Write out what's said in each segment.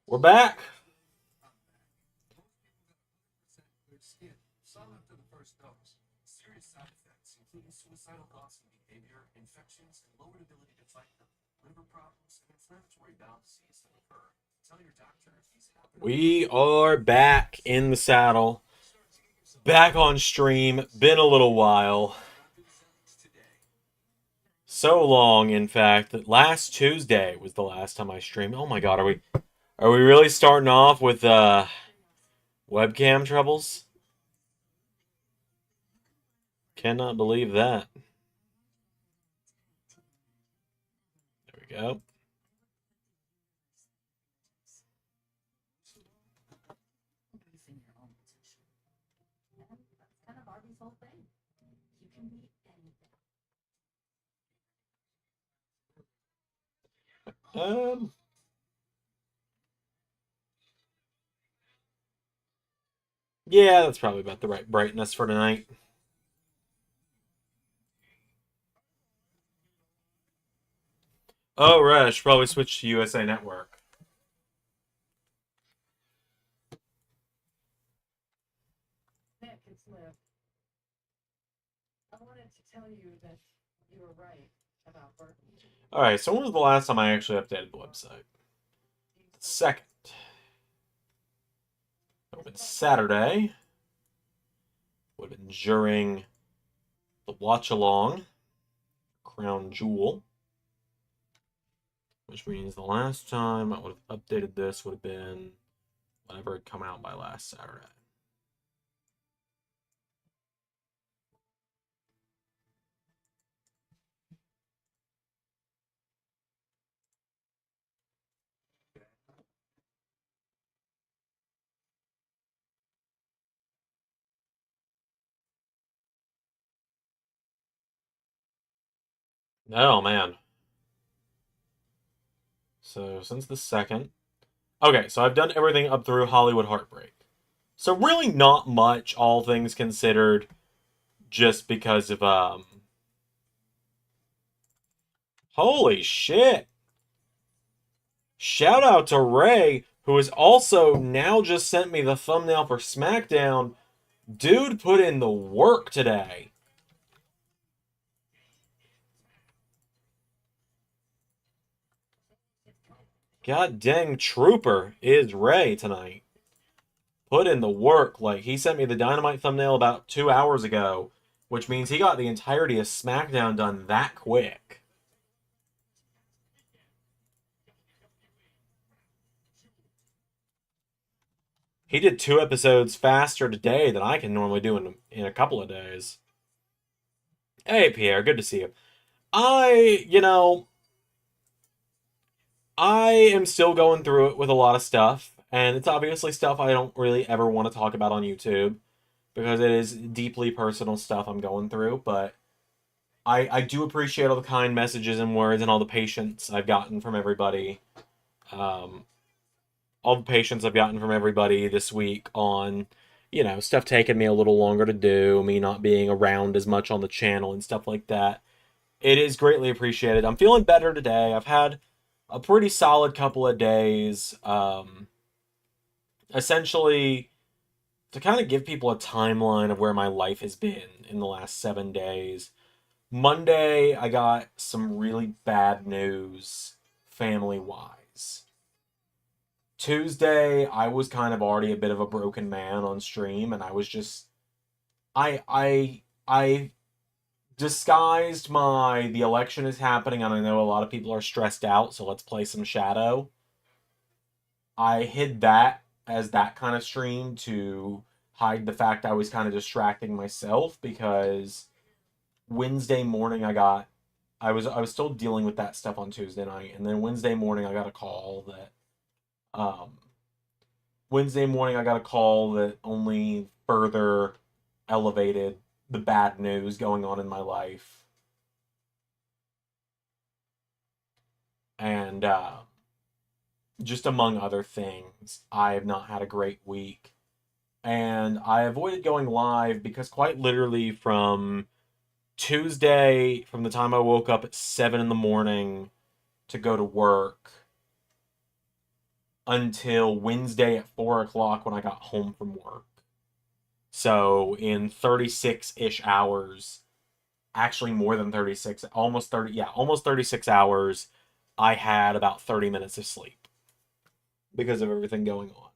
We're back. We are back in the saddle. Back on stream. Been a little while. So long, in fact, that last Tuesday was the last time I streamed. Oh my god, are we really starting off with webcam troubles? Cannot believe that. There we go. Yeah, that's probably about the right brightness for tonight. Oh, right, I should probably switch to USA Network. Nick, it's Liv. I wanted to tell you that you were right about Burton. Alright, so when was the last time I actually updated the website? Second. That would have been Saturday. Would have been during the watch along, Crown Jewel. Which means the last time I would have updated this would have been whenever it come out by last Saturday. Oh, man. So, since the second. Okay, so I've done everything up through Hollywood Heartbreak. So, really not much, all things considered, just because of, Holy shit! Shout out to Ray, who has also now just sent me the thumbnail for SmackDown. Dude put in the work today. God dang trooper is Ray tonight. Put in the work. Like, he sent me the Dynamite thumbnail about 2 hours ago, which means he got the entirety of SmackDown done that quick. He did 2 episodes faster today than I can normally do in a couple of days. Hey, Pierre, good to see you. I am still going through it with a lot of stuff, and it's obviously stuff I don't really ever want to talk about on YouTube, because it is deeply personal stuff I'm going through, but I do appreciate all the kind messages and words and all the patience I've gotten from everybody. All the patience I've gotten from everybody this week on, stuff taking me a little longer to do, me not being around as much on the channel and stuff like that. It is greatly appreciated. I'm feeling better today. I've had a pretty solid couple of days. Essentially, to kind of give people a timeline of where my life has been in the last 7 days. Monday, I got some really bad news family-wise. Tuesday, I was kind of already a bit of a broken man on stream, and I was just... I disguised the election is happening, and I know a lot of people are stressed out, so let's play some Shadow. I hid that as that kind of stream to hide the fact I was kind of distracting myself, because Wednesday morning I was still dealing with that stuff on Tuesday night, and then Wednesday morning I got a call that only further elevated the bad news going on in my life. And just among other things, I have not had a great week. And I avoided going live because quite literally from Tuesday, from the time I woke up at 7 in the morning to go to work until Wednesday at 4 o'clock when I got home from work. So in 36-ish hours, actually more than 36, almost 30, yeah, almost 36 hours, I had about 30 minutes of sleep because of everything going on.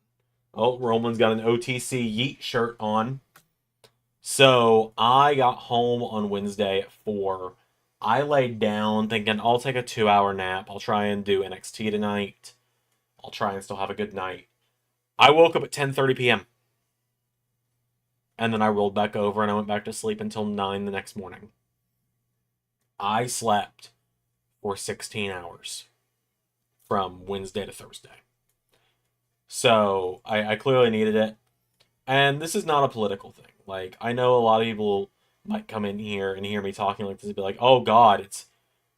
Oh, Roman's got an OTC Yeet shirt on. So I got home on Wednesday at 4. I laid down thinking I'll take a 2-hour nap. I'll try and do NXT tonight. I'll try and still have a good night. I woke up at 10:30 p.m. and then I rolled back over and I went back to sleep until 9 the next morning. I slept for 16 hours from Wednesday to Thursday. So I clearly needed it. And this is not a political thing. Like, I know a lot of people might come in here and hear me talking like this and be like, oh God,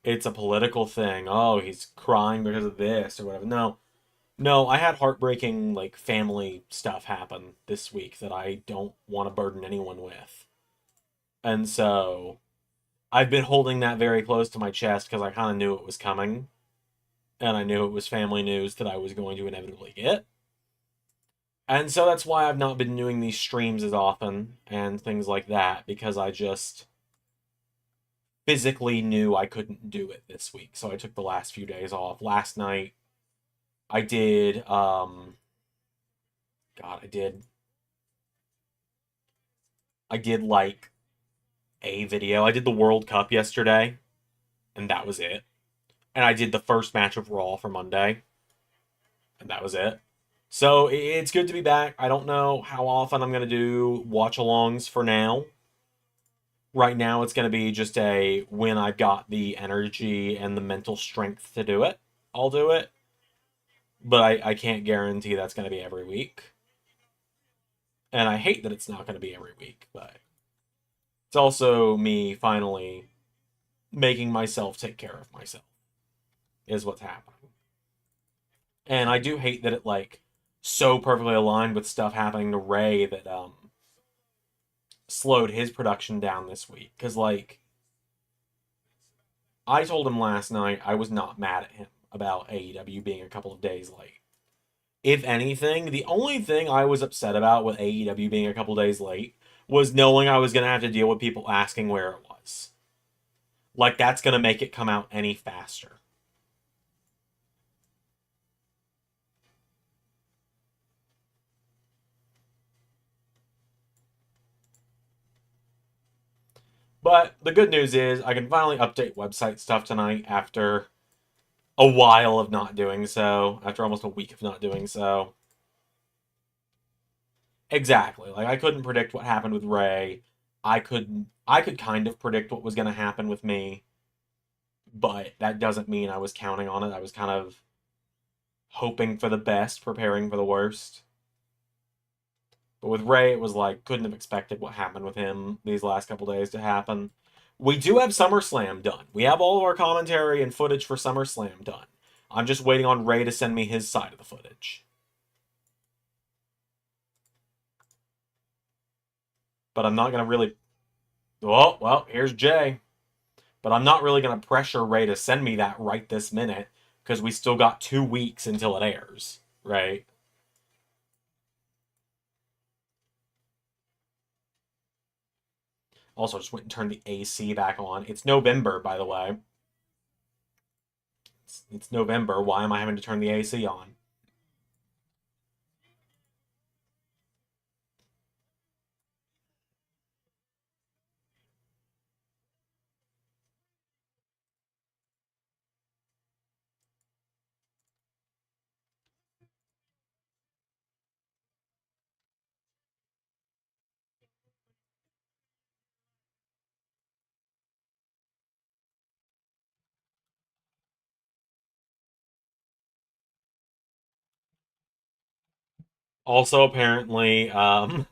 it's a political thing. Oh, he's crying because of this or whatever. No. No, I had heartbreaking like family stuff happen this week that I don't want to burden anyone with. And so I've been holding that very close to my chest because I kind of knew it was coming. And I knew it was family news that I was going to inevitably get. And so that's why I've not been doing these streams as often and things like that, because I just physically knew I couldn't do it this week. So I took the last few days off. Last night I did God, I did like a video. I did the World Cup yesterday, and that was it. And I did the first match of Raw for Monday, and that was it. So it's good to be back. I don't know how often I'm going to do watch alongs for now. Right now, it's going to be just a when I've got the energy and the mental strength to do it, I'll do it. But I can't guarantee that's going to be every week. And I hate that it's not going to be every week, but it's also me finally making myself take care of myself, is what's happening. And I do hate that it, like, so perfectly aligned with stuff happening to Ray that, slowed his production down this week. Because, like, I told him last night I was not mad at him about AEW being a couple of days late. If anything, the only thing I was upset about with AEW being a couple days late was knowing I was going to have to deal with people asking where it was. Like, that's going to make it come out any faster. But the good news is I can finally update website stuff tonight after a while of not doing so, after almost a week of not doing so. Exactly. Like, I couldn't predict what happened with Ray. I could kind of predict what was going to happen with me, but that doesn't mean I was counting on it. I was kind of hoping for the best, preparing for the worst. But with Ray, it was like, couldn't have expected what happened with him these last couple days to happen. We do have SummerSlam done. We have all of our commentary and footage for SummerSlam done. I'm just waiting on Ray to send me his side of the footage. But I'm not going to really... Oh, well, here's Jay. But I'm not really going to pressure Ray to send me that right this minute, because we still got 2 weeks until it airs, right? Also, just went and turned the AC back on. It's November, by the way. It's November. Why am I having to turn the AC on? Also, apparently Lance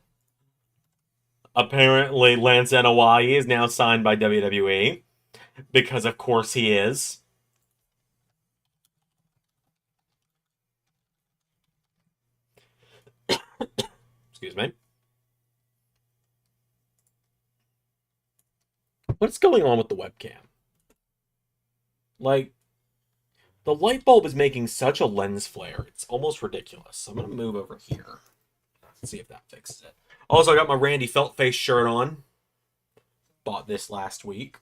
Anoa'i is now signed by WWE, because of course he is. Excuse me. What's going on with the webcam? Like, the light bulb is making such a lens flare. It's almost ridiculous. So I'm going to move over here. Let's see if that fixes it. Also, I got my Randy Feltface shirt on. Bought this last week.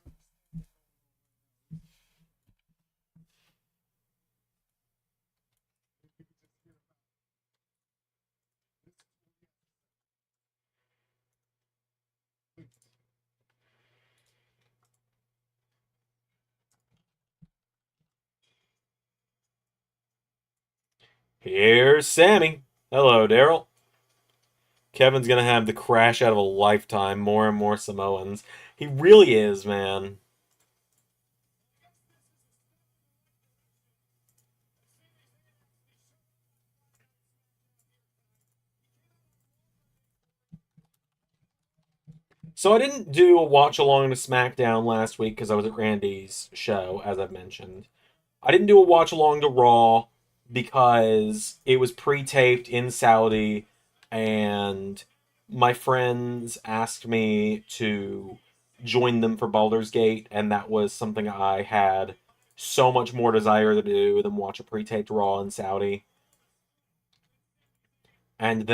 Here's Sammy. Hello, Daryl. Kevin's gonna have the crash out of a lifetime. More and more Samoans. He really is, man. So I didn't do a watch along to SmackDown last week because I was at Randy's show, as I've mentioned. I didn't do a watch along to Raw because it was pre-taped in Saudi, and my friends asked me to join them for Baldur's Gate, and that was something I had so much more desire to do than watch a pre-taped Raw in Saudi. And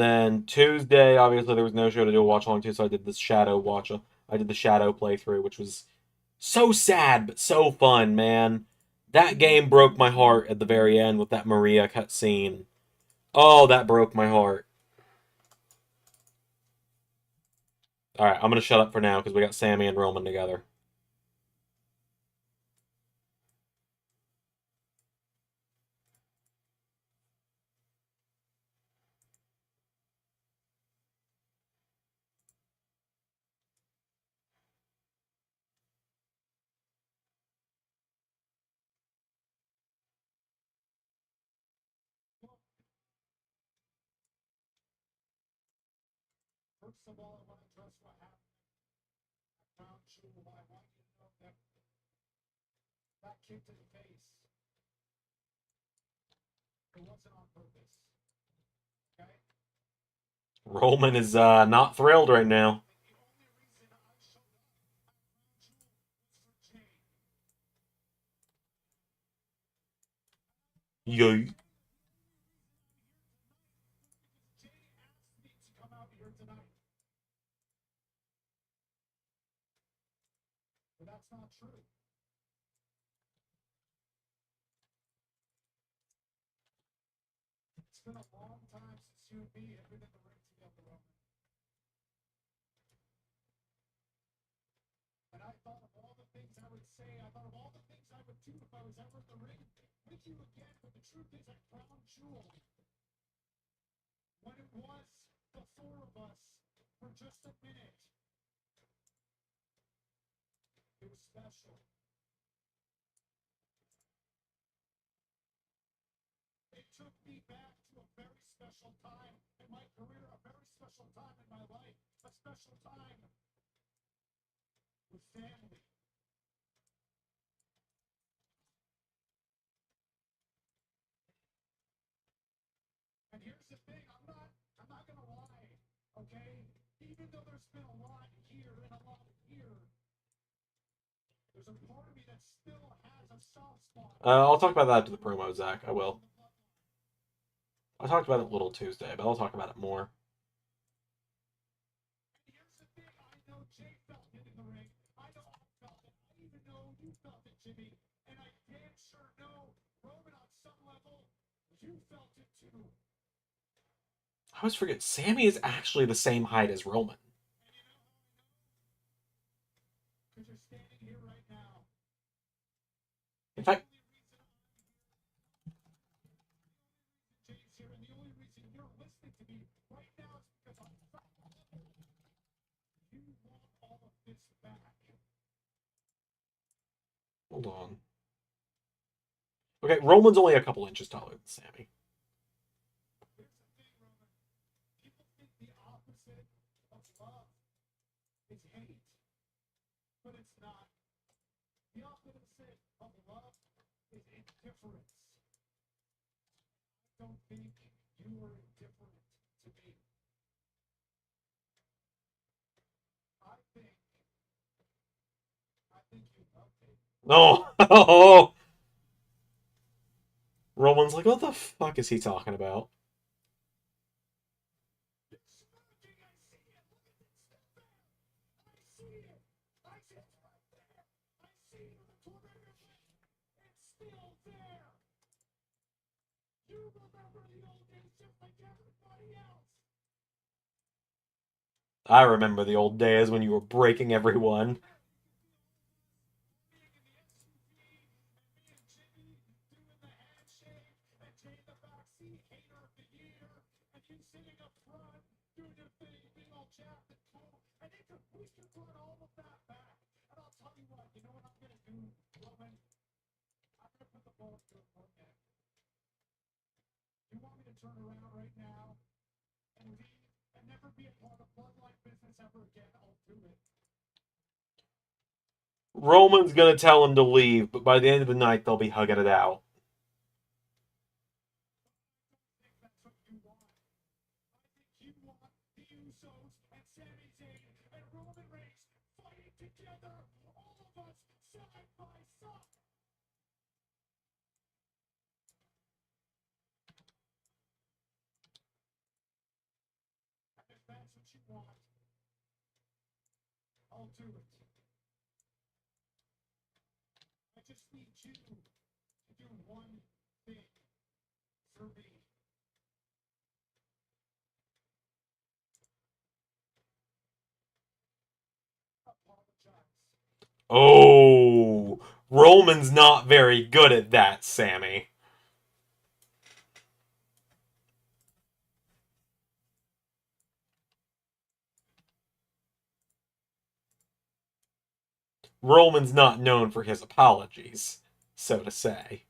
then Tuesday, obviously there was no show to do a watch along to, so I did this Shadow watch. I did the Shadow playthrough, which was so sad but so fun, man. That game broke my heart at the very end with that Maria cutscene. Oh, that broke my heart. All right, I'm gonna shut up for now because we got Sammy and Roman together. First of all, I want to address what happened. I found you. I want you to know that that kick to the face, it wasn't on purpose. Okay? Roman is not thrilled right now. The only reason I showed up at Crown Jewel was for Jay. Yay. Jay asked me to come out here tonight. But that's not true. It's been a long time since you and me have been in the ring together, Roman. And I thought of all the things I would say. I thought of all the things I would do if I was ever in the ring with you again. But the truth is, at Crown Jewel, when it was the four of us for just a minute, it was special. It took me back to a very special time in my career, a very special time in my life, a special time with family. And here's the thing, I'm not gonna lie, okay? Even though there's been a lot here and a lot here, there's a part of me that still has a soft spot. I'll talk about that after the promo, Zach. I will. I talked about it a little Tuesday, but I'll talk about it more. And here's the thing, I know Jay felt it in the ring. I know I felt it. I even know you felt it, Jimmy. And I damn sure know, Roman, on some level, you felt it too. I always forget, Sammy is actually the same height as Roman. And you know how I know? Because you're standing here right now. In fact, Jay's here, and the only reason you're listening to me right now is because I'm you want all of this back. hold on. Okay, Roman's only a couple inches taller than Sammy. Here's the thing, Roman. People think the opposite of love is hate, but it's not. The opposite of love is indifference. don't think you are indifferent to me. I think you love me. Oh, Roman's like, what the fuck is he talking about? You're smirking, I see it. Look at it, still there. I see it. I see it right there. I see it in the corner of your lip. It's still there. You remember the old days just like everybody else. I remember the old days when you were breaking everyone. Being in the SUV and me and Jimmy doing the handshake and Jay in the backseat, hater of the year, and you sitting up front doing your thing, being all jacked and cool, and we could run all of that back. And I'll tell you what, you know what I'm gonna do, Roman? I'm gonna put the ball in your court neck. You want me to turn around right now and leave and never be a part of bloodline business ever again? I'll do it. Roman's gonna tell him to leave, but by the end of the night, they'll be hugging it out. I think that's what you want. I think you want the Usos and Sami Zayn and Roman Reigns fighting together, all of us side by side. And if that's what you want, I'll do it. I just need you to do one thing for me. Apologize. Oh, Roman's not very good at that, Sammy. Roman's not known for his apologies, so to say.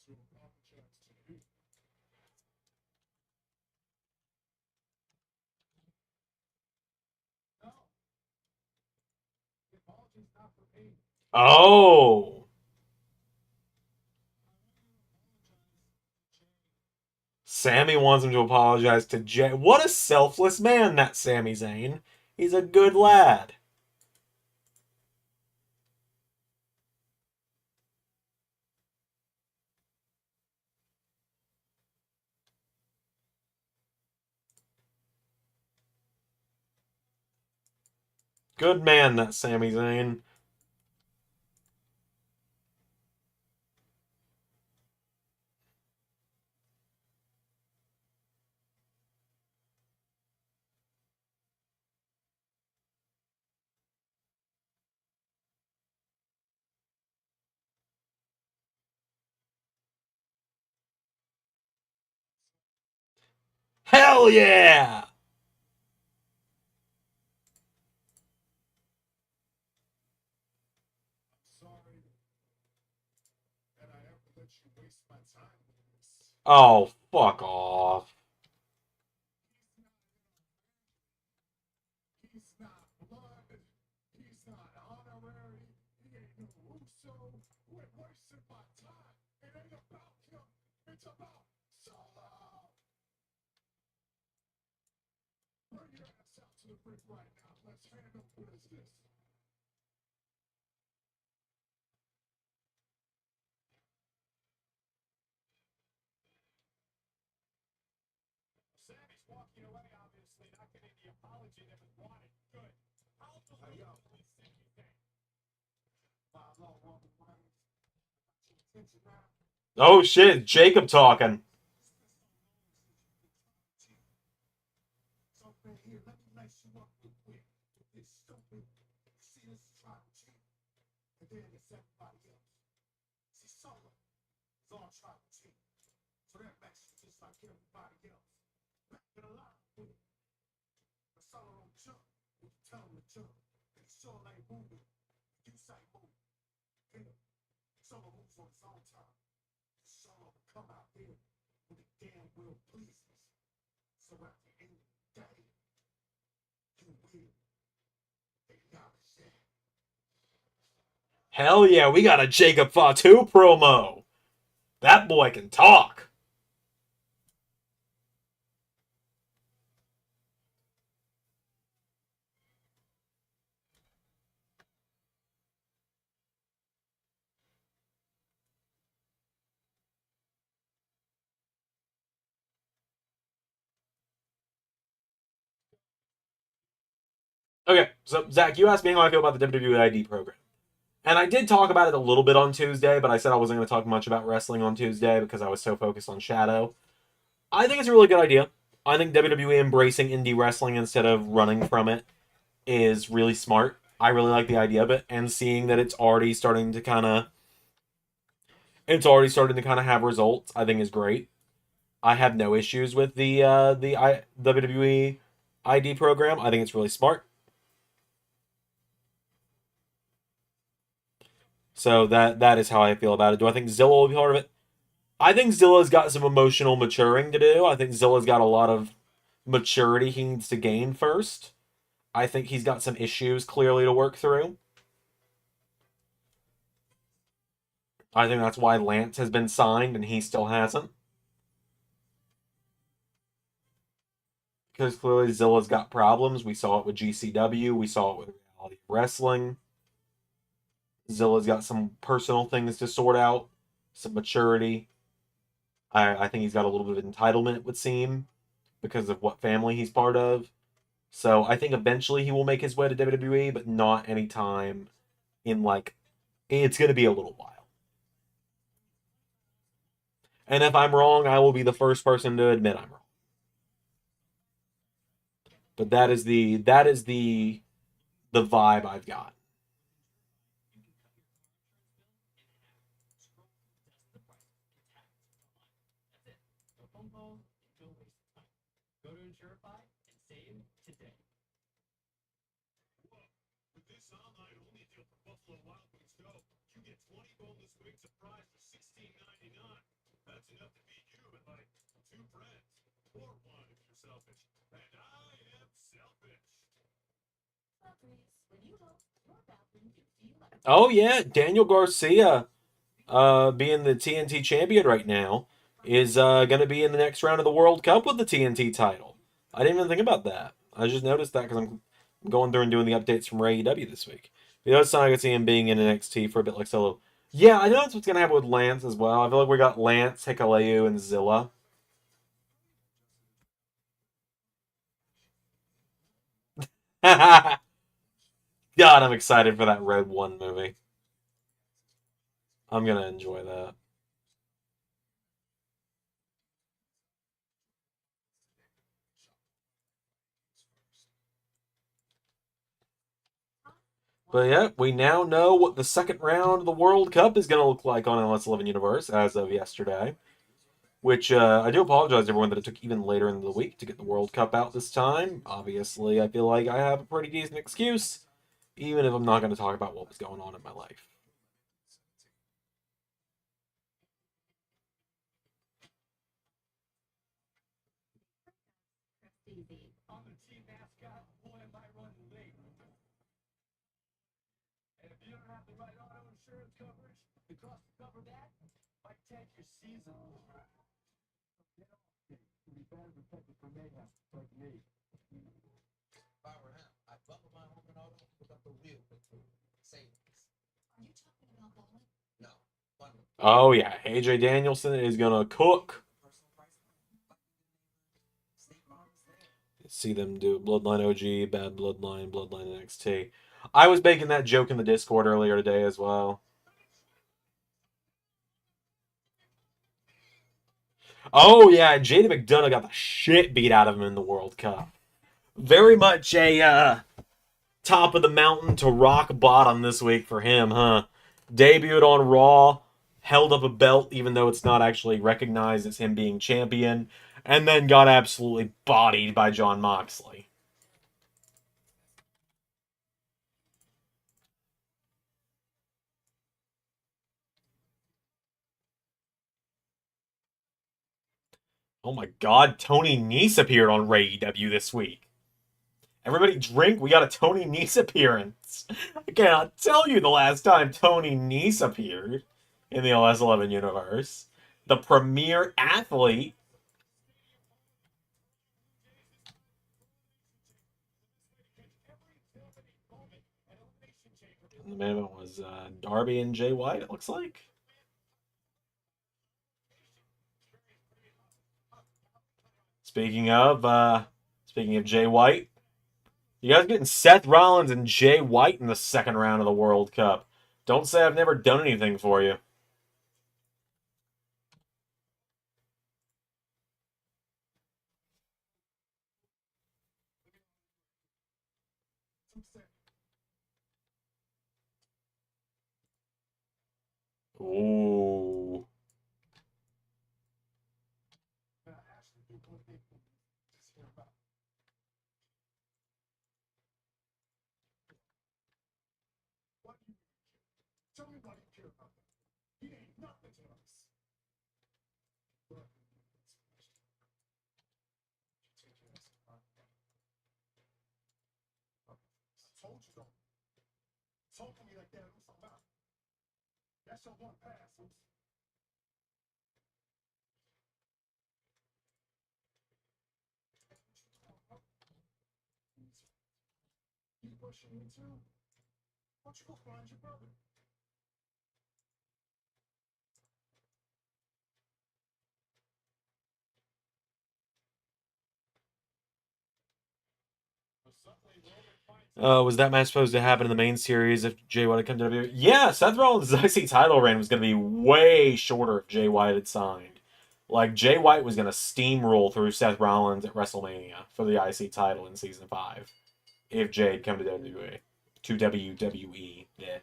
To apologize to you. No, the apology's not for me. Oh, Sammy wants him to apologize to Jay. What a selfless man, that Sami Zayn. He's a good lad. Good man, that Sami Zayn. Hell yeah! I'm sorry that I ever let you waste my time with this. Oh, fuck off. He's not blood. He's not honorary. He ain't no Russo. Quit wasting my time. It ain't about him. It's about Solo. Bring your ass out to the ring right now. Let's handle business. Sammy's walking away, obviously, not getting the apology that was wanted. Good. I'll believe anything. My Lord, Roman Reigns. Attention now. Oh shit, Jacob talking. So, man, here, let me lace you up real quick with this stupid. See, this is tribal chief. And then it's everybody else. See, Solo is all tribal chief. So that makes you just like everybody else. Back in the line with it. But Solo don't jump. You can tell him to jump. And he sure ain't moving. You say move. Get him. on its own time. Solo will come out there when the damn will pleases. So at the end of the day, you will acknowledge that. Hell yeah, we got a Jacob Fatu promo. That boy can talk. Okay, so Zach, you asked me how I feel about the WWE ID program. And I did talk about it a little bit on Tuesday, but I said I wasn't going to talk much about wrestling on Tuesday because I was so focused on Shadow. I think it's a really good idea. I think WWE embracing indie wrestling instead of running from it is really smart. I really like the idea of it, and seeing that it's already starting to kind of have results, I think is great. I have no issues with the WWE ID program. I think it's really smart. So that is how I feel about it. Do I think Zilla will be part of it? I think Zilla's got some emotional maturing to do. I think Zilla's got a lot of maturity he needs to gain first. I think he's got some issues clearly to work through. I think that's why Lance has been signed and he still hasn't. Because clearly Zilla's got problems. We saw it with GCW. We saw it with Reality Wrestling. Zilla's got some personal things to sort out, some maturity. I think he's got a little bit of entitlement, it would seem, because of what family he's part of. So I think eventually he will make his way to WWE, but not anytime in like it's going to be a little while. And if I'm wrong, I will be the first person to admit I'm wrong. But that is the vibe I've got. The phone call, don't waste time. Go to Insurify and save today. Whoa. With this online-only deal for Buffalo Wild Wings Go, you get 20 boneless wings of fries for $16.99. That's enough to feed you and like two friends. Or one if you're selfish. And I am selfish. Oh yeah, Daniel Garcia, being the TNT champion right now, is going to be in the next round of the World Cup with the TNT title. I didn't even think about that. I just noticed that because I'm going through and doing the updates from AEW this week. The other side I could see him being in NXT for a bit like Solo. Yeah, I know that's what's going to happen with Lance as well. I feel like we got Lance, Hikuleo, and Zilla. God, I'm excited for that Red One movie. I'm going to enjoy that. But yeah, we now know what the second round of the World Cup is going to look like on Endless Living Universe as of yesterday. Which I do apologize to everyone that it took even later in the week to get the World Cup out this time. Obviously, I feel like I have a pretty decent excuse, even if I'm not going to talk about what was going on in my life. I'm the team mascot. Boy, am I running late. And if you don't have the right auto insurance coverage, the cost to cover that might tank your season. Get off it. To be better protected from mayhem, like me. If I were him, I'd bundle my home and auto with up the real quick savings. Are you talking about bundling? No, bundle. Oh yeah, AJ Danielson is going to cook. See them do Bloodline OG, Bad Bloodline, Bloodline NXT. I was making that joke in the Discord earlier today as well. Oh yeah, Jada McDonough got the shit beat out of him in the World Cup. Very much a top of the mountain to rock bottom this week for him, huh? Debuted on Raw, held up a belt even though it's not actually recognized as him being champion, and then got absolutely bodied by Jon Moxley. Oh my god, Tony Nese appeared on AEW this week. Everybody drink, we got a Tony Nese appearance. I cannot tell you the last time Tony Nese appeared in the LS11 universe. The premier athlete. The main event was Darby and Jay White, it looks like. Speaking of Jay White, you guys getting Seth Rollins and Jay White in the second round of the World Cup. Don't say I've never done anything for you. Ooh. Tell me why you care about that. He ain't nothing to us. I told you don't. Talking to me like that, what's about? That's your one pass. You pushing me too? Why don't you go find your brother? Was that match supposed to happen in the main series if Jay White had come to WWE? Yeah, Seth Rollins' IC title reign was going to be way shorter if Jay White had signed. Like, Jay White was going to steamroll through Seth Rollins at WrestleMania for the IC title in Season 5 if Jay had come to WWE. To WWE. Yeah.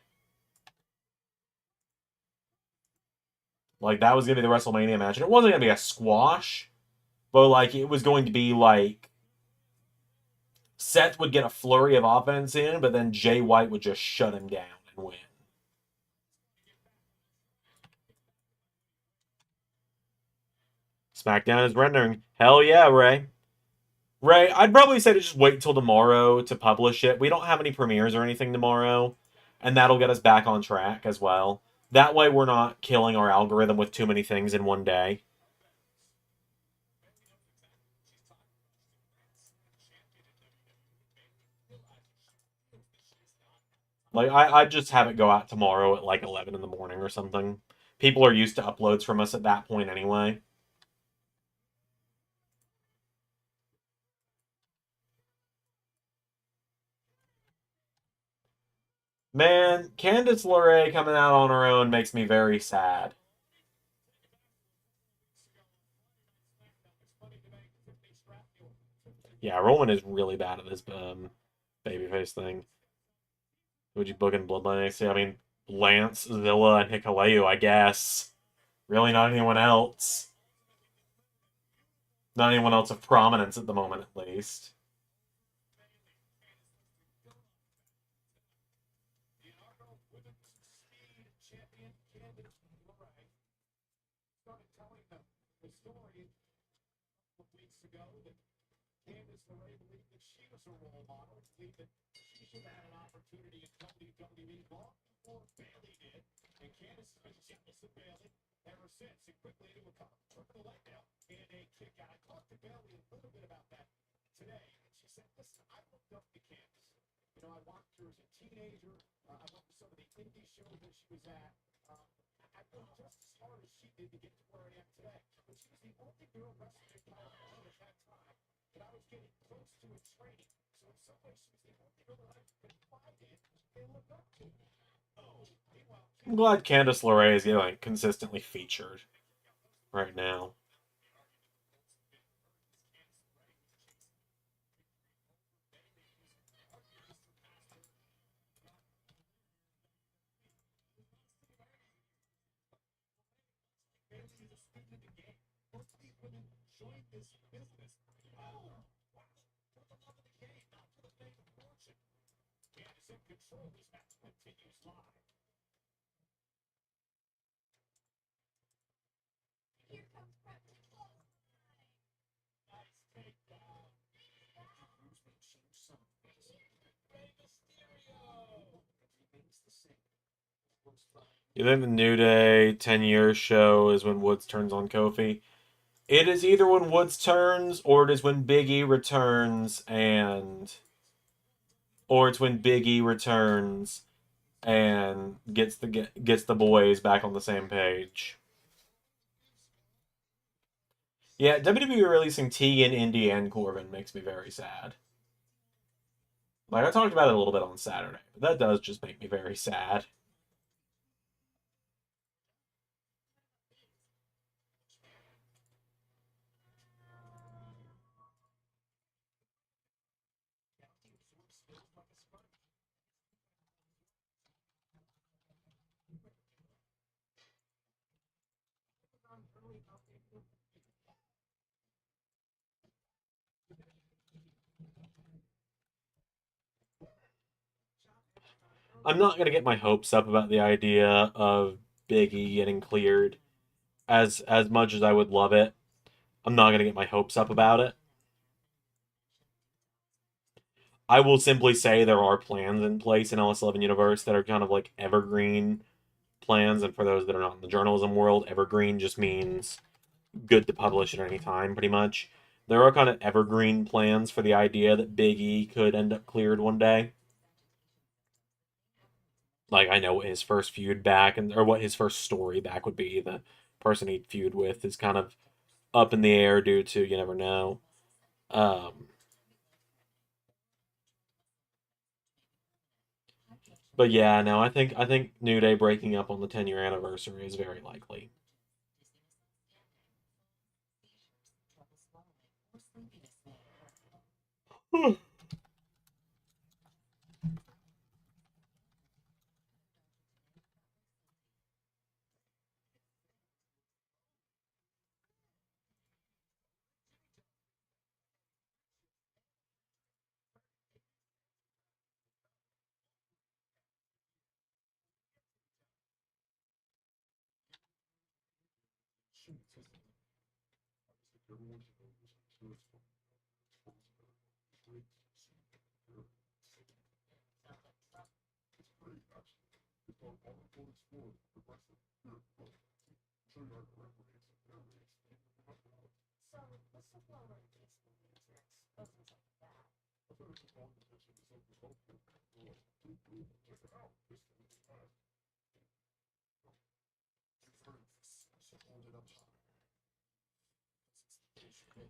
Like, that was going to be the WrestleMania match. And it wasn't going to be a squash, but, like, it was going to be, like, Seth would get a flurry of offense in, but then Jay White would just shut him down and win. SmackDown is rendering. Hell yeah, Ray. Ray, I'd probably say to just wait until tomorrow to publish it. We don't have any premieres or anything tomorrow, and that'll get us back on track as well. That way we're not killing our algorithm with too many things in one day. Like, I'd just have it go out tomorrow at like 11 in the morning or something. People are used to uploads from us at that point anyway. Man, Candice LeRae coming out on her own makes me very sad. Yeah, Roman is really bad at this babyface thing. Would you book in Bloodline NXT? I mean, Lance, Zilla, and Hikuleo, I guess. Really not anyone else. Not anyone else of prominence at the moment, at least. Candice LeRae believed that she was a role model, believed that she should have had an opportunity in WWE long before Bayley did. And Candice has been jealous of Bayley ever since. And quickly into a couple took the leg down and a kick out. I talked to Bayley a little bit about that today. And she said, listen, I looked up to Candice. You know, I watched her as a teenager. I went to some of the indie shows that she was at. I worked just as hard as she did to get to where I am today. But she was the only girl wrestling in California at that time that I was getting close to in training. So in some ways, she was the only girl that I could confide in and look up to. Oh, meanwhile, I'm glad Candice LeRae is getting consistently featured right now. joined this business. Oh, wow. For the love of the game, not for the fame of fortune. And is in control. This match continues live. You think the New Day 10-year show is when Woods turns on Kofi? It is either when Woods turns, or it is when Big E returns, or it's when Big E returns and gets the boys back on the same page. Yeah, WWE releasing Tegan, Indy, and Corbin makes me very sad. Like I talked about it a little bit on Saturday, but that does just make me very sad. I'm not gonna get my hopes up about the idea of Big E getting cleared as much as I would love it. I'm not gonna get my hopes up about it. I will simply say there are plans in place in LS11 Universe that are kind of like evergreen plans, and for those that are not in the journalism world, evergreen just means good to publish at any time, pretty much. There are kind of evergreen plans for the idea that Big E could end up cleared one day. Like I know what his first feud back and or what his first story back would be. The person he'd feud with is kind of up in the air due to you never know. Um, but yeah, no, I think New Day breaking up on the 10-year anniversary is very likely.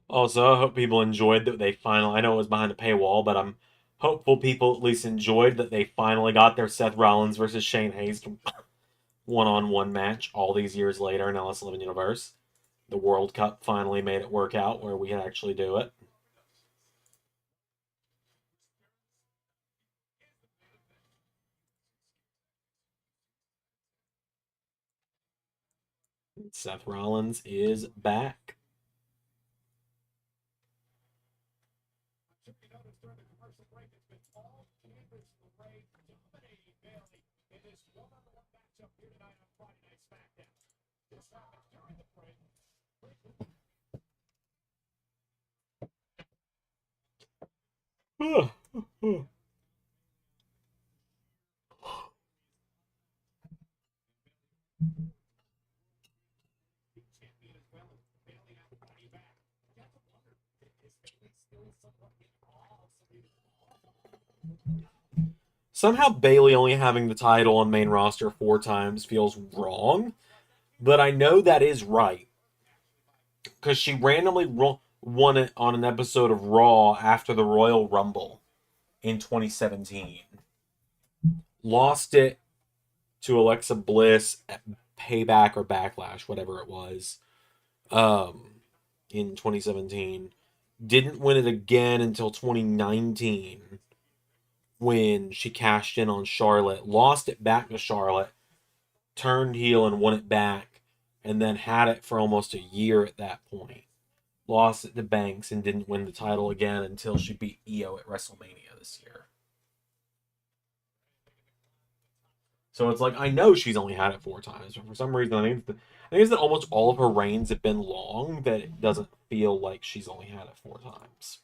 Also, I hope people enjoyed that they finally. I know it was behind a paywall, but I'm hopeful people at least enjoyed that they finally got their Seth Rollins versus Shane Hayes one-on-one match all these years later in LS11 Universe. The World Cup finally made it work out where we can actually do it. Seth Rollins is back. Somehow Bailey only having the title on main roster 4 times feels wrong, but I know that is right because she randomly won it on an episode of Raw after the Royal Rumble in 2017. Lost it to Alexa Bliss at Payback or Backlash, whatever it was, in 2017. Didn't win it again until 2019 when she cashed in on Charlotte. Lost it back to Charlotte, turned heel and won it back, and then had it for almost a year at that point. Lost it to Banks and didn't win the title again until she beat Io at WrestleMania this year. So it's like I know she's only had it 4 times, but for some reason I think that almost all of her reigns have been long that it doesn't feel like she's only had it 4 times.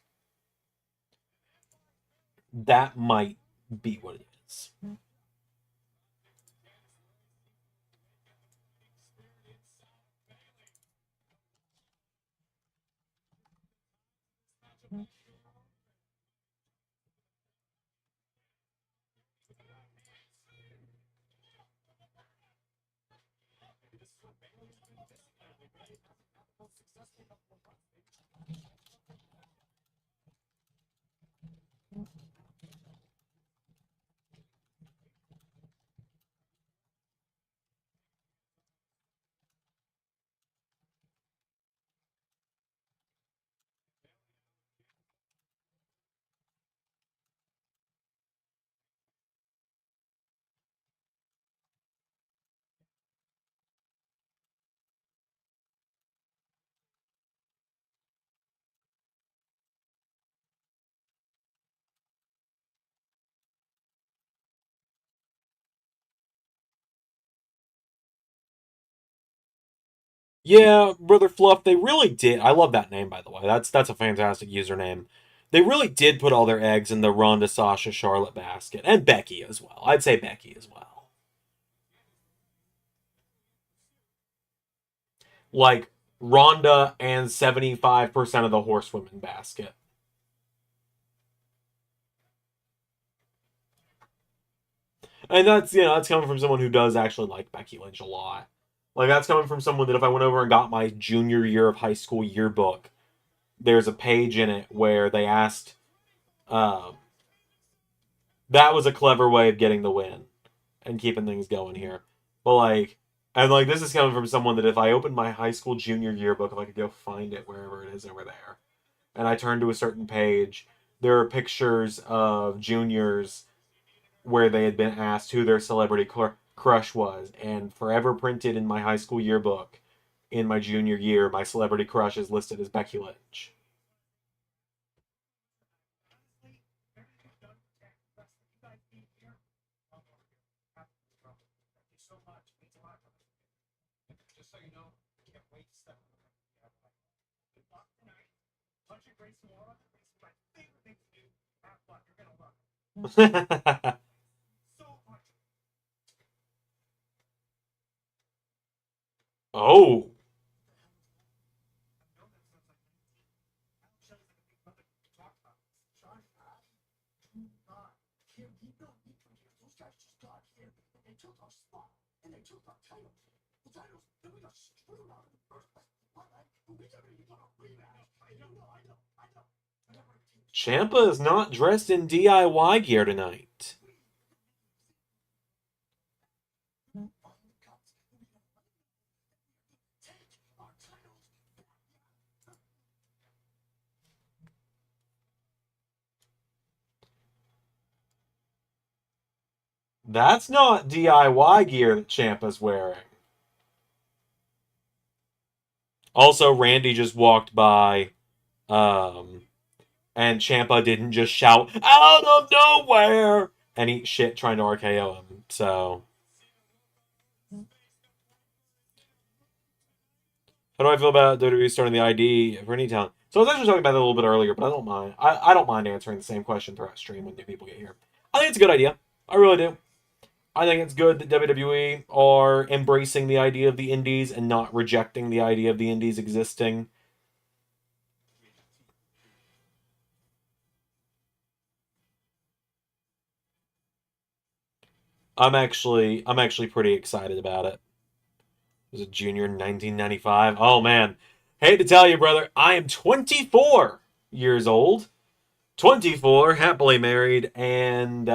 That might be what it is. Yeah, Brother Fluff, they really did. I love that name, by the way. That's a fantastic username. They really did put all their eggs in the Ronda, Sasha, Charlotte basket, and Becky as well. I'd say Becky as well. Like Ronda and 75% of the horsewomen basket. And that's coming from someone who does actually like Becky Lynch a lot. Like that's coming from someone that if I went over and got my junior year of high school yearbook, there's a page in it where they asked. Um, that was a clever way of getting the win and keeping things going here. But and this is coming from someone that if I opened my high school junior yearbook, if I could go find it wherever it is over there, and I turn to a certain page, there are pictures of juniors where they had been asked who their celebrity crush was, and forever printed in my high school yearbook in my junior year, my celebrity crush is listed as Becky Lynch. Just so you know, I can't wait to step tonight. Punch and Grace tomorrow. It's my favorite thing to do. Have fun. You're gonna love it. So much. Oh, Those guys just got here and they took our spot and they took our title. The titles, then we got screwed out in the first place. But we never even got a rematch. I know. Champa is not dressed in DIY gear tonight. That's not DIY gear that Champa's wearing. Also, Randy just walked by, um, and Champa didn't just shout out of nowhere and eat shit trying to RKO him. So, how do I feel about WWE starting the ID for any talent? So I was actually talking about it a little bit earlier, but I don't mind. I don't mind answering the same question throughout stream when new people get here. I think it's a good idea. I really do. I think it's good that WWE are embracing the idea of the indies and not rejecting the idea of the indies existing. I'm actually pretty excited about it. I was a junior in 1995. Oh man, hate to tell you, brother, I am 24 years old, 24, happily married, and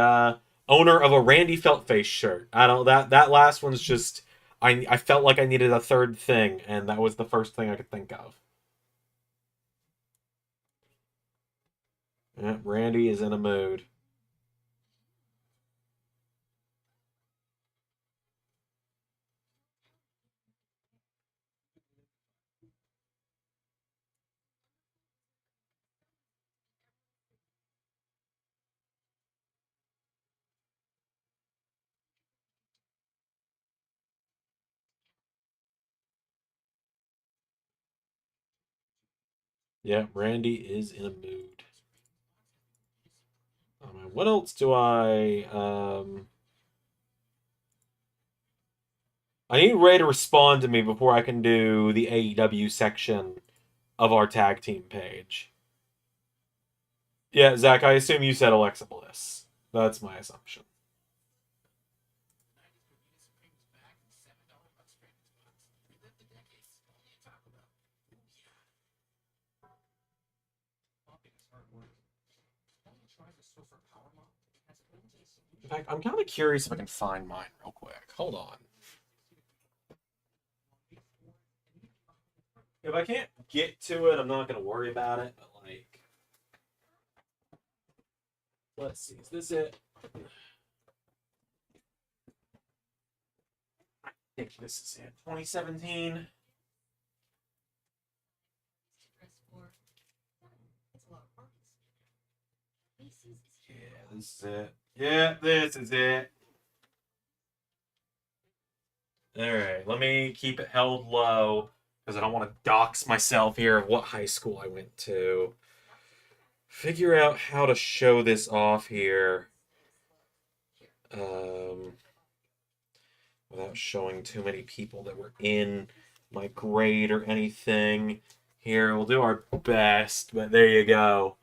owner of a Randy Feltface shirt. I don't that last one's just I felt like I needed a third thing, and that was the first thing I could think of. Yeah, Randy is in a mood. Yeah, Randy is in a mood. What else do I need Ray to respond to me before I can do the AEW section of our tag team page. Yeah, Zach, I assume you said Alexa Bliss. That's my assumption. In fact, I'm kind of curious if I can find mine real quick. Hold on. If I can't get to it, I'm not going to worry about it. But, like, let's see. Is this it? I think this is it. 2017. Yeah, this is it. Yeah, this is it. All right, let me keep it held low because I don't want to dox myself here of what high school I went to. Figure out how to show this off here um, without showing too many people that were in my grade or anything. Here, we'll do our best, but there you go.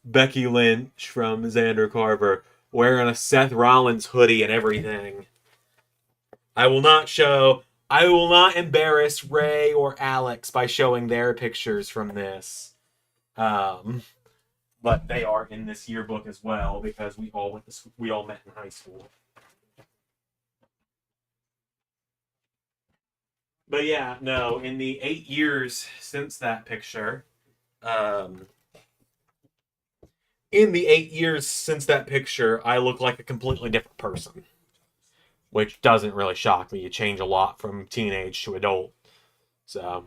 Becky Lynch from Xander Carver wearing a Seth Rollins hoodie and everything. I will not embarrass Ray or Alex by showing their pictures from this. But they are in this yearbook as well because we all met in high school. But yeah, no, in the 8 years since that picture, um, I look like a completely different person, which doesn't really shock me. You change a lot from teenage to adult. So,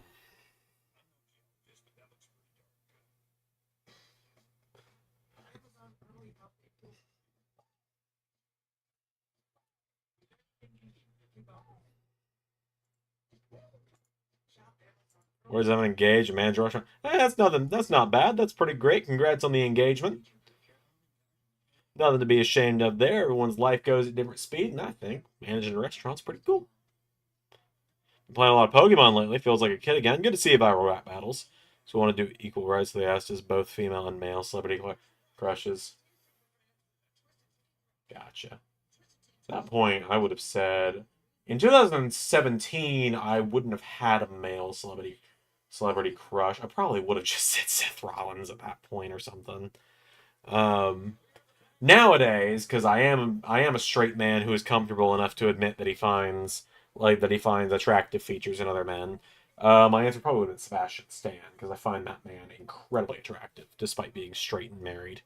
where's I'm engaged? A manager restaurant. That's nothing. That's not bad. That's pretty great. Congrats on the engagement. Nothing to be ashamed of there. Everyone's life goes at different speed, and I think managing a restaurant's pretty cool. Been playing a lot of Pokemon lately. Feels like a kid again. Good to see viral rap battles. So we want to do equal rights. They asked us both female and male celebrity crushes. Gotcha. At that point, I would have said in 2017, I wouldn't have had a male celebrity crush. I probably would have just said Seth Rollins at that point or something. Nowadays, because I am a straight man who is comfortable enough to admit that he finds attractive features in other men. My answer probably would have been Sebastian Stan because I find that man incredibly attractive despite being straight and married.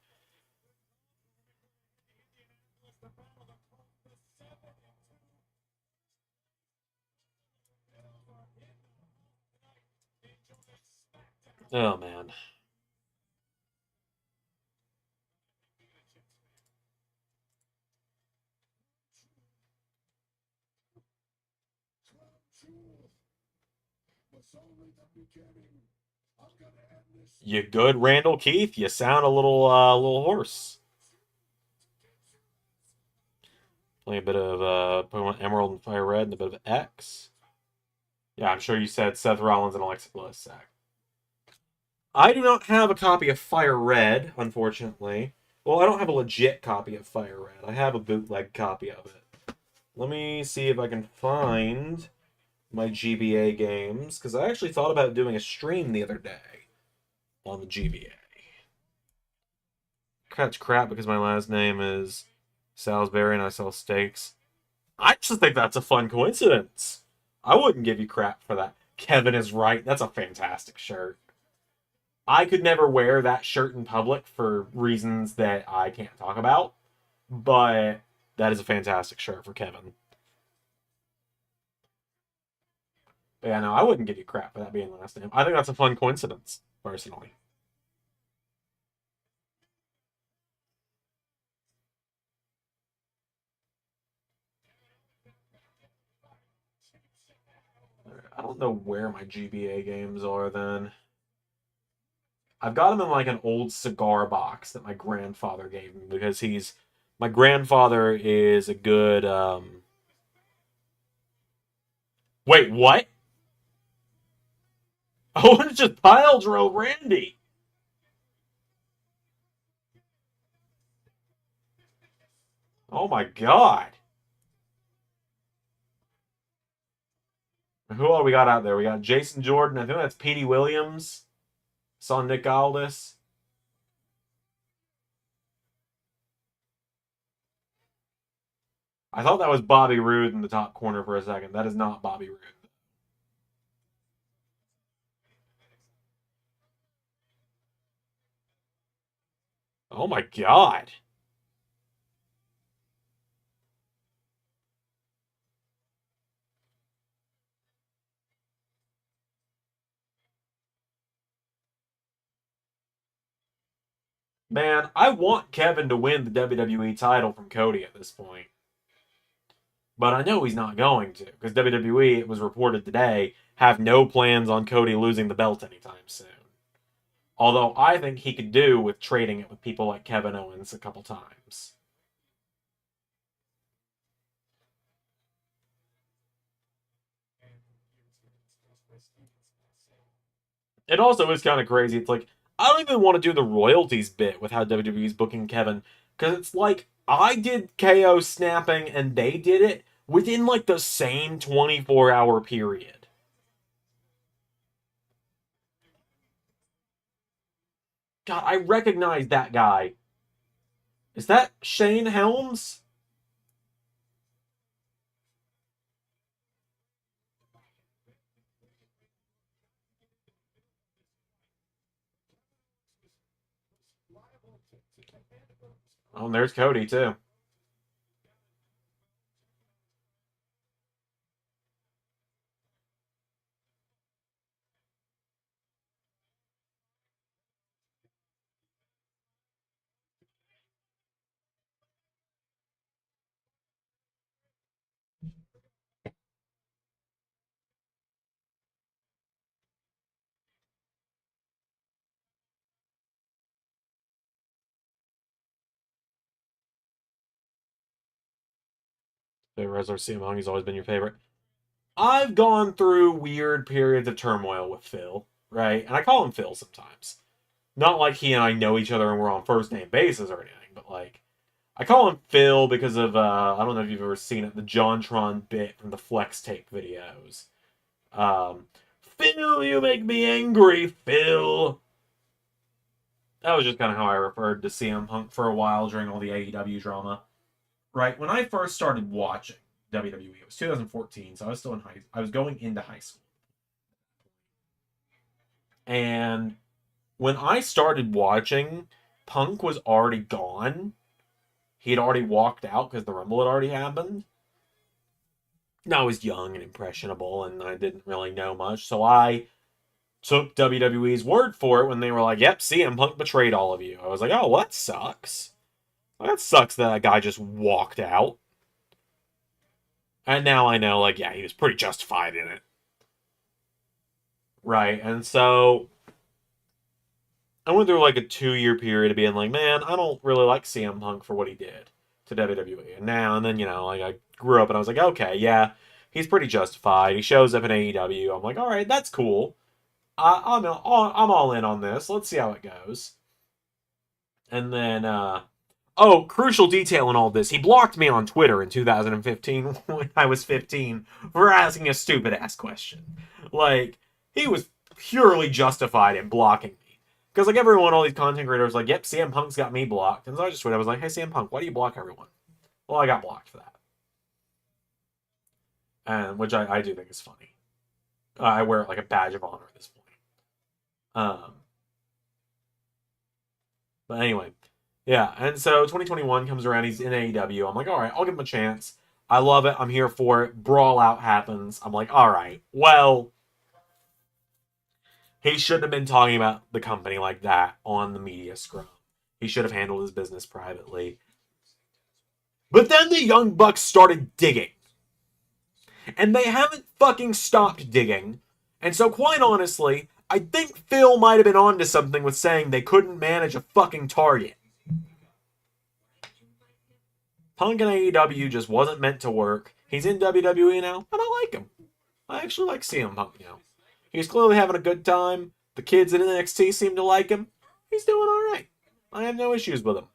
Oh man. You good, Randall Keith? You sound a little hoarse. Play a bit of Pokemon Emerald and Fire Red and a bit of X. Yeah, I'm sure you said Seth Rollins and Alexa Bliss. Zach. I do not have a copy of Fire Red, unfortunately. Well, I don't have a legit copy of Fire Red. I have a bootleg copy of it. Let me see if I can find my GBA games, because I actually thought about doing a stream the other day on the GBA. Catch crap because my last name is Salisbury and I sell steaks. I just think that's a fun coincidence. I wouldn't give you crap for that. Kevin is right. That's a fantastic shirt. I could never wear that shirt in public for reasons that I can't talk about, but that is a fantastic shirt for Kevin. But yeah, no, I wouldn't give you crap for that being the last name. I think that's a fun coincidence, personally. I don't know where my GBA games are then. I've got them in like an old cigar box that my grandfather gave me because my grandfather is a good wait, what? Oh, it's just pile drove Randy. Oh my god. Who all we got out there? We got Jason Jordan. I think that's Petey Williams. Saw Nick Aldis. I thought that was Bobby Roode in the top corner for a second. That is not Bobby Roode. Oh my god. Man, I want Kevin to win the WWE title from Cody at this point. But I know he's not going to, because WWE, it was reported today, have no plans on Cody losing the belt anytime soon. Although I think he could do with trading it with people like Kevin Owens a couple times. It also is kind of crazy. It's like, I don't even want to do the royalties bit with how WWE's booking Kevin, because it's like, I did KO snapping and they did it within like the same 24-hour period. God, I recognize that guy. Is that Shane Helms? Oh, and there's Cody, too. The Wrestler CM Punk, he's always been your favorite. I've gone through weird periods of turmoil with Phil, right? And I call him Phil sometimes. Not like he and I know each other and we're on first name basis or anything, but like, I call him Phil because of, I don't know if you've ever seen it, the JonTron bit from the Flex Tape videos. Um, Phil, you make me angry, Phil. That was just kind of how I referred to CM Punk for a while during all the AEW drama. Right, when I first started watching WWE, it was 2014, so I was still in I was going into high school. And when I started watching, Punk was already gone. He had already walked out because the Rumble had already happened. Now I was young and impressionable, and I didn't really know much, so I took WWE's word for it when they were like, "Yep, CM Punk betrayed all of you." I was like, "Oh, well, that sucks. Well, that sucks that guy just walked out." And now I know, like, yeah, he was pretty justified in it, right? And so I went through like a 2 year period of being like, man, I don't really like CM Punk for what he did to WWE. And now and then, like I grew up and I was like, okay, yeah, he's pretty justified. He shows up in AEW. I'm like, all right, that's cool. I'm all in on this. Let's see how it goes. And then, oh, crucial detail in all this: he blocked me on Twitter in 2015 when I was 15 for asking a stupid ass question. Like, he was purely justified in blocking me. Because, like, everyone, all these content creators, like, yep, CM Punk's got me blocked. And so I just tweeted, I was like, hey, CM Punk, why do you block everyone? Well, I got blocked for that. And which I do think is funny. I wear it like a badge of honor at this point. Um, but anyway, yeah. And so 2021 comes around. He's in AEW. I'm like, all right, I'll give him a chance. I love it. I'm here for it. Brawl out happens. I'm like, all right, well, he shouldn't have been talking about the company like that on the media scrum. He should have handled his business privately. But then the Young Bucks started digging. And they haven't fucking stopped digging. And so, quite honestly, I think Phil might have been onto something with saying they couldn't manage a fucking target. Punk and AEW just wasn't meant to work. He's in WWE now, and I like him. I actually like CM Punk now. He's clearly having a good time. The kids in NXT seem to like him. He's doing alright. I have no issues with him.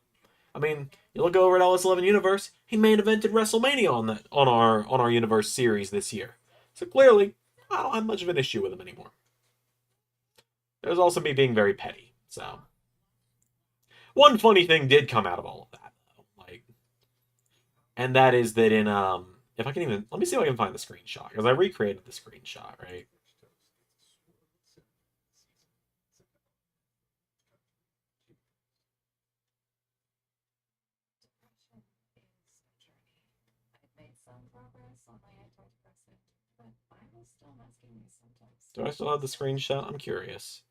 I mean, You look over at LS11 Universe, he main evented WrestleMania on our Universe series this year. So clearly, I don't have much of an issue with him anymore. There's also me being very petty. So one funny thing did come out of all of that, though. And that is that in if I can even let me see if I can find the screenshot because I recreated the screenshot, right? Do I still have the screenshot? I'm curious.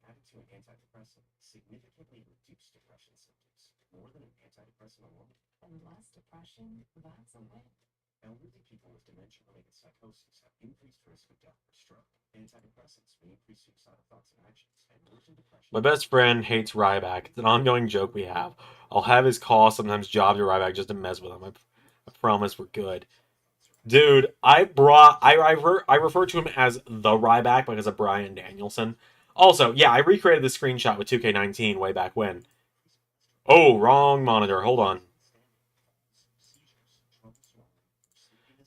Added to an antidepressant significantly reduced depression symptoms, more than an antidepressant alone. And less depression, that's a win. Elderly people with dementia-related psychosis have increased risk of death or stroke. Antidepressants may increase suicidal thoughts and actions, and worsen depression. My best friend hates Ryback. It's an ongoing joke we have. I'll have his call sometimes job to Ryback just to mess with him. I promise we're good. Dude, I refer to him as the Ryback because of Brian Danielson. Also, yeah, I recreated the screenshot with 2K19 way back when. Oh, wrong monitor. Hold on.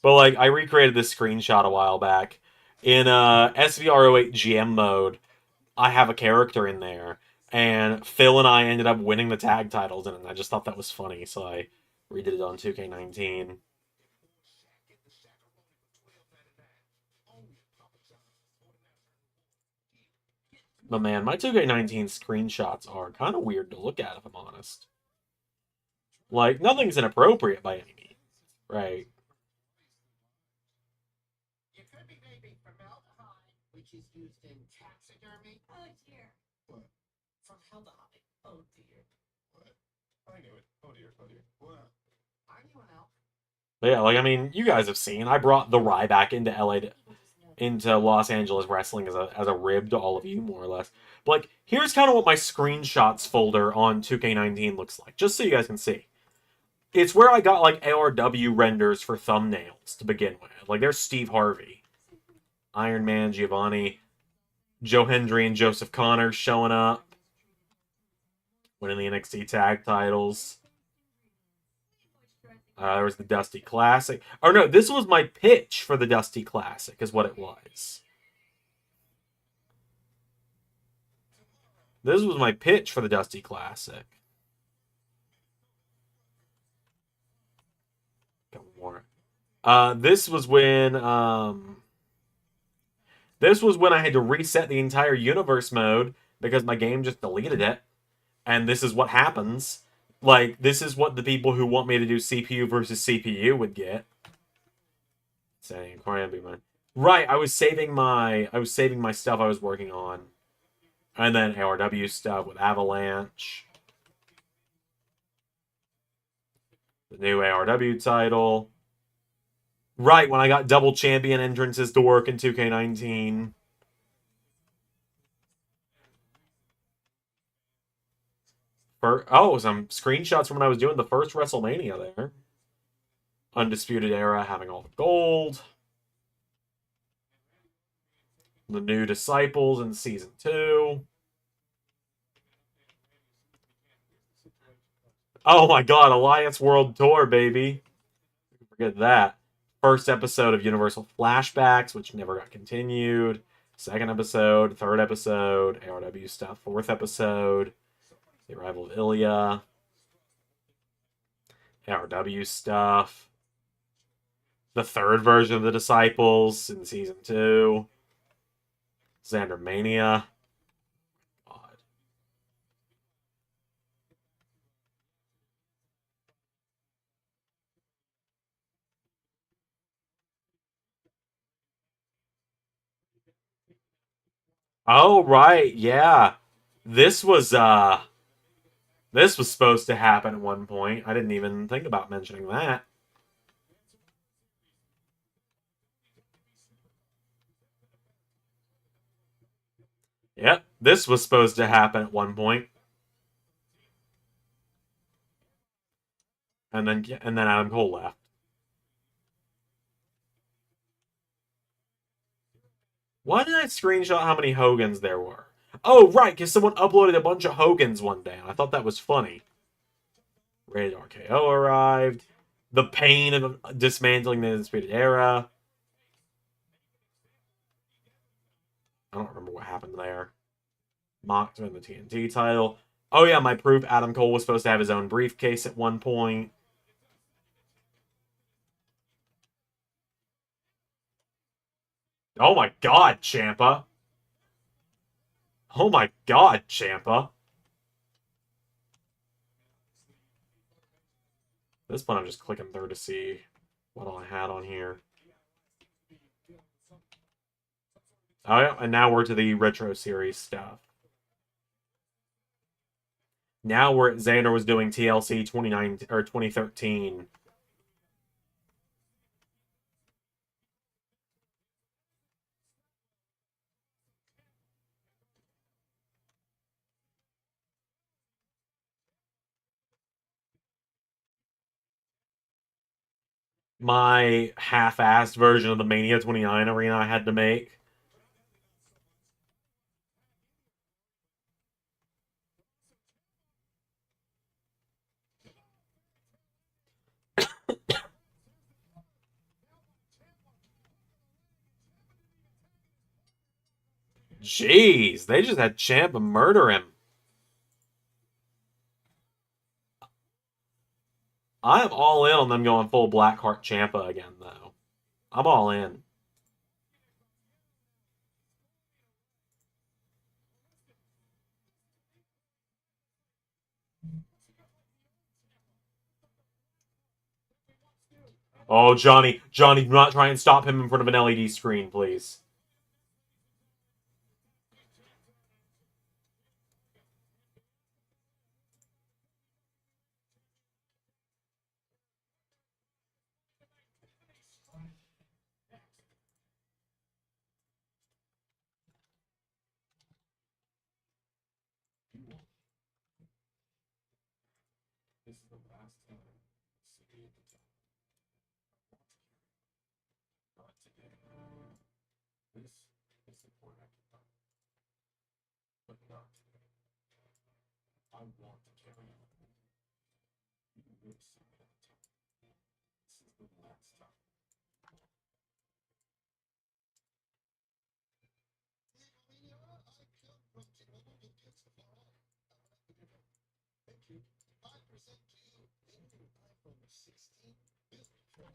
But like, I recreated this screenshot a while back. In SVR08 GM mode, I have a character in there, and Phil and I ended up winning the tag titles in it, and I just thought that was funny, so I redid it on 2K19. But man, my 2K19 screenshots are kind of weird to look at, if I'm honest. Like, nothing's inappropriate by any means, right? It could be maybe formaldehyde, which is used in taxidermy. Oh dear. What? Formaldehyde. Oh dear. What? I knew it. Oh dear. Oh dear. What? I knew an elf. But yeah, like, I mean, you guys have seen. I brought the Ryback into into Los Angeles wrestling as a rib to all of you, more or less. But like, here's kind of what my screenshots folder on 2K19 looks like, just so you guys can see. It's where I got like ARW renders for thumbnails to begin with. Like, there's Steve Harvey, Iron Man, Giovanni, Joe Hendry, and Joseph Connors showing up, winning the NXT tag titles. There was the Dusty Classic. Oh no, this was my pitch for the Dusty Classic, is what it was. This was my pitch for the Dusty Classic. Got more. This was when I had to reset the entire universe mode because my game just deleted it. And this is what happens. Like, this is what the people who want me to do CPU versus CPU would get. Saying right, I was saving my stuff I was working on. And then ARW stuff with Avalanche. The new ARW title. Right, when I got double champion entrances to work in 2K19. Some screenshots from when I was doing the first WrestleMania there. Undisputed Era having all the gold. The new Disciples in Season 2. Oh my god, Alliance World Tour, baby. Forget that. First episode of Universal Flashbacks, which never got continued. Second episode, third episode, ARW stuff. Fourth episode, The Arrival of Ilya. ARW stuff. The third version of The Disciples in Season 2. Xander Mania. God. Oh, right, yeah. This was supposed to happen at one point. I didn't even think about mentioning that. Yep, this was supposed to happen at one point. And then Adam Cole left. Why did I screenshot how many Hogans there were? Oh, right, because someone uploaded a bunch of Hogans one day, and I thought that was funny. Rated RKO arrived. The pain of dismantling the Undisputed Era. I don't remember what happened there. Mocked to win the TNT title. Oh, yeah, my proof Adam Cole was supposed to have his own briefcase at one point. Oh my god, Champa. Oh my god, Champa. At this point, I'm just clicking through to see what all I had on here. Oh, yeah, and now we're to the Retro Series stuff. Now we're at Xander was doing TLC 29 or 2013. My half-assed version of the Mania 29 arena I had to make. Jeez, they just had Ciampa murder him. I'm all in on them going full Blackheart Ciampa again, though. I'm all in. Oh, Johnny, do not try and stop him in front of an LED screen, please. This is the last time City at the top. Not today. This is the point I can find. But not today. I want to carry on. You will see me at the top. This is the last time. Thank you. 5% to you. Limited iPhone 16 built for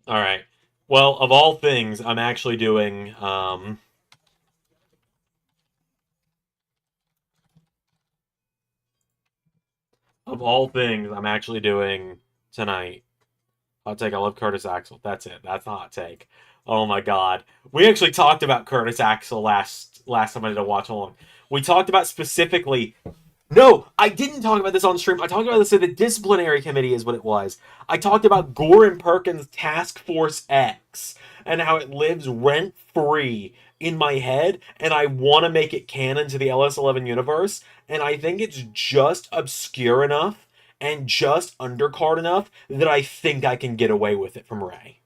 All right. Well, of all things, I'm actually doing. Of all things, I'm actually doing tonight. Hot take. I love Curtis Axel. That's it. That's a hot take. Oh my god. We actually talked about Curtis Axel last time I did a watch along. We talked about specifically. No, I didn't talk about this on stream. I talked about this at the disciplinary committee, is what it was. I talked about Gore and Perkins Task Force X and how it lives rent free in my head, and I want to make it canon to the LS11 universe. And I think it's just obscure enough and just undercard enough that I think I can get away with it from Ray.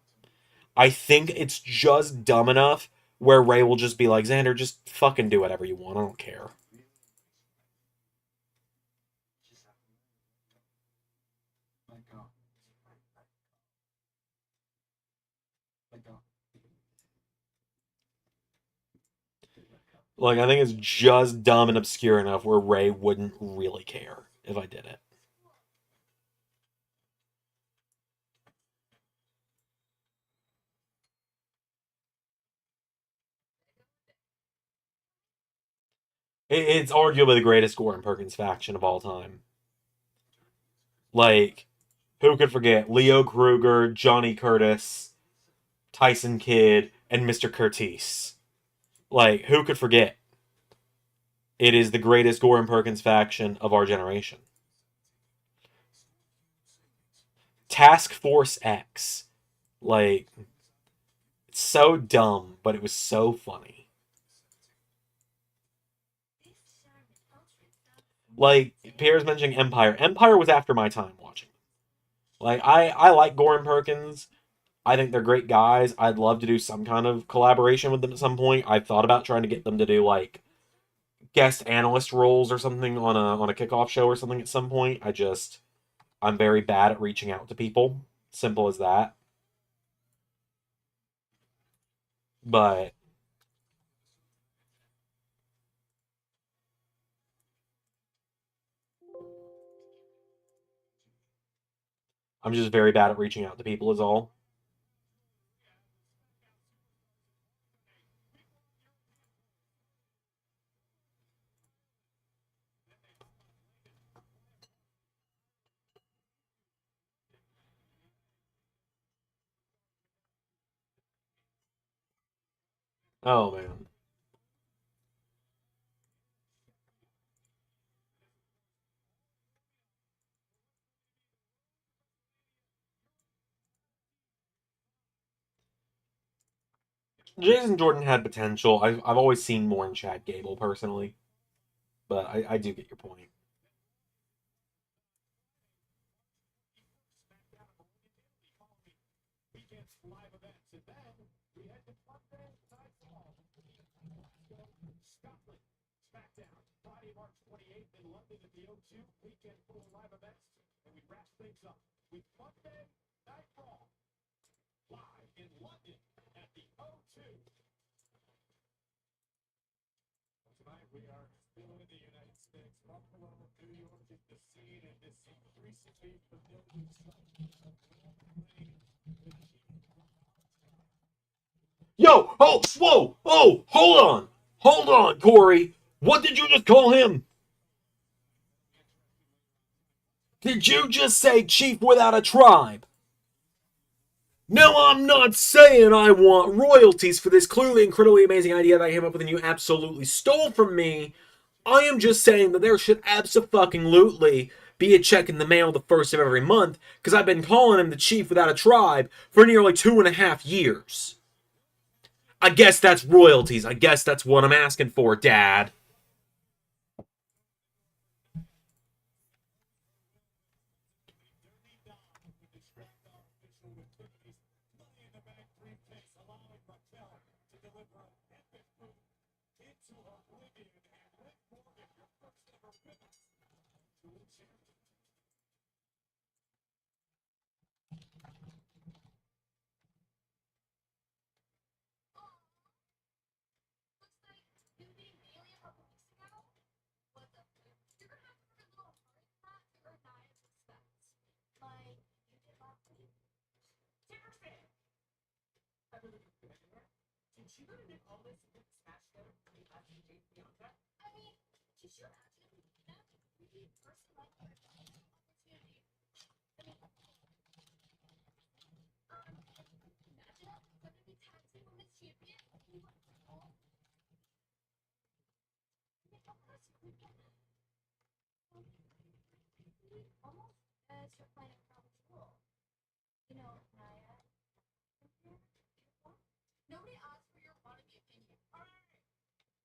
I think it's just dumb enough where Ray will just be like, Xander, just fucking do whatever you want. I don't care. Like, I think it's just dumb and obscure enough where Ray wouldn't really care if I did it. It's arguably the greatest Gore and Perkins faction of all time. Like, who could forget Leo Kruger, Johnny Curtis, Tyson Kidd, and Mr. Curtis? Like, who could forget? It is the greatest Gore and Perkins faction of our generation. Task Force X. Like, it's so dumb, but it was so funny. Like Pierre's mentioning Empire. Empire was after my time watching. Like I like Goran Perkins. I think they're great guys. I'd love to do some kind of collaboration with them at some point. I've thought about trying to get them to do like guest analyst roles or something on a kickoff show or something at some point. I'm very bad at reaching out to people. Simple as that. But I'm just very bad at reaching out to people is all. Oh man. Jason Jordan had potential. I've always seen more in Chad Gable personally, but I do get your point. Weekend's live events. And then we head to Monday Night Raw. Scotland, SmackDown, Friday, March 28th in London at the O2. Weekend full of live events. And we wrap things up with Monday Night Raw live in London at the O2. Tonight we are still in the United States. Buffalo, New York is the scene, and this increasingly familiar sight. Yo! Oh! Whoa! Oh! Hold on! Hold on, Corey! What did you just call him? Did you just say chief without a tribe? No, I'm not saying I want royalties for this clearly incredibly amazing idea that I came up with and you absolutely stole from me. I am just saying that there should absolutely be a check in the mail the first of every month because I've been calling him the chief without a tribe for nearly 2.5 years. I guess that's royalties. I guess that's what I'm asking for, Dad.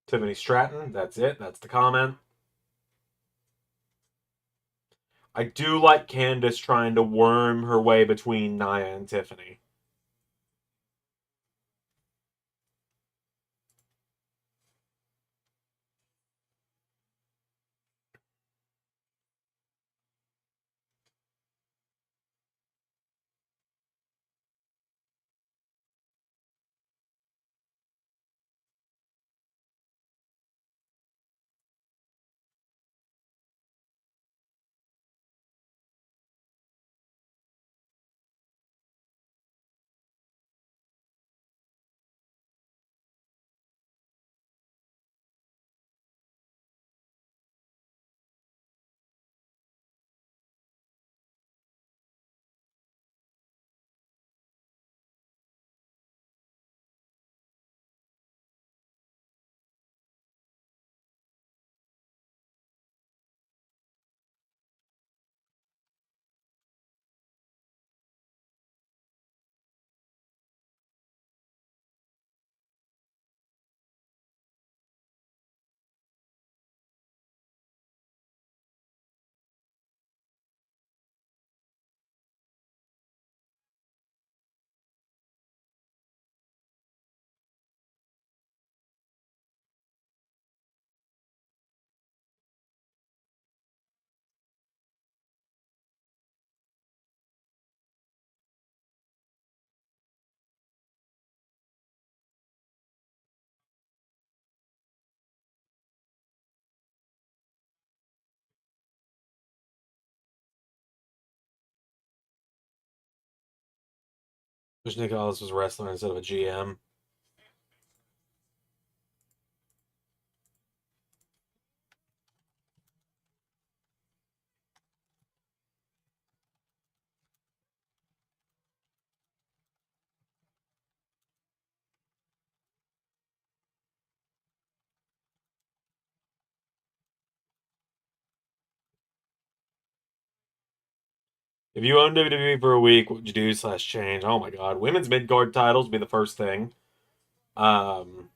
Tiffany Stratton, that's it. That's the comment. I do like Candace trying to worm her way between Nia and Tiffany. Wish Nick Aldis was a wrestler instead of a GM. If you own WWE for a week, what would you do slash change? Oh my god. Women's mid-card titles would be the first thing. Um,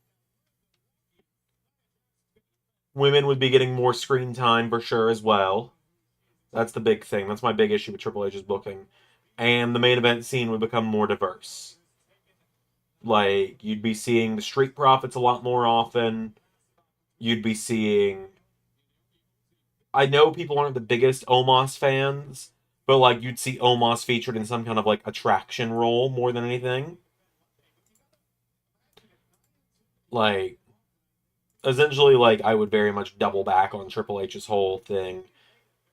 Women would be getting more screen time for sure as well. That's the big thing. That's my big issue with Triple H's booking. And the main event scene would become more diverse. Like, you'd be seeing the Street Profits a lot more often. You'd be seeing. I know people aren't the biggest Omos fans, but like, you'd see Omos featured in some kind of like attraction role more than anything. Like, essentially, like, I would very much double back on Triple H's whole thing.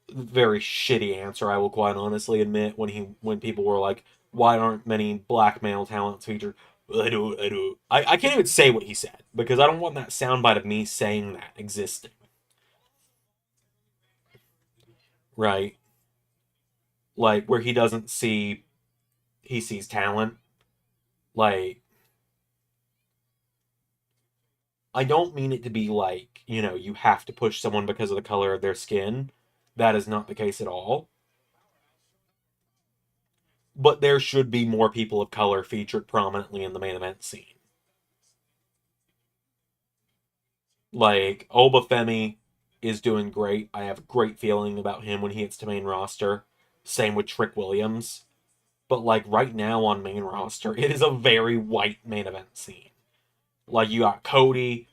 Very shitty answer, I will quite honestly admit, when people were like, why aren't many black male talents featured? I can't even say what he said because I don't want that soundbite of me saying that existing. Right? Like where he sees talent. Like, I don't mean it to be like, you have to push someone because of the color of their skin. That is not the case at all. But there should be more people of color featured prominently in the main event scene. Like, Obafemi is doing great. I have a great feeling about him when he hits to main roster. Same with Trick Williams. But, like, right now on main roster, it is a very white main event scene. Like, you got Cody.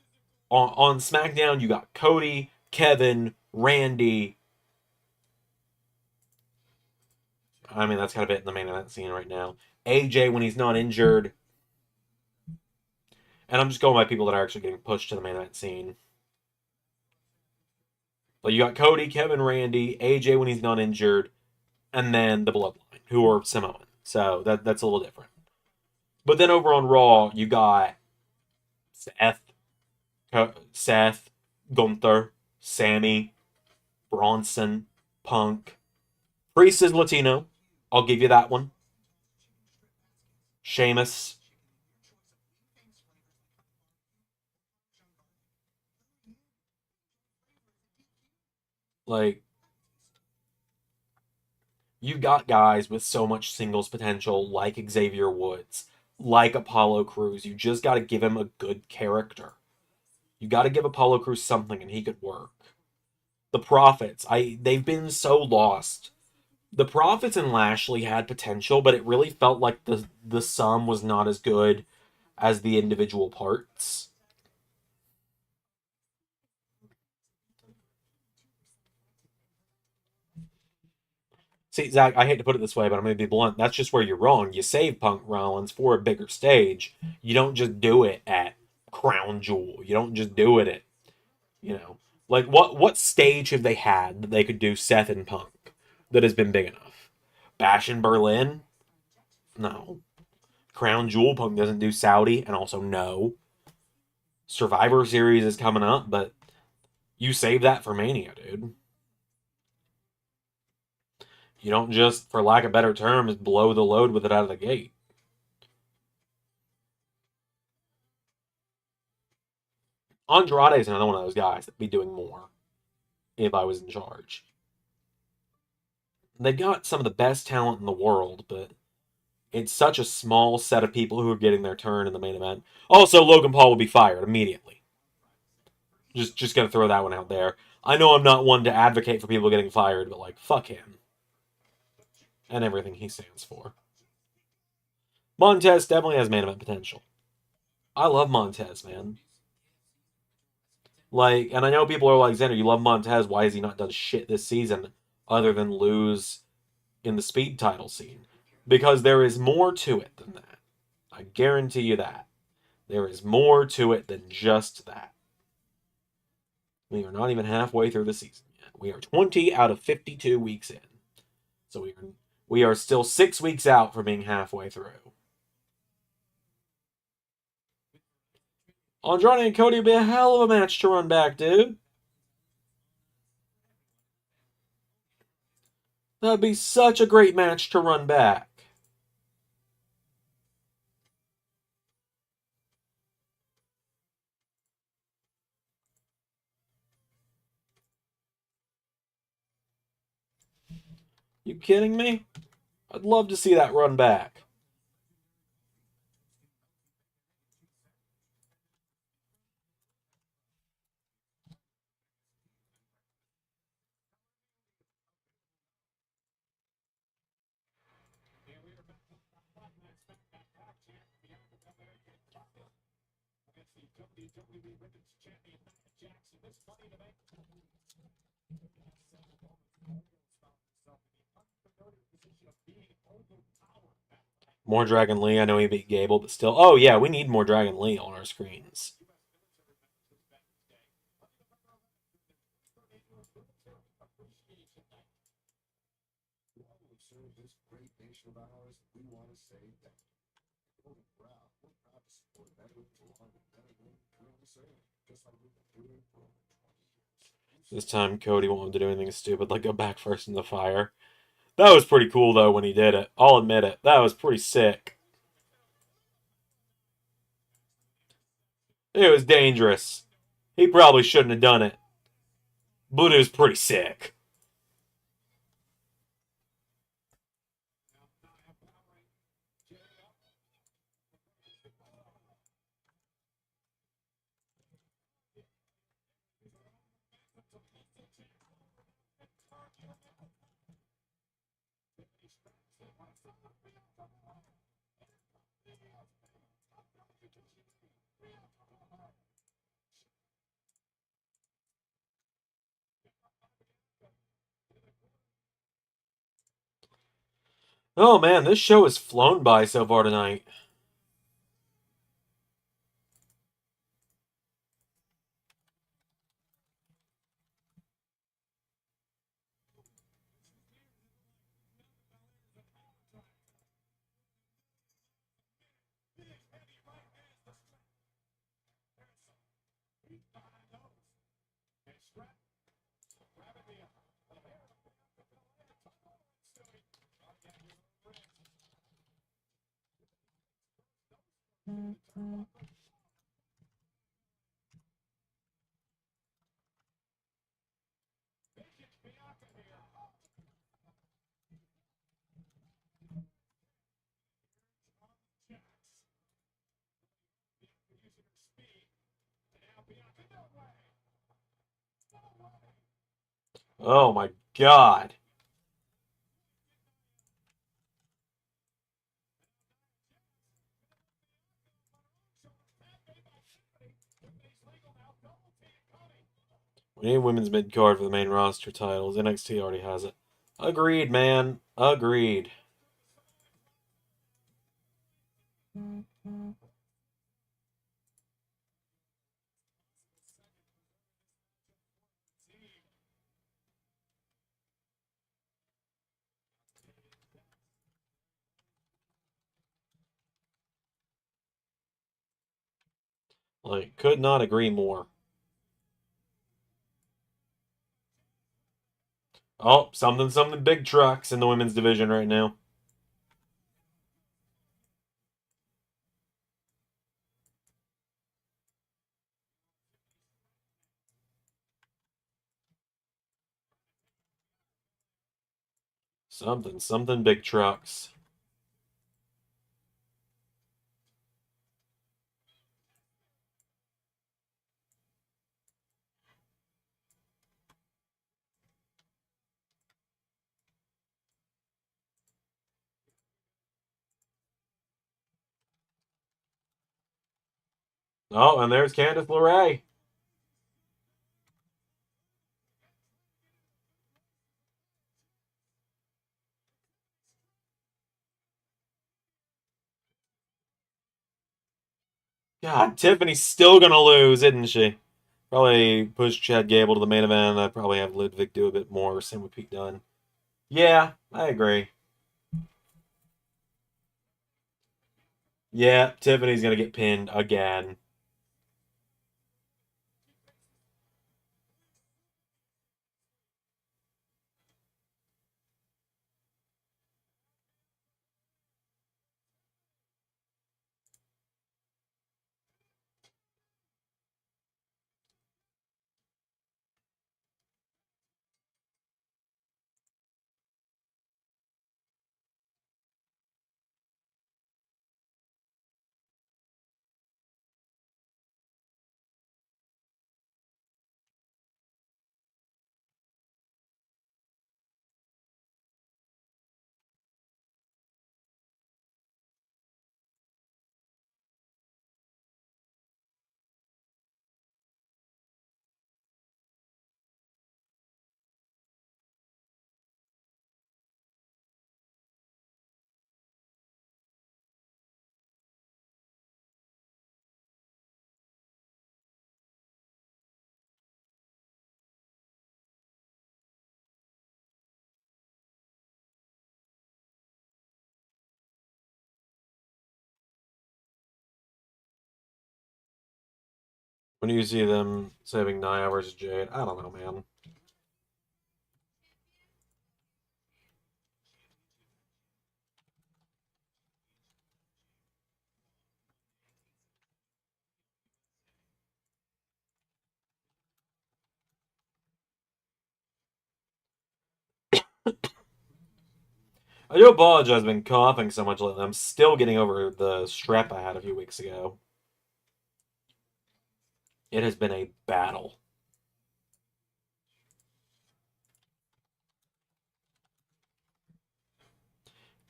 On SmackDown, you got Cody, Kevin, Randy. I mean, that's kind of it in the main event scene right now. AJ when he's not injured. And I'm just going by people that are actually getting pushed to the main event scene. Like, you got Cody, Kevin, Randy, AJ when he's not injured, and then the Bloodline, who are Samoan. So that's a little different. But then over on Raw, you got Seth, Seth, Gunther, Sammy, Bronson, Punk. Priest is Latino. I'll give you that one. Sheamus. Like, you got guys with so much singles potential, like Xavier Woods, like Apollo Crews. You just got to give him a good character. You got to give Apollo Crews something, and he could work. The Profits, they've been so lost. The Profits and Lashley had potential, but it really felt like the sum was not as good as the individual parts. See, Zach, I hate to put it this way, but I'm going to be blunt. That's just where you're wrong. You save Punk Rollins for a bigger stage. You don't just do it at Crown Jewel. You don't just do it at, you know, like what stage have they had that they could do Seth and Punk that has been big enough? Bash in Berlin? No. Crown Jewel, Punk doesn't do Saudi, and also no. Survivor Series is coming up, but you save that for Mania, dude. You don't just, for lack of better terms, blow the load with it out of the gate. Andrade is another one of those guys that'd be doing more if I was in charge. They've got some of the best talent in the world, but it's such a small set of people who are getting their turn in the main event. Also, Logan Paul will be fired immediately. Just gonna throw that one out there. I know I'm not one to advocate for people getting fired, but like, fuck him and everything he stands for. Montez definitely has main event potential. I love Montez, man. Like, and I know people are like, Xander, you love Montez. Why has he not done shit this season other than lose in the speed title scene? Because there is more to it than that. I guarantee you that. There is more to it than just that. We are not even halfway through the season yet. We are 20 out of 52 weeks in. So we are still 6 weeks out from being halfway through. Andrade and Cody would be a hell of a match to run back, dude. That'd be such a great match to run back. You kidding me? I'd love to see that run back. And we are back to SmackDown Tag Champ, Bianca Belair against the WWE Women's Champion Nia Jackson. This Money in the Bank. More Dragon Lee. I know he beat Gable, but still. Oh, yeah, we need more Dragon Lee on our screens. Serve this great nation of ours, we want to say thank you. We're proud to support veterans along with men and women currently serving, just like we've been doing for over 20 years. This time, Cody won't have to do anything stupid like go back first in the fire. That was pretty cool, though, when he did it. I'll admit it. That was pretty sick. It was dangerous. He probably shouldn't have done it. But it was pretty sick. Oh man, this show has flown by so far tonight. Oh my god. We need women's mid card for the main roster titles. NXT already has it. Agreed, man. Agreed. Like, could not agree more. Oh, something big trucks in the women's division right now. Something big trucks. Oh, and there's Candice LeRae. God, Tiffany's still gonna lose, isn't she? Probably push Chad Gable to the main event. I'd probably have Ludwig do a bit more. Same with Pete Dunne. Yeah, I agree. Yeah, Tiffany's gonna get pinned again. When do you see them saving Nia versus Jade? I don't know, man. I do apologize. I've been coughing so much lately. I'm still getting over the strep I had a few weeks ago. It has been a battle.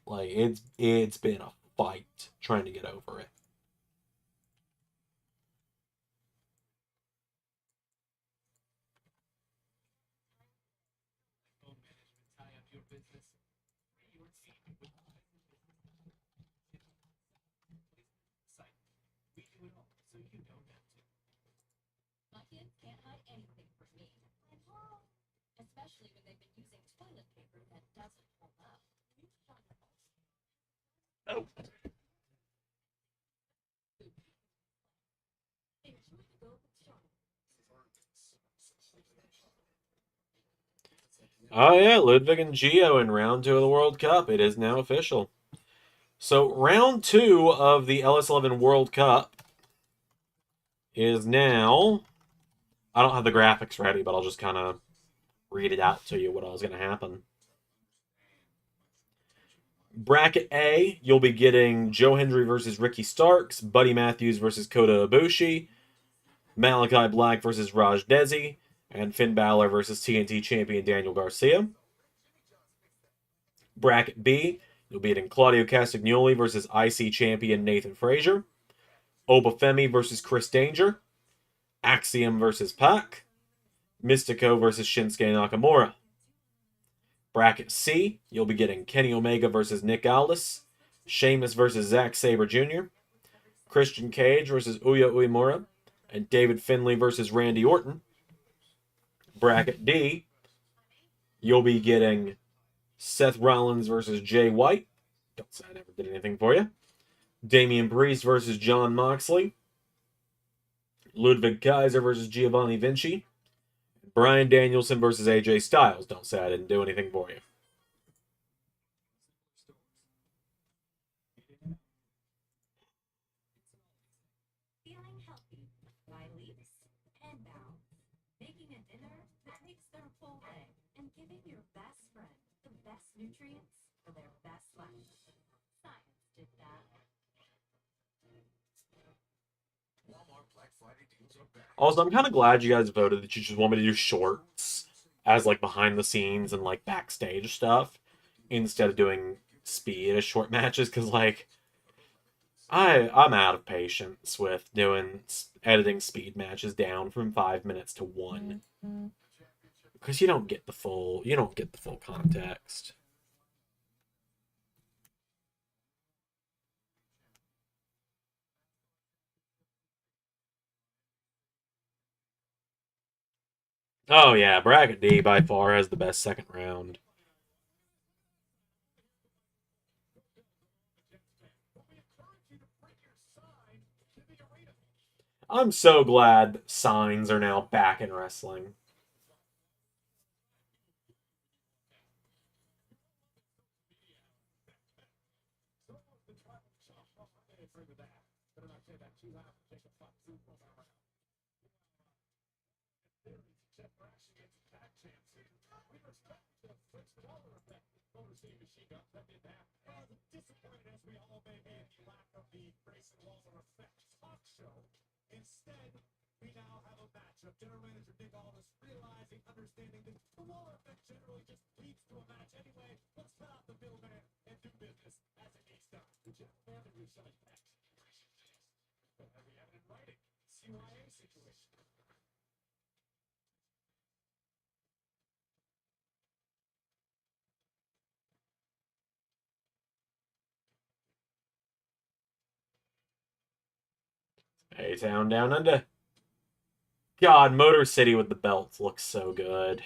Like it's been a fight trying to get over it. My kids can't hide anything from me. Especially when they've been using toilet paper that doesn't hold up. Oh. Oh yeah, Ludwig and Gio in round 2 of the World Cup. It is now official. So round 2 of the LS11 World Cup is now. I don't have the graphics ready, but I'll just kind of read it out to you what all is going to happen. Bracket A, you'll be getting Joe Hendry versus Ricky Starks, Buddy Matthews versus Kota Ibushi, Malachi Black versus Raj Desi, and Finn Balor versus TNT champion Daniel Garcia. Bracket B, you'll be getting Claudio Castagnoli versus IC champion Nathan Frazier, Obafemi versus Chris Danger, Axiom versus Pac, Mystico versus Shinsuke Nakamura. Bracket C, you'll be getting Kenny Omega versus Nick Aldis, Sheamus versus Zack Sabre Jr., Christian Cage versus Uya Uemura, and David Finlay versus Randy Orton. Bracket D, you'll be getting Seth Rollins versus Jay White. Don't say I never did anything for you. Damian Priest versus John Moxley. Ludwig Kaiser versus Giovanni Vinci. Bryan Danielson versus AJ Styles. Don't say I didn't do anything for you. Feeling healthy by leaps and bounds. Making a dinner that makes their full day. And giving your best friend the best nutrients for their best life. Science did that. Also, I'm kind of glad you guys voted that you just want me to do shorts as like behind the scenes and like backstage stuff instead of doing speed as short matches because like I'm out of patience with doing editing speed matches down from 5 minutes to one because you don't get the full context. Oh yeah, Bracket D by far has the best second round. I'm so glad signs are now back in wrestling. Disappointed as we all may be in the lack of the Grayson Waller effect talk show. Instead, we now have a matchup. General Manager Nick Aldis realizing, understanding that the Waller effect generally just leads to a match anyway. Let's cut out the middleman and do business as it needs done. The general manager said that. But have we have it in writing? CYA situation. A-Town Down Under. God, Motor City with the belts looks so good.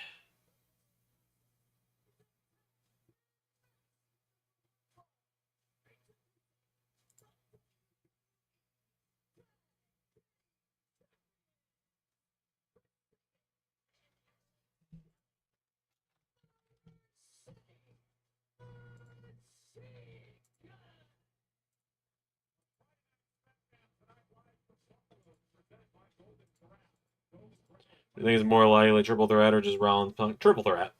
You think it's more likely triple threat or just Rollins Punk? Triple threat.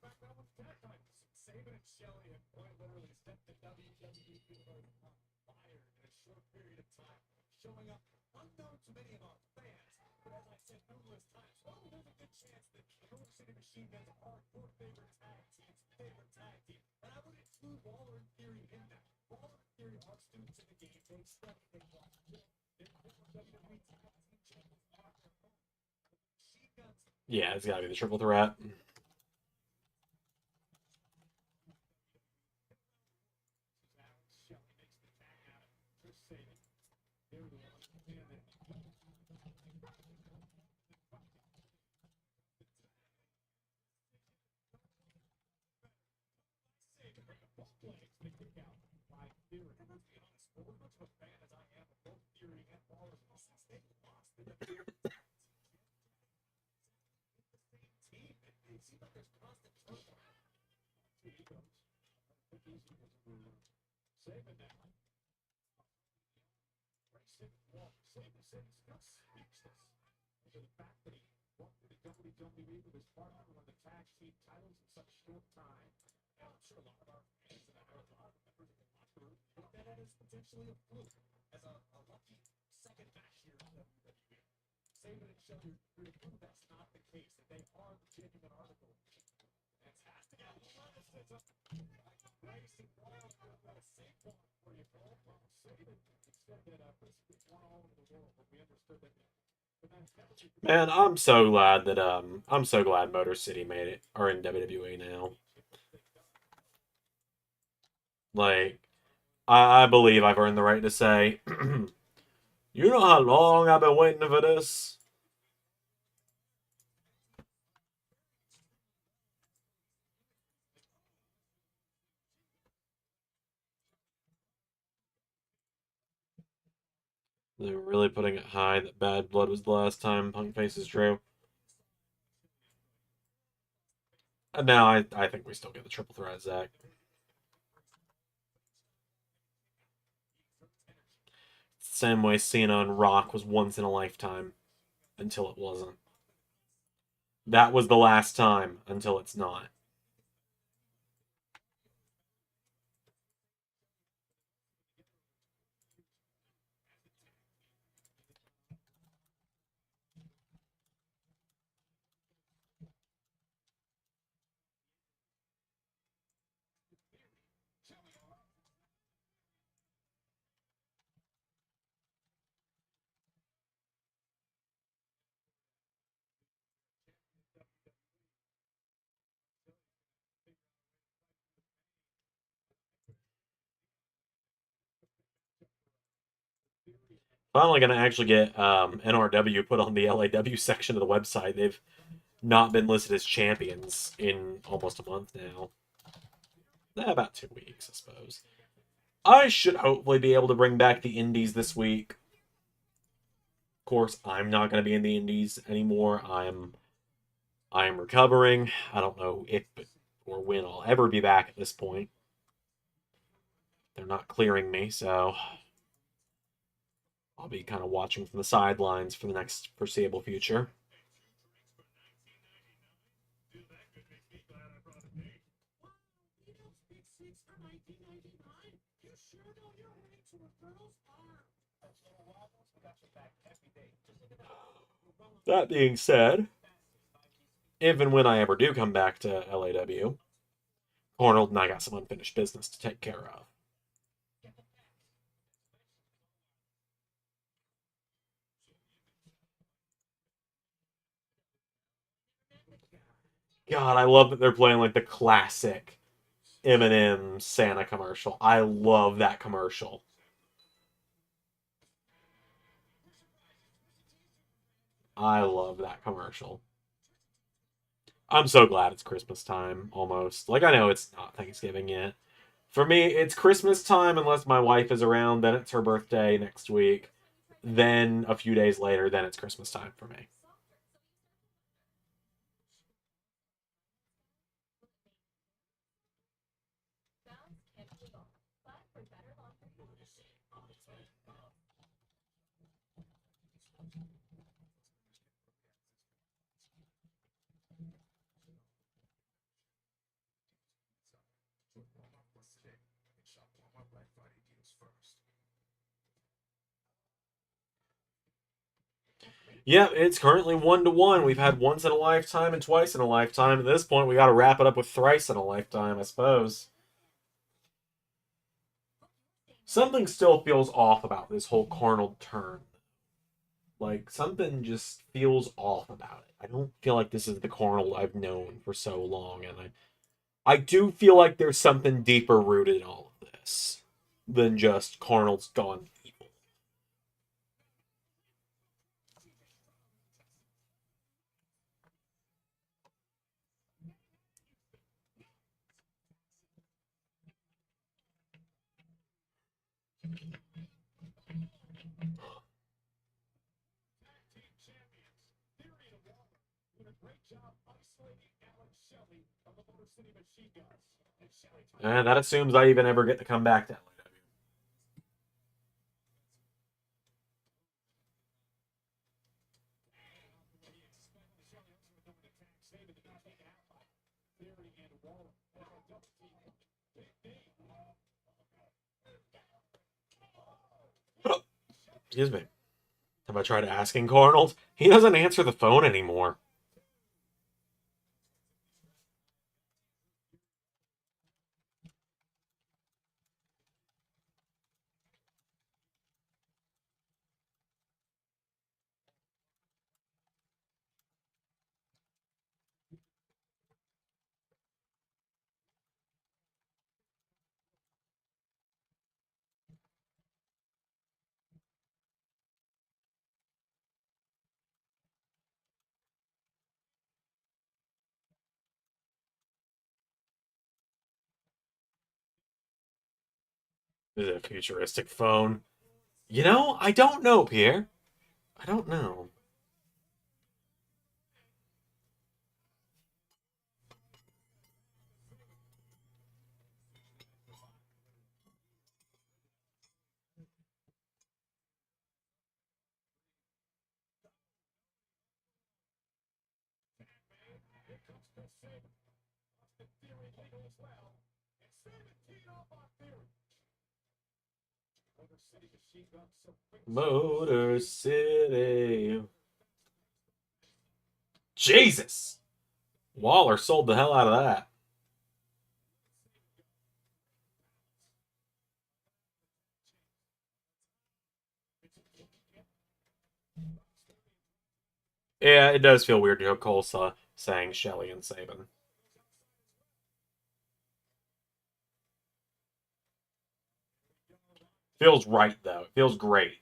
SmackDown with tag titles. Saban and Shelley have quite literally set the WWE universe on fire in a short period of time, showing up unknown to many of our fans. But as I said numerous times, there's a good chance that Motor City Machine Guns are your favorite tag team. And I would include Waller and Theory in that. Waller and Theory are students in the game. They study, they watch. They're WWE tag team champions on their own. Machine Guns. Yeah, it's gotta be the triple threat. WWE with his partner won the tag team titles in such a short time. I'm sure a lot of our fans and I know a lot of members of the locker room think that is potentially a fluke as a lucky second match here in WWE. Saban and Shelley really prove that's not the case, that they are the genuine article. Fantastic athleticism. Racing wild, got a safe one for you, Cole. Saban said that Chris won all over the world, but we understood that. Man, I'm so glad Motor City made it are in WWE now. Like, I believe I've earned the right to say, you know how long I've been waiting for this? They're really putting it high that Bad Blood was the last time Punk faces Drew. And now I think we still get the triple threat, Zach. Same way Cena and Rock was once in a lifetime until it wasn't. That was the last time until it's not. Finally going to actually get NRW put on the LAW section of the website. They've not been listed as champions in almost a month now. About 2 weeks, I suppose. I should hopefully be able to bring back the indies this week. Of course, I'm not going to be in the indies anymore. I am recovering. I don't know if or when I'll ever be back at this point. They're not clearing me, so I'll be kind of watching from the sidelines for the next foreseeable future. That being said, if and when I ever do come back to LAW, Arnold and I got some unfinished business to take care of. God, I love that they're playing like the classic Eminem Santa commercial. I love that commercial. I love that commercial. I'm so glad it's Christmas time almost. Like, I know it's not Thanksgiving yet. For me, it's Christmas time unless my wife is around. Then it's her birthday next week. Then a few days later, then it's Christmas time for me. Yeah, it's currently 1-1. We've had once in a lifetime and twice in a lifetime. At this point, we got to wrap it up with thrice in a lifetime, I suppose. Something still feels off about this whole Carnal turn. Like, something just feels off about it. I don't feel like this is the Carnal I've known for so long, and I do feel like there's something deeper rooted in all of this than just Carnal's gone evil. Team champions, Theory and Waller, doing a great job isolating Alex Shelley of the Motor City Machine Guns. And Shelley And that assumes I even ever get to come back to LAW. Excuse me. Have I tried asking Carnold? He doesn't answer the phone anymore. Is it a futuristic phone? You know, I don't know, Pierre. I don't know. Motor City. Jesus! Waller sold the hell out of that. Yeah, it does feel weird to hear Colsa saying Shelly and Saban. Feels right, though. It feels great.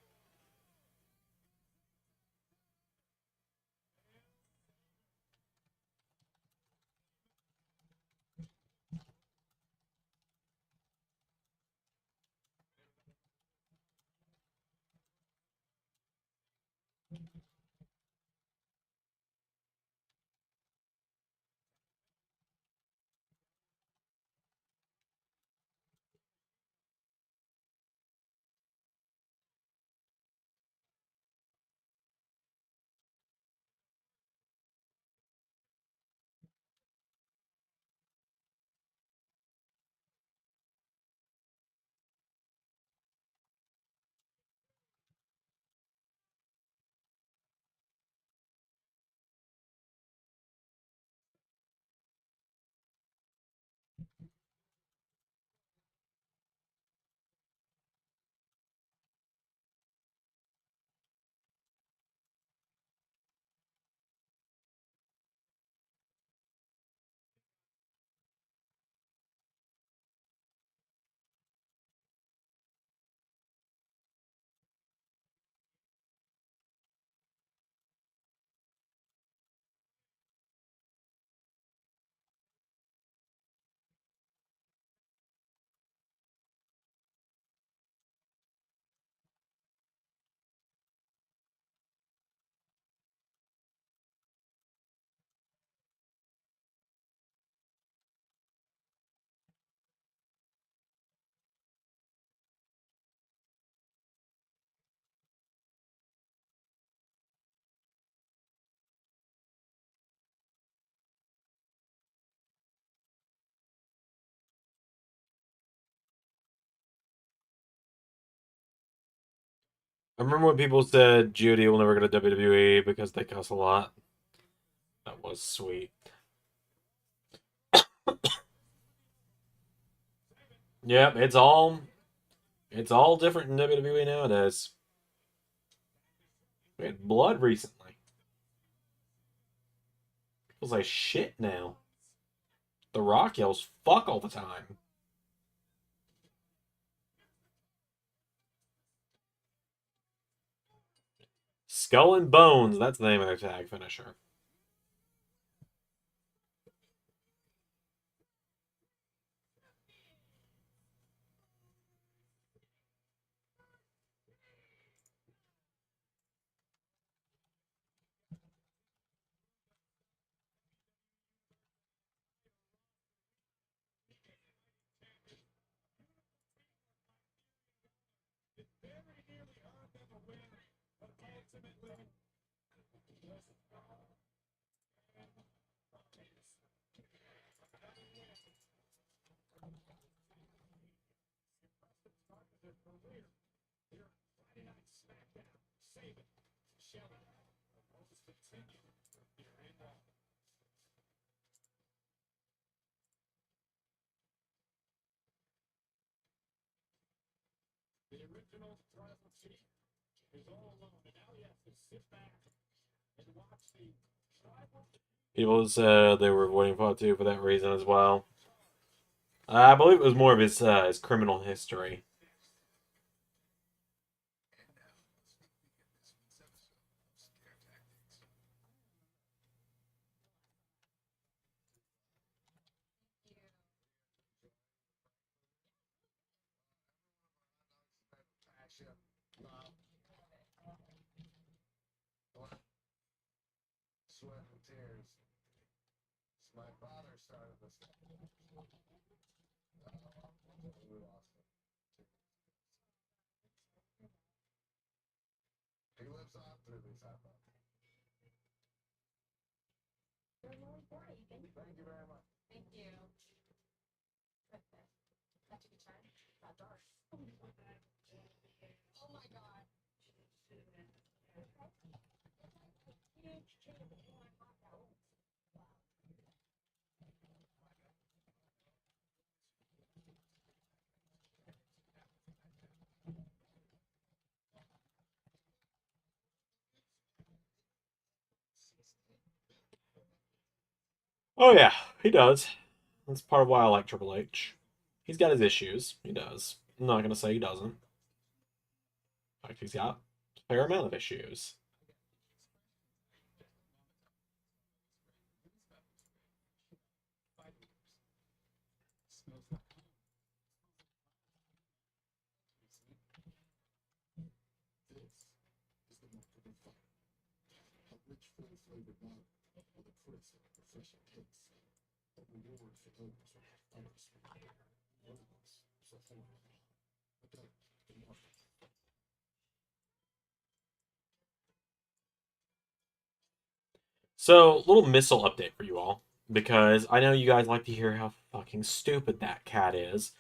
I remember when people said GOD will never go to WWE because they cuss a lot. That was sweet. Yep, it's all different in WWE nowadays. We had blood recently. Feels like shit now. The Rock yells fuck all the time. Skull and Bones, that's the name of their tag finisher. very nearly earned them a win, but ultimately, their career here on Friday Night SmackDown. Save it. Shelley. Almost continue here in the original tribal chief is all alone, and now he has to sit back and watch the tribal. People said they were avoiding Fatu for that reason as well. I believe it was more of his criminal history. Sweat and tears. My father started this. We lost him. He lives on through these happenings. Thank you very much. Thank you. That took a turn. Got dark. Oh my god. Oh yeah, he does. That's part of why I like Triple H. He's got his issues. He does. I'm not gonna say he doesn't. In fact, he's got a fair amount of issues. So, little missile update for you all, because I know you guys like to hear how fucking stupid that cat is.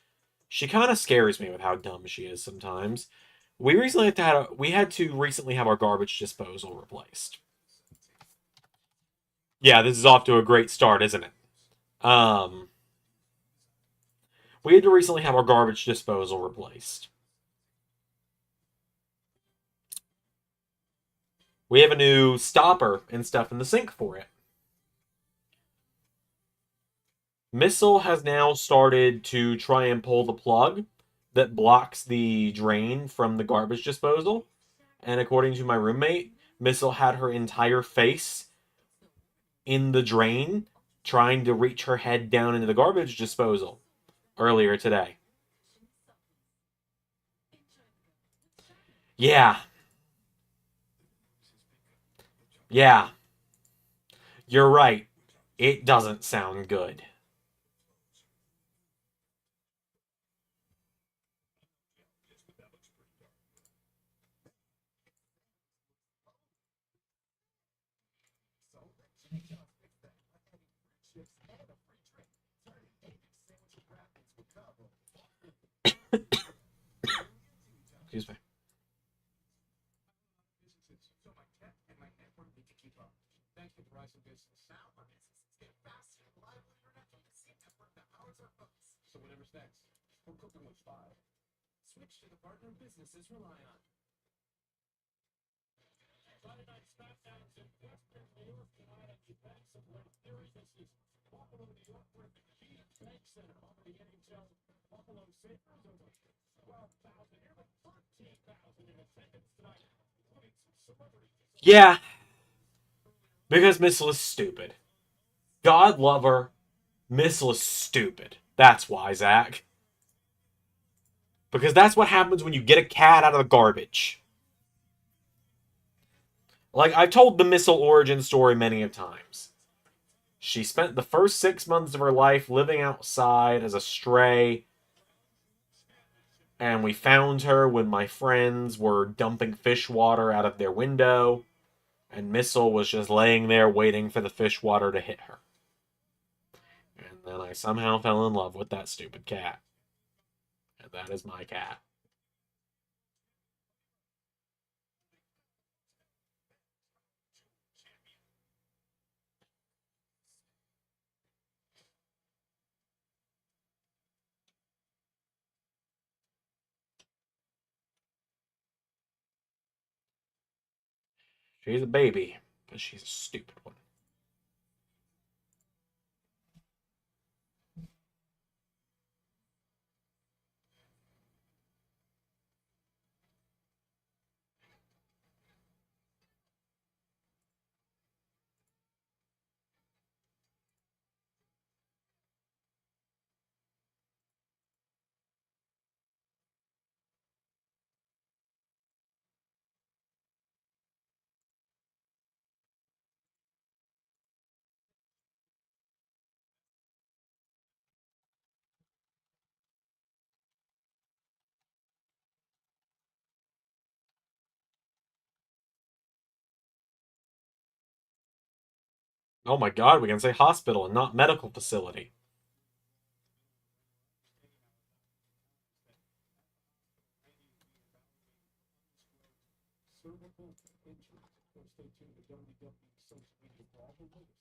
She kind of scares me with how dumb she is sometimes. We had to recently have our garbage disposal replaced. Yeah, this is off to a great start, isn't it? Um, we had to recently have our garbage disposal replaced. We have a new stopper and stuff in the sink for it. Missile has now started to try and pull the plug that blocks the drain from the garbage disposal. And according to my roommate, Missile had her entire face in the drain trying to reach her head down into the garbage disposal earlier today. Yeah. Yeah. You're right. It doesn't sound good. Excuse me. rise in business. Now our businesses get faster, reliable internet from the same network that powers our phones. So whatever's next, we're cooking with style. Switch to the partner businesses rely on. Friday night SmackDown's in Western New York tonight at the event of Lake Erie. This is Buffalo, New York, with the Key Bank Center on the NHL Buffalo Sabres. Over 12,000, nearly 13,000 in attendance tonight, including some celebrities. Yeah, because Missile is stupid. God love her. Missile is stupid. That's why, Zach. Because that's what happens when you get a cat out of the garbage. Like, I've told the Missile origin story many of times. She spent the first 6 months of her life living outside as a stray, and we found her when my friends were dumping fish water out of their window, and Missile was just laying there waiting for the fish water to hit her. And then I somehow fell in love with that stupid cat. And that is my cat. She's a baby, but she's a stupid one. Oh my god, we can say hospital and not medical facility. Cervical injury. So stay tuned to WWE social media for all the latest.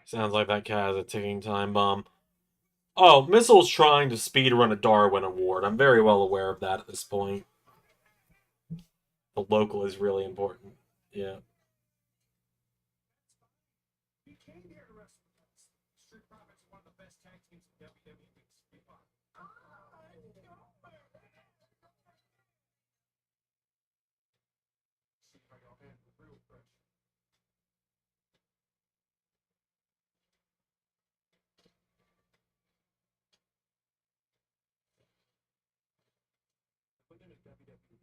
Sounds like that cat has a ticking time bomb. Oh, Missile's trying to speedrun a Darwin Award. I'm very well aware of that at this point. The local is really important. Yeah. He came here to wrestle with us. Street Profits are one of the best tag teams in WWE. See how y'all handle real fresh. Women in WWE,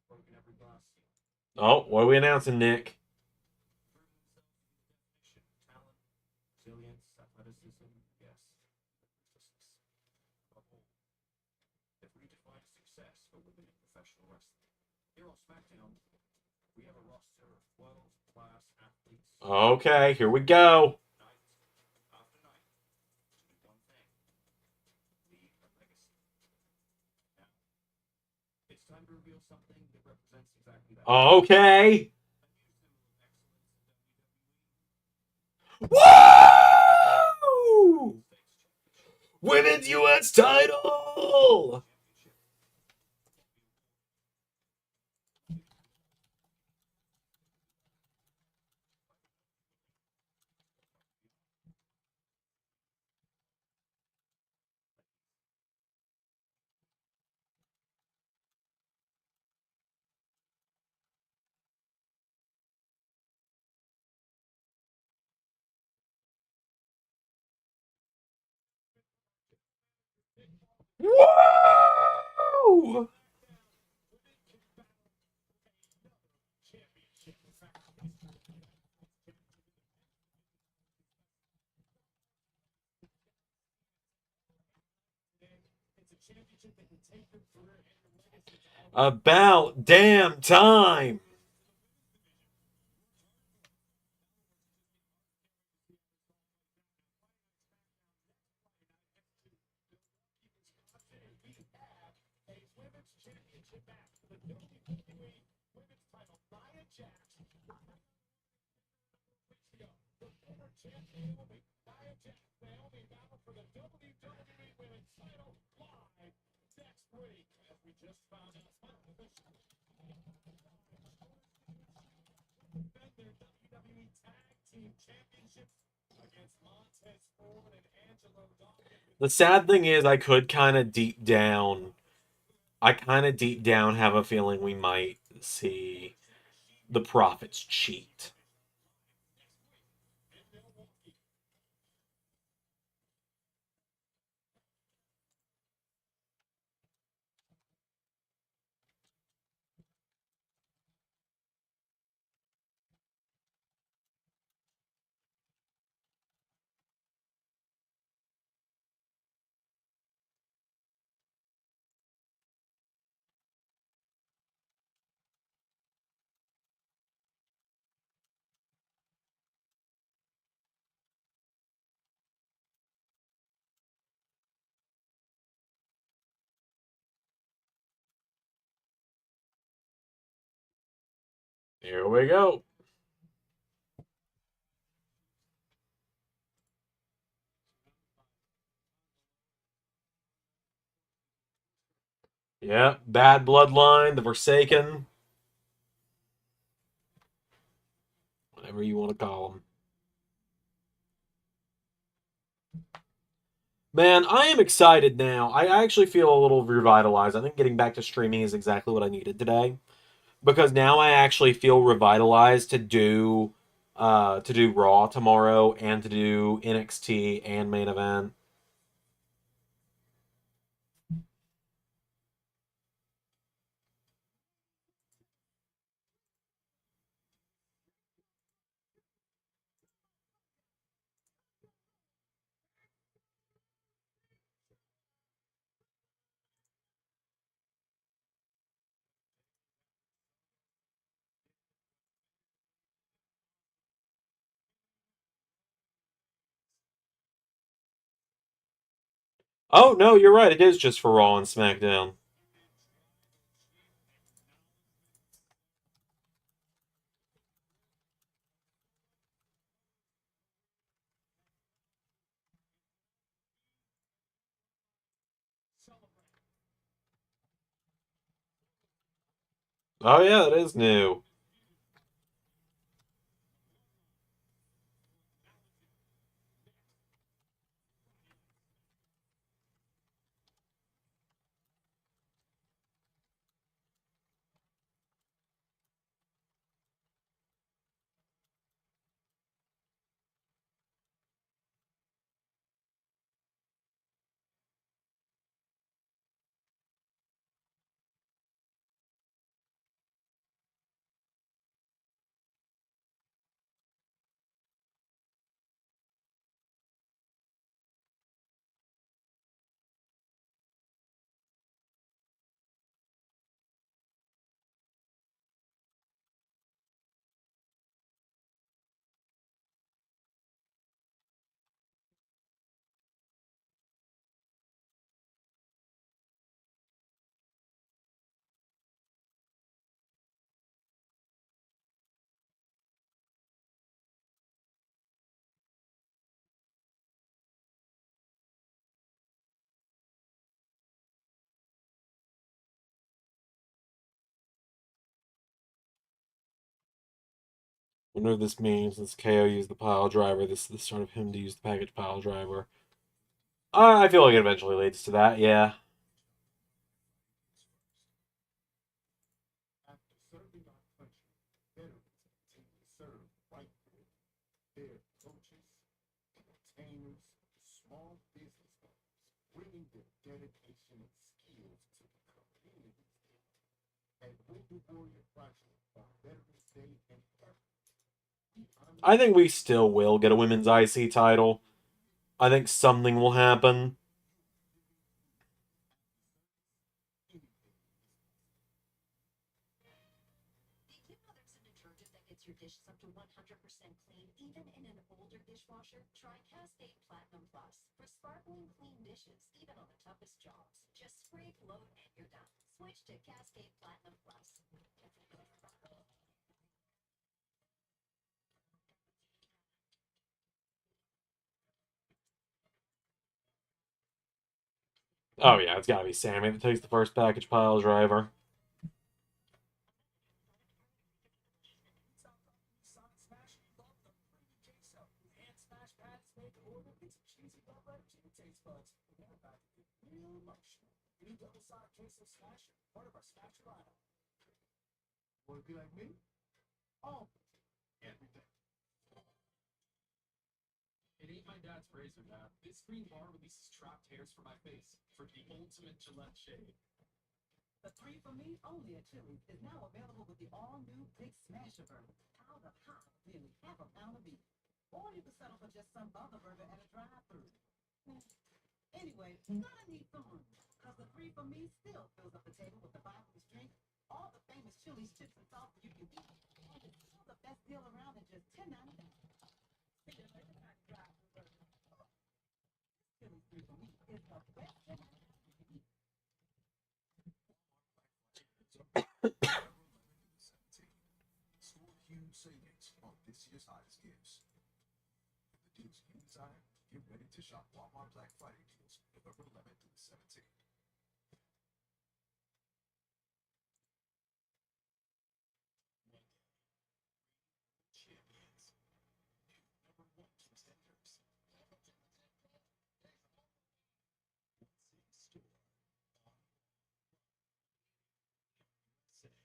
broken every glass ceiling. Oh, what are we announcing, Nick? Talent, resilience, athleticism, yes, ruthlessness. They've redefined success for women in professional wrestling. Here on SmackDown, we have a roster of world-class athletes. Okay, here we go. Night after night, to do one thing: leave a legacy. Now, it's time to reveal something that represents exactly that. Okay. Woo! Women's US title! Woo! About damn time. The sad thing is, I kind of deep down have a feeling we might see the Profits cheat. Here we go. Yeah, bad bloodline, the Forsaken, whatever you want to call them. Man, I am excited now. I actually feel a little revitalized. I think getting back to streaming is exactly what I needed today, because now I actually feel revitalized to do Raw tomorrow and to do NXT and main event. Oh no, you're right. It is just for Raw and SmackDown. Oh yeah, it is new. Wonder what this means. Since KO used the pile driver, this is the start of him to use the package pile driver. I feel like it eventually leads to that, yeah. I think we still will get a women's IC title. I think something will happen. detergent that gets your dishes up to 100% clean, even in an older dishwasher? Try Cascade Platinum Plus for sparkling clean dishes, even on the toughest jobs. Just spray, float, and you're done. Switch to Cascade Platinum Plus. Oh yeah, it's gotta be Sammy that takes the first package pile driver. Sonic Smash, love the creamy queso. Hand smash patties made to order. Get some cheesy love letter to your taste buds. Now back to the real emotion. New double side queso smash, part of our smash lineup. Want to be like me? Oh, everything. It ain't my dad's razor, Dad. This green bar releases trapped hairs from my face for the ultimate Gillette shave. The 3 for Me only at Chili's is now available with the all-new Big Smasher Burger. Pound of hot, nearly half a pound of beef. Or you can settle for just some other burger at a drive-thru. Anyway, gonna need some room, because the 3 for Me still fills up the table with the bottomless drink, all the famous Chili's chips and sauce you can eat, and it's still the best deal around at just $10.99. See you later, drive-thru burger. Chili's 3 for Me is the best $10.99 you can eat. Store huge savings on this year's hottest gifts. For the deals you desire, get ready to shop Walmart Black Friday deals November 11th through the 17th. Champions, new #1 contenders. What's in store on USA.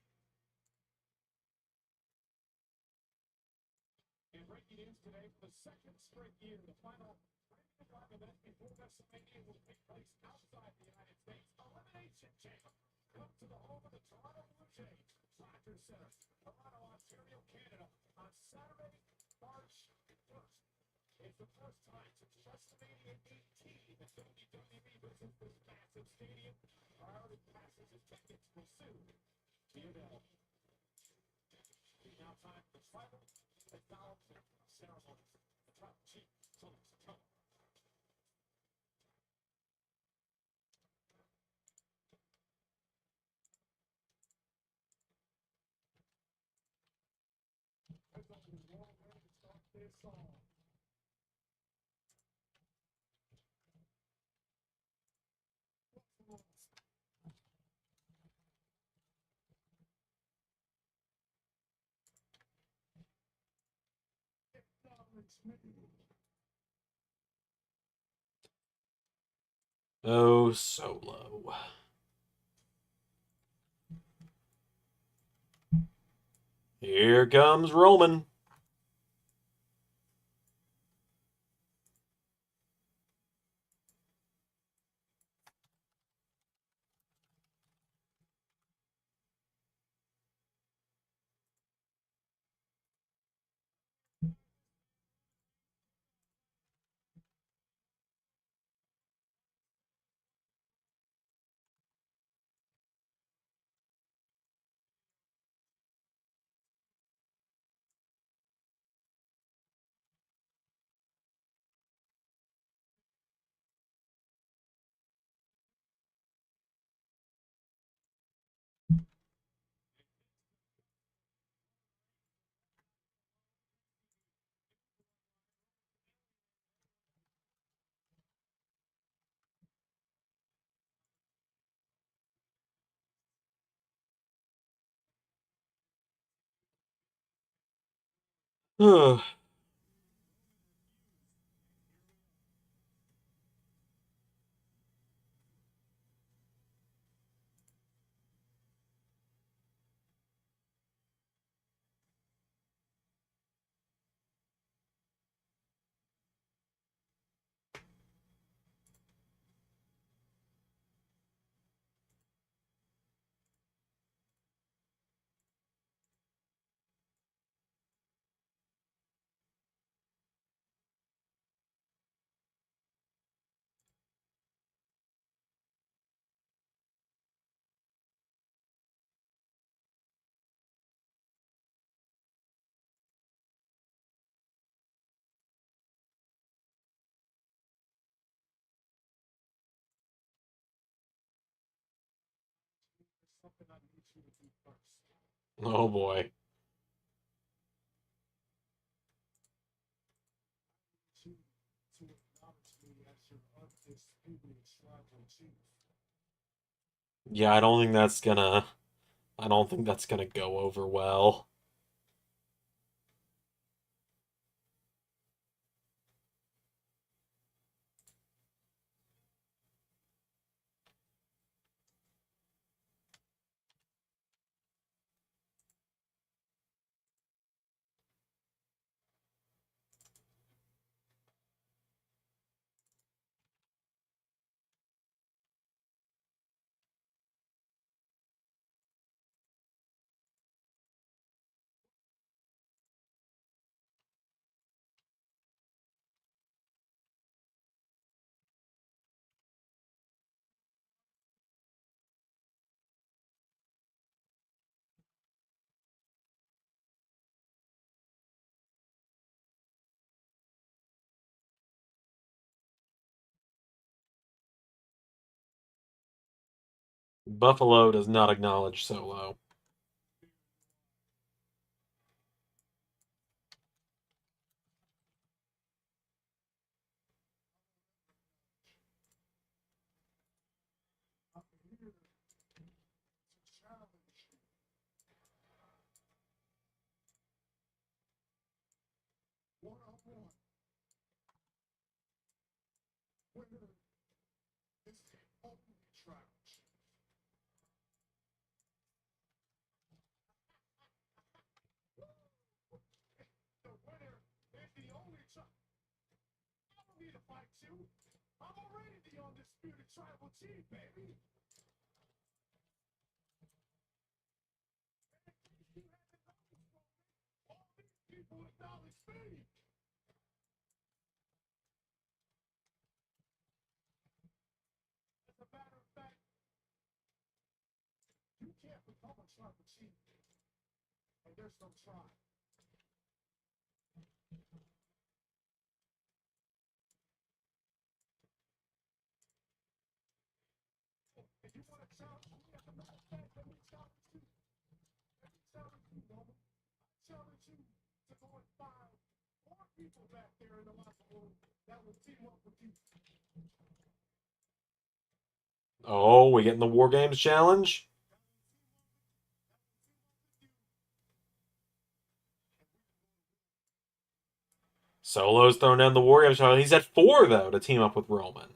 And breaking news today for the second straight year, the final Drive event before WrestleMania will take place outside the United States. Elimination Chamber. Come to the home of the Toronto Blue Jays, Slacker Center, Toronto, Ontario, Canada, on Saturday, March 1st. It's the first time since WrestleMania 18 that WWE visits this massive stadium. Priority passes and tickets will soon be available. It's now time for the tribal acknowledgement ceremony. The tribal chief, Tony Santana. This song. Oh, Solo. Here comes Roman. you to do first. Oh boy. To acknowledge me as your undisputed tribal chief. Yeah, I don't think that's gonna go over well. Buffalo does not acknowledge Solo. I'm here to challenge you. One-on-one. Winner is the only tribal chief. The winner is the only tribal. I don't need to fight you. I'm already the undisputed tribal chief, baby. You have the knowledge from me. All these people acknowledge me. As a matter of fact, you can't become a tribal chief, and there's no tribe. If you want to challenge me, as a matter of fact, let me challenge you. Let me challenge you, woman. I challenge you to go and find more people back there in the locker room that will team up with you. Oh, we getting the War Games challenge? Solo's throwing down the War Games challenge. He's at 4 though to team up with Roman.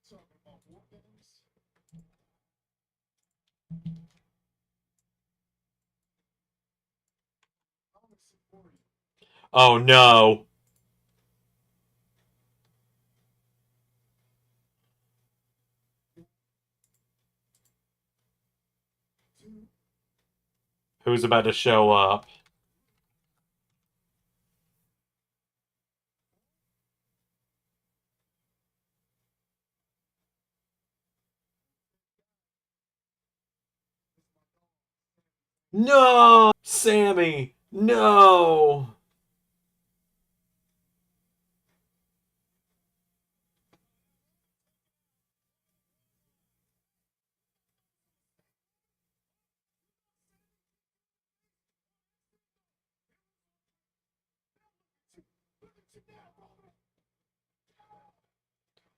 Talking about war games. I'm gonna support you. Oh no. Two, Who's about to show up? No! Sammy! No! look at you now, Roman.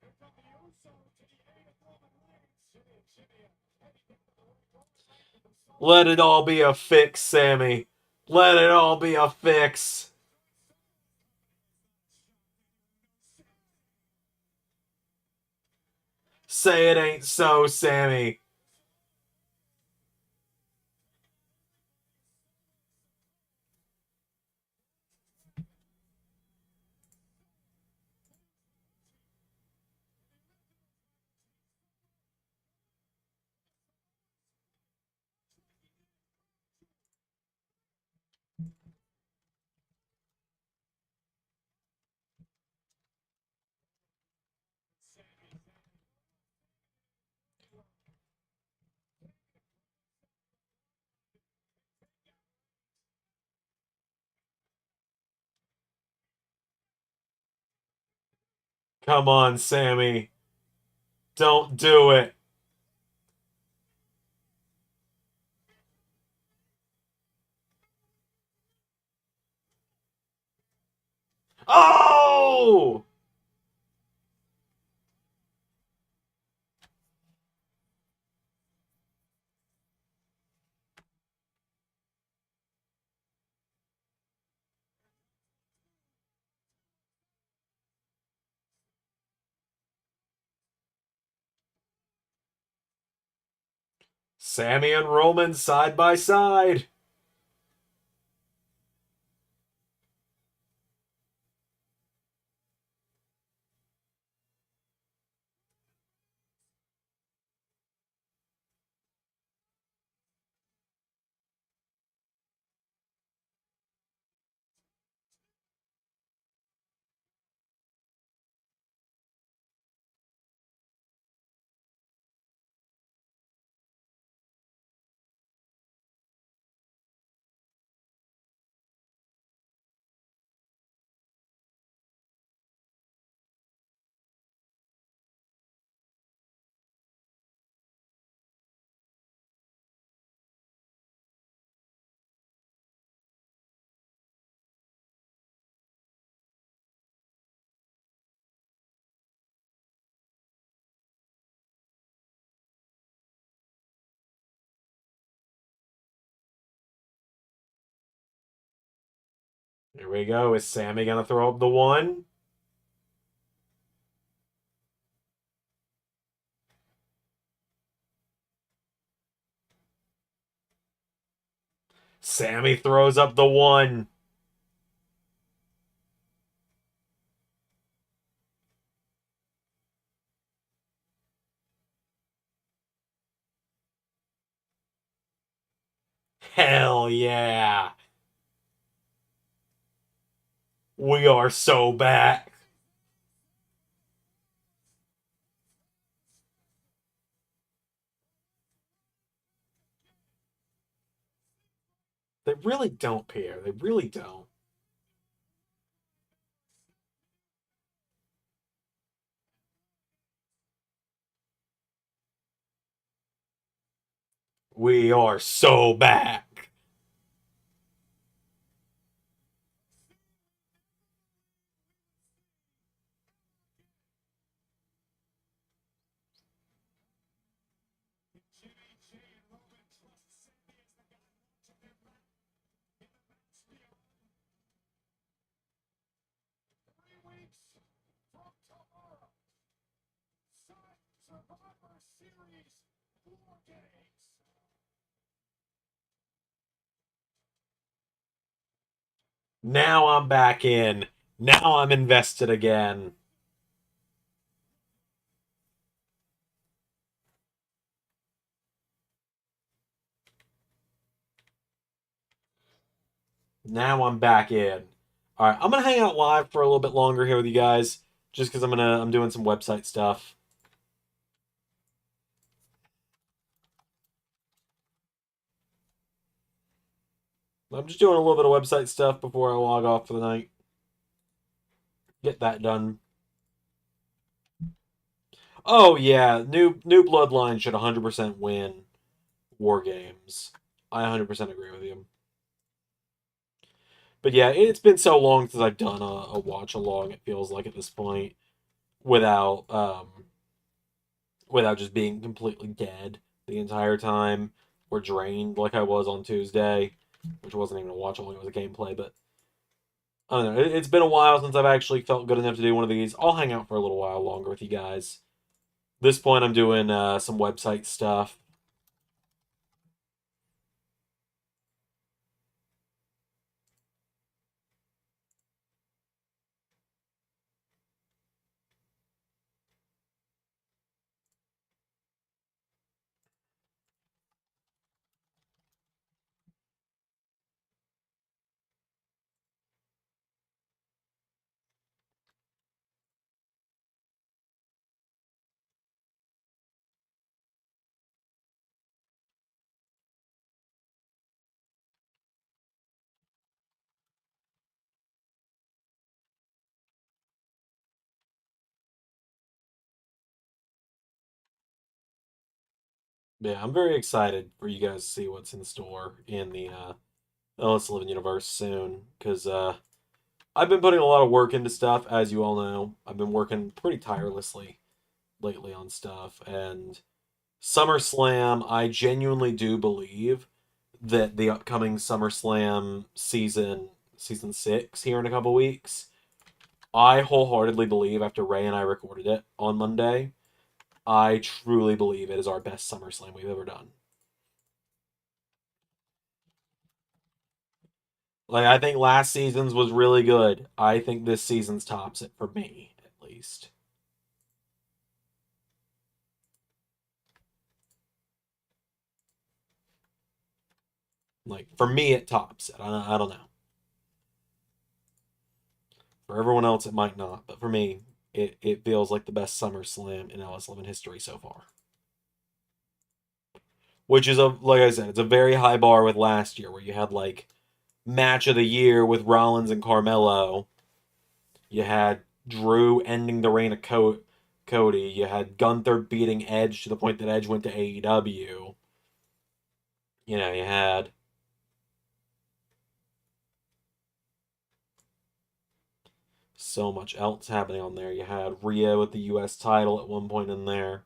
Here come the Usos to the aid of Roman Reigns. Shimmy, anything for the Roman Reigns with the soul. Let it all be a fix, Sammy. Let it all be a fix. Say it ain't so, Sammy. Come on, Sammy. Don't do it. Oh! Sammy and Roman side by side. Here we go. Is Sammy going to throw up the one? Sammy throws up the one. Hell yeah. We are so back. They really don't, Pierre. They really don't. We are so back. Jimmy J and Roman trust Sammy as the guy launching their back in the match beyond 3 weeks from tomorrow. Survivor Series War Games. Now I'm back in. Now I'm invested again. Now I'm back in. All right, I'm gonna hang out live for a little bit longer here with you guys, just because I'm doing some website stuff. I'm just doing a little bit of website stuff before I log off for the night. Get that done. Oh yeah, new Bloodline should 100% win War Games. I 100% agree with you. But yeah, it's been so long since I've done a watch along. It feels like at this point, without without just being completely dead the entire time or drained like I was on Tuesday, which wasn't even a watch along; it was a gameplay. But I don't know. It's been a while since I've actually felt good enough to do one of these. I'll hang out for a little while longer with you guys. This point, I'm doing some website stuff. Yeah, I'm very excited for you guys to see what's in store in the Let's Live in universe soon, because I've been putting a lot of work into stuff, as you all know. I've been working pretty tirelessly lately on stuff, and SummerSlam, I genuinely do believe that the upcoming SummerSlam season 6 here in a couple weeks, I wholeheartedly believe, after Ray and I recorded it on Monday, I truly believe it is our best SummerSlam we've ever done. Like, I think last season's was really good. I think this season's tops it for me, at least. Like, for me, it tops it. I don't know. For everyone else, it might not, but for me, it feels like the best SummerSlam in LS11 history so far. Which is, like I said, it's a very high bar with last year, where you had, like, match of the year with Rollins and Carmelo. You had Drew ending the reign of Cody. You had Gunther beating Edge to the point that Edge went to AEW. You know, you had so much else happening on there. You had Rhea with the U.S. title at one point in there.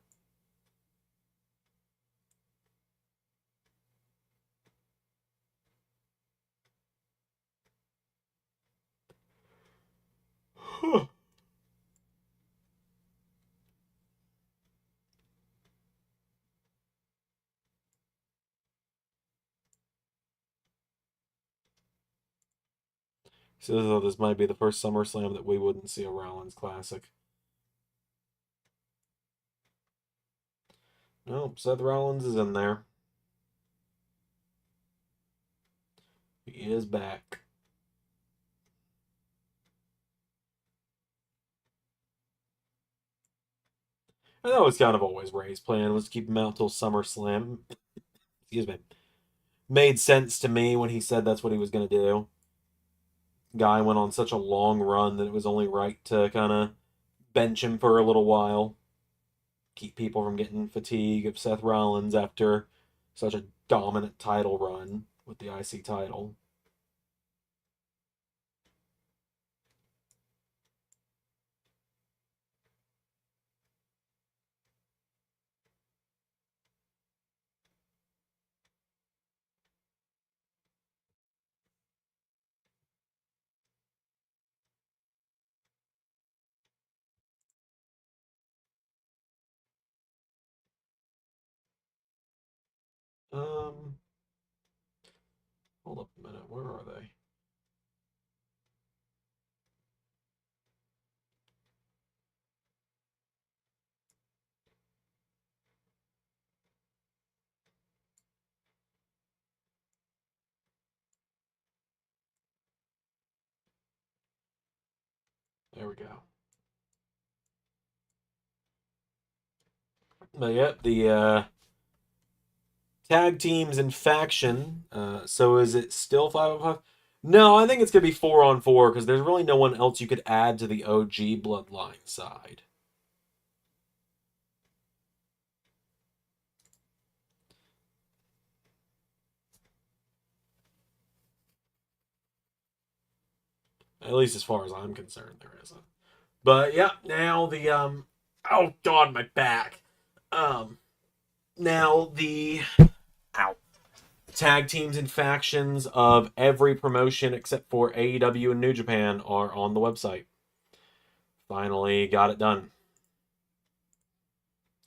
So this might be the first SummerSlam that we wouldn't see a Rollins Classic. Nope, Seth Rollins is in there. He is back. And that was kind of always Ray's plan, was to keep him out till SummerSlam. Excuse me. Made sense to me when he said that's what he was going to do. Guy went on such a long run that it was only right to kind of bench him for a little while. Keep people from getting fatigue of Seth Rollins after such a dominant title run with the IC title. Um, Hold up a minute. Where are they? There we go. But yep, the tag teams and faction. So is it still 5-on-5? No, I think it's gonna be 4-on-4 because there's really no one else you could add to the OG Bloodline side. At least as far as I'm concerned, there isn't. But yeah, now the oh god, my back. Now the ow tag teams and factions of every promotion except for AEW and New Japan are on the website. Finally got it done.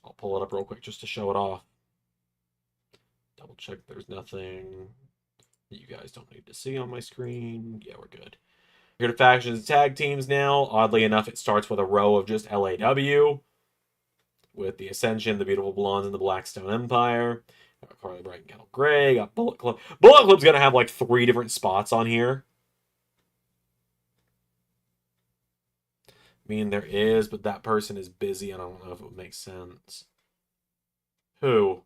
I'll pull it up real quick just to show it off. Double check there's nothing that you guys don't need to see on my screen. Yeah, we're good. Here to factions and tag teams now. Oddly enough, it starts with a row of just LAW. With the Ascension, the Beautiful Blondes, and the Blackstone Empire. Got Carly Bright and Kettle Gray. Got Bullet Club. Bullet Club's going to have like 3 different spots on here. I mean, there is, but that person is busy, and I don't know if it would make sense. Who?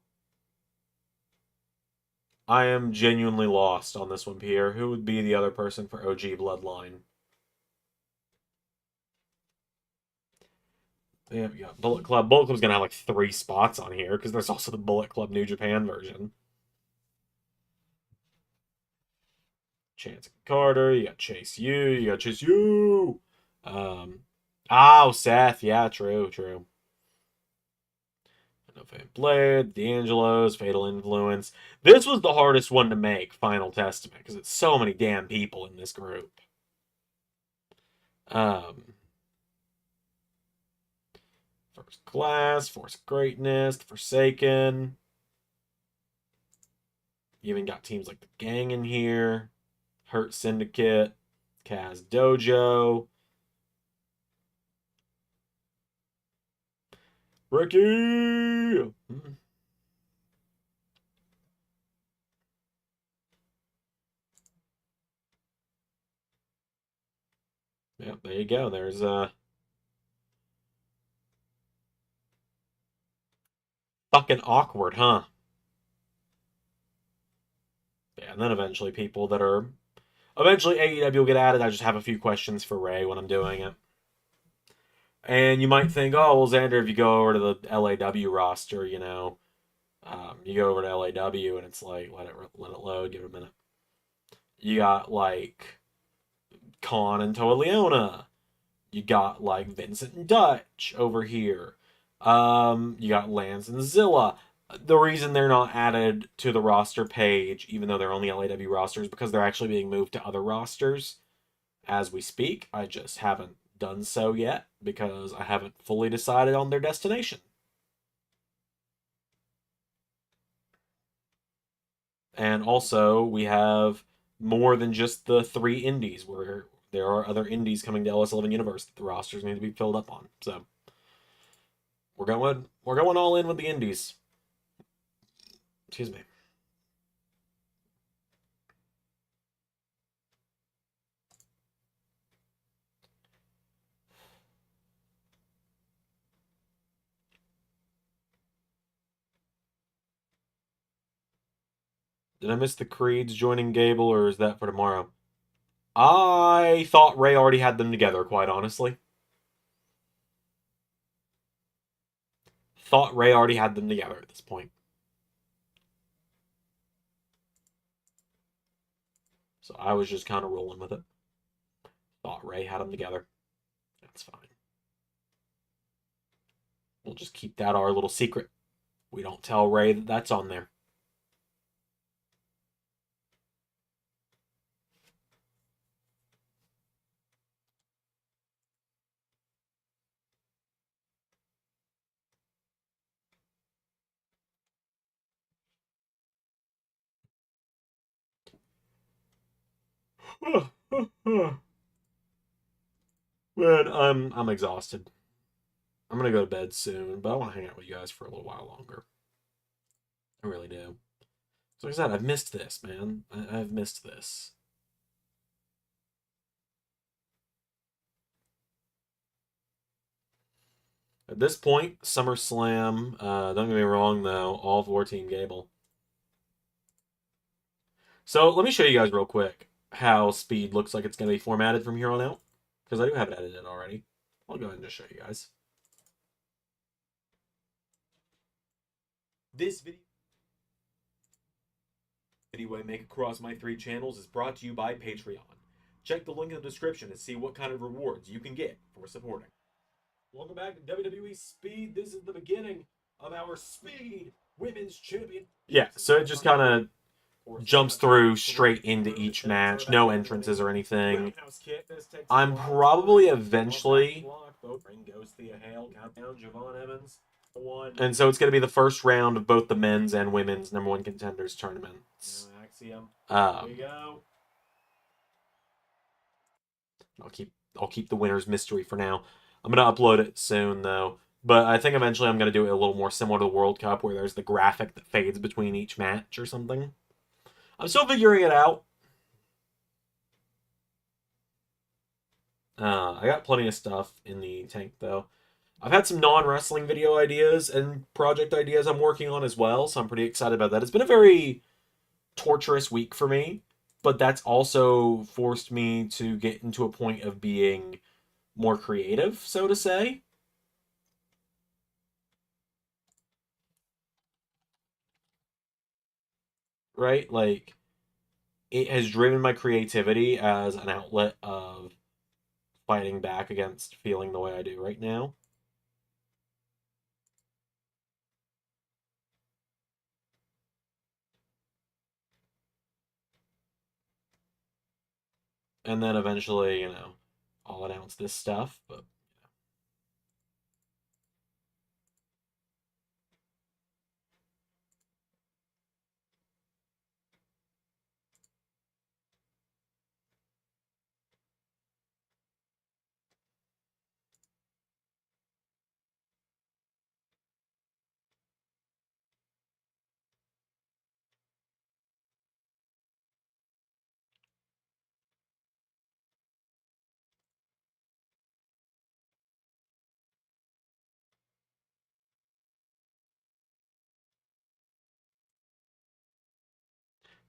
I am genuinely lost on this one, Pierre. Who would be the other person for OG Bloodline? Yeah, we got Bullet Club. Bullet Club's gonna have like 3 spots on here because there's also the Bullet Club New Japan version. Chance Carter, you got Chase U, you got Chase U. Oh, Seth, yeah, true. No Fan Blade, D'Angelo's, Fatal Influence. This was the hardest one to make, Final Testament, because it's so many damn people in this group. First Class, Force of Greatness, The Forsaken. You even got teams like the Gang in here, Hurt Syndicate, Kaz Dojo, Ricky. Yep, there you go. There's fucking awkward, huh? Yeah, and then eventually people that are eventually AEW will get added. I just have a few questions for Ray when I'm doing it. And you might think, oh, well, Xander, if you go over to the LAW roster, you know, you go over to LAW and it's like, let it load, give it a minute. You got like Khan and Toa Leona. You got like Vincent and Dutch over here. You got Lance and Zilla. The reason they're not added to the roster page, even though they're only LAW rosters, because they're actually being moved to other rosters as we speak. I just haven't done so yet because I haven't fully decided on their destination. And also, we have more than just the 3 indies, where there are other indies coming to LS11 Universe that the rosters need to be filled up on. So we're going all in with the indies. Excuse me. Did I miss the Creeds joining Gable, or is that for tomorrow? I thought Ray already had them together, quite honestly. Thought Ray already had them together at this point. So I was just kind of rolling with it. Thought Ray had them together. That's fine. We'll just keep that our little secret. We don't tell Ray that that's on there. Man, I'm exhausted. I'm gonna go to bed soon, but I want to hang out with you guys for a little while longer. I really do. So like I said, I've missed this, man. I've missed this. At this point, SummerSlam, don't get me wrong though, all for Team Gable. So let me show you guys real quick how Speed looks like it's going to be formatted from here on out. Because I do have it edited already. I'll go ahead and just show you guys. This video I make across my 3 channels is brought to you by Patreon. Check the link in the description to see what kind of rewards you can get for supporting. Welcome back to WWE Speed. This is the beginning of our Speed Women's Champion. Yeah, so it just kind of jumps through straight into each match. No entrances or anything. I'm probably eventually... And so it's going to be the first round of both the men's and women's number 1 contenders tournaments. I'll keep the winner's mystery for now. I'm going to upload it soon, though. But I think eventually I'm going to do it a little more similar to the World Cup, where there's the graphic that fades between each match or something. I'm still figuring it out. I got plenty of stuff in the tank, though. I've had some non-wrestling video ideas and project ideas I'm working on as well, so I'm pretty excited about that. It's been a very torturous week for me, but that's also forced me to get into a point of being more creative, so to say. right? Like, it has driven my creativity as an outlet of fighting back against feeling the way I do right now. And then eventually, I'll announce this stuff.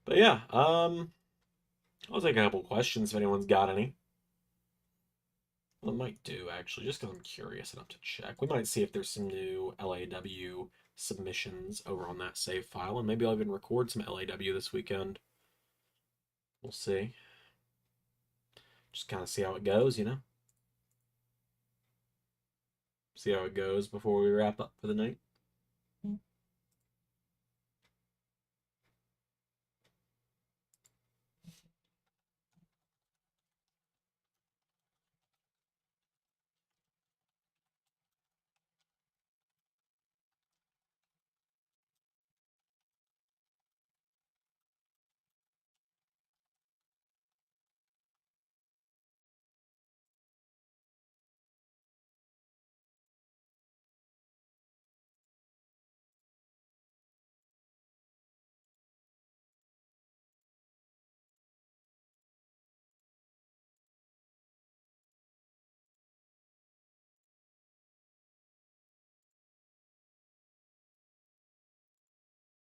But yeah, I'll take a couple questions if anyone's got any. Well, I might do actually, just because I'm curious enough to check. We might see if there's some new LAW submissions over on that save file, and maybe I'll even record some LAW this weekend. We'll see. Just kind of see how it goes, See how it goes before we wrap up for the night.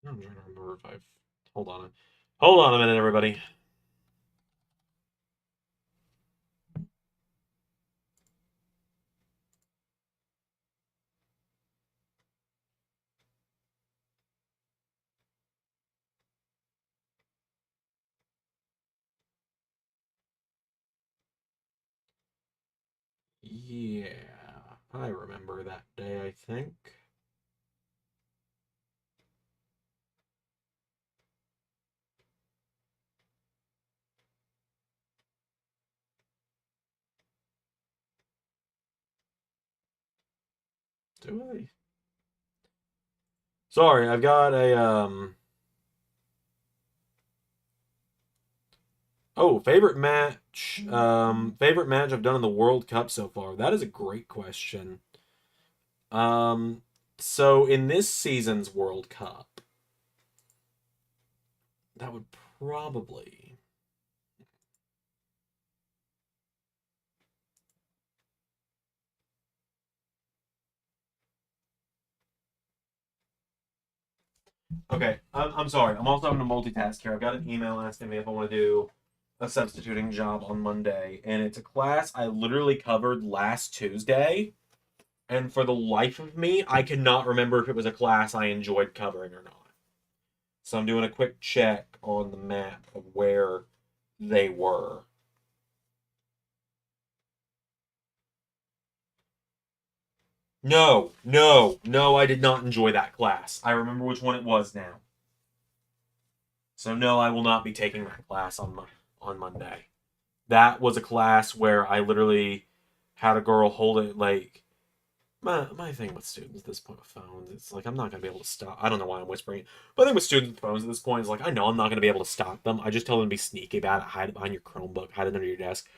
I'm trying to remember if I've. Hold on. Hold on a minute, everybody. Yeah, I remember that day, I think. Do I? Sorry, I've got a Oh, favorite match I've done in the World Cup so far. That is a great question. Um, so in this season's World Cup, that would probably. Okay, I'm sorry. I'm also having to multitask here. I've got an email asking me if I want to do a substituting job on Monday, and it's a class I literally covered last Tuesday, and for the life of me, I cannot remember if it was a class I enjoyed covering or not. So I'm doing a quick check on the map of where they were. No, no, no, I did not enjoy that class. I remember which one it was now. So no, I will not be taking that class on Monday. That was a class where I literally had a girl hold it like my thing with students at this point with phones, it's like I'm not gonna be able to stop. I don't know why I'm whispering, but I think with students with phones at this point, it's like I know I'm not gonna be able to stop them. I just tell them to be sneaky about it, hide it behind your Chromebook, hide it under your desk.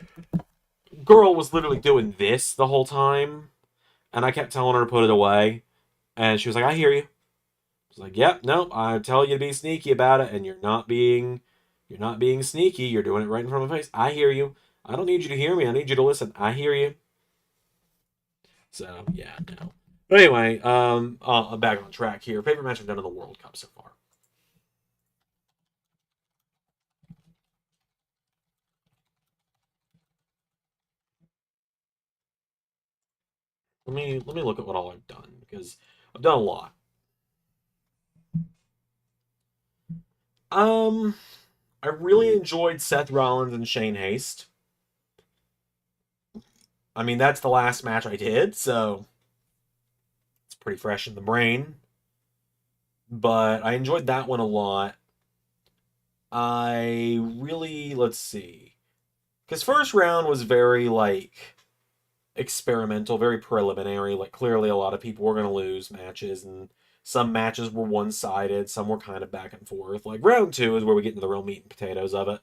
Girl was literally doing this the whole time, and I kept telling her to put it away, and she was like, "I hear you." I was like, "Yep, nope. I tell you to be sneaky about it, and you're not being sneaky. You're doing it right in front of my face. I hear you. I don't need you to hear me. I need you to listen. I hear you." So yeah, no. But anyway, I'm back on track here. Favorite match I've done in the World Cup so far. Let me look at what all I've done because I've done a lot. I really enjoyed Seth Rollins and Shane Haste. I mean, that's the last match I did, so it's pretty fresh in the brain. But I enjoyed that one a lot. I really, let's see. Because first round was very, like, experimental, very preliminary. Like, clearly a lot of people were going to lose matches, and some matches were one sided, some were kind of back and forth. Like, round two is where we get into the real meat and potatoes of it,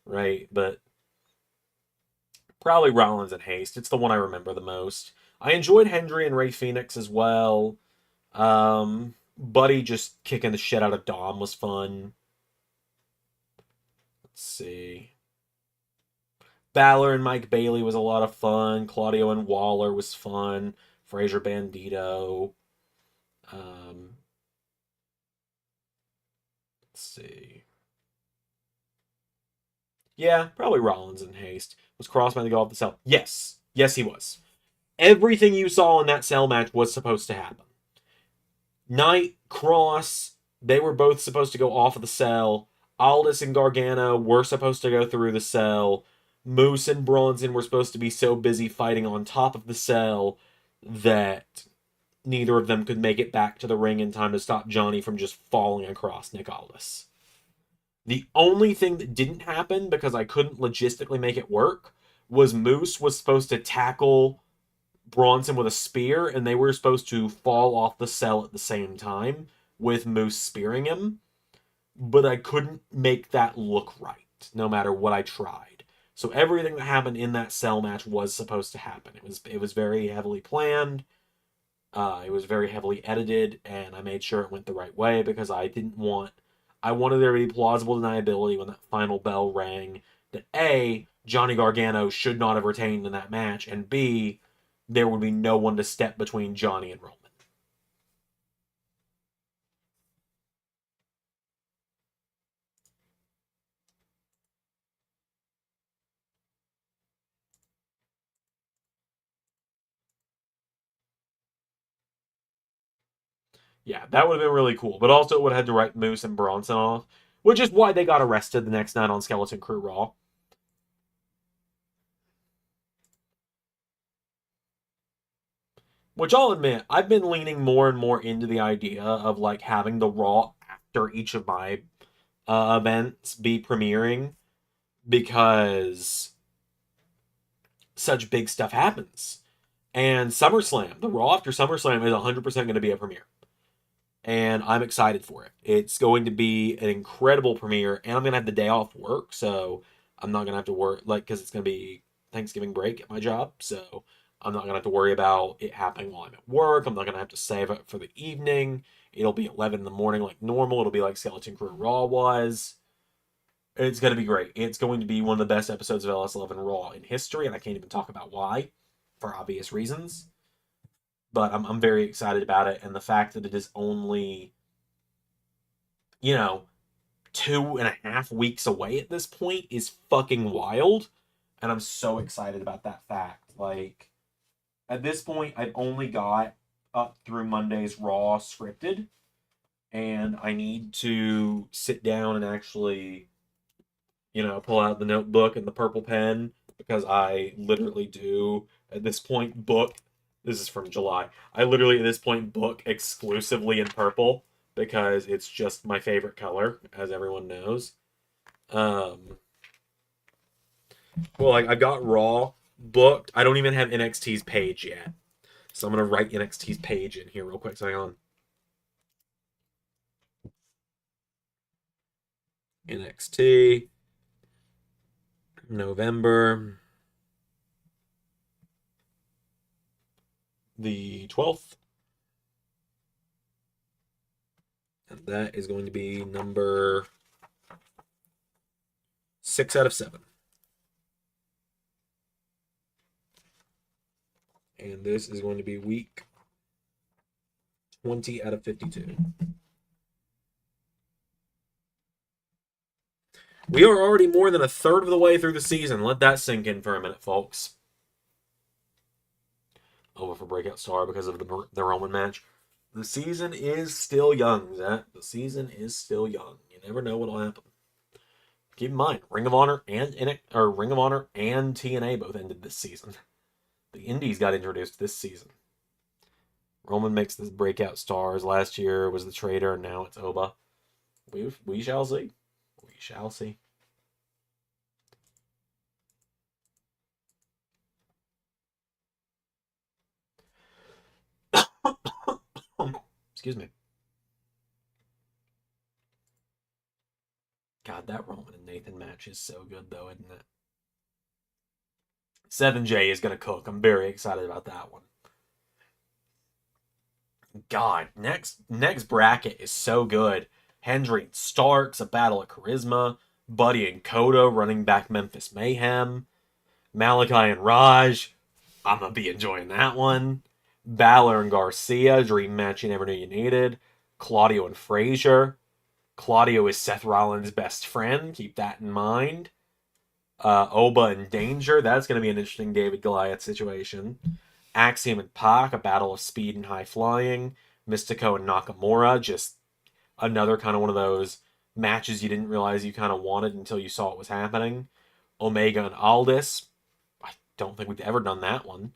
right? But probably Rollins and Haste. It's the one I remember the most. I enjoyed Hendry and Ray Phoenix as well. Buddy just kicking the shit out of Dom was fun. Let's see. Balor and Mike Bailey was a lot of fun. Claudio and Waller was fun. Fraser Bandito. Um, let's see. Yeah, probably Rollins and Haste. Was Crossman to go off the cell? Yes. Yes, he was. Everything you saw in that cell match was supposed to happen. Knight, Cross, they were both supposed to go off of the cell. Aldis and Gargano were supposed to go through the cell. Moose and Bronson were supposed to be so busy fighting on top of the cell that neither of them could make it back to the ring in time to stop Johnny from just falling across Nick Aldis. The only thing that didn't happen, because I couldn't logistically make it work, was Moose was supposed to tackle Bronson with a spear, and they were supposed to fall off the cell at the same time with Moose spearing him. But I couldn't make that look right, no matter what I tried. So everything that happened in that cell match was supposed to happen. It was very heavily planned. It was very heavily edited, and I made sure it went the right way because I wanted there to be plausible deniability when that final bell rang that A, Johnny Gargano should not have retained in that match, and B, there would be no one to step between Johnny and Roman. Yeah, that would have been really cool. But also, it would have had to write Moose and Bronson off, which is why they got arrested the next night on Skeleton Crew Raw. Which I'll admit, I've been leaning more and more into the idea of like having the Raw after each of my events be premiering because such big stuff happens. And SummerSlam, the Raw after SummerSlam is 100% going to be a premiere. And I'm excited for it. It's going to be an incredible premiere, and I'm going to have the day off work, so I'm not going to have to work, like, because it's going to be Thanksgiving break at my job, so I'm not going to have to worry about it happening while I'm at work. I'm not going to have to save it for the evening. It'll be 11 in the morning like normal. It'll be like Skeleton Crew Raw was. It's going to be great. It's going to be one of the best episodes of LS11 Raw in history, and I can't even talk about why, for obvious reasons. But I'm very excited about it, and the fact that it is only, you know, 2.5 weeks away at this point is fucking wild. And I'm so excited about that fact. Like, at this point, I've only got up through Monday's Raw scripted, and I need to sit down and actually, pull out the notebook and the purple pen because I literally do at this point book. This is from July. I literally at this point book exclusively in purple because it's just my favorite color, as everyone knows. Well, I got Raw booked. I don't even have NXT's page yet, so I'm gonna write NXT's page in here real quick. So hang on. NXT November the 12th. And that is going to be number 6 out of 7. And this is going to be week 20 out of 52. We are already more than a third of the way through the season. Let that sink in for a minute, folks. Over for Breakout Star because of the Roman match. The season is still young, Zach. The season is still young, never know what'll happen. Keep in mind, Ring of Honor and TNA both ended this season. The Indies got introduced this season. Roman makes this breakout stars. Last year was the Traitor, and now it's Oba. We shall see. We shall see. Excuse me. God, that Roman and Nathan match is so good, though, isn't it? 7J is going to cook. I'm very excited about that one. God, next bracket is so good. Hendry and Starks, a battle of charisma. Buddy and Kodo running back Memphis Mayhem. Malachi and Raj. I'm going to be enjoying that one. Balor and Garcia, dream match you never knew you needed. Claudio and Frazier. Claudio is Seth Rollins' best friend. Keep that in mind. Oba and Danger. That's going to be an interesting David Goliath situation. Axiom and Pac, a battle of speed and high flying. Mystico and Nakamura, just another kind of one of those matches you didn't realize you kind of wanted until you saw it was happening. Omega and Aldis. I don't think we've ever done that one.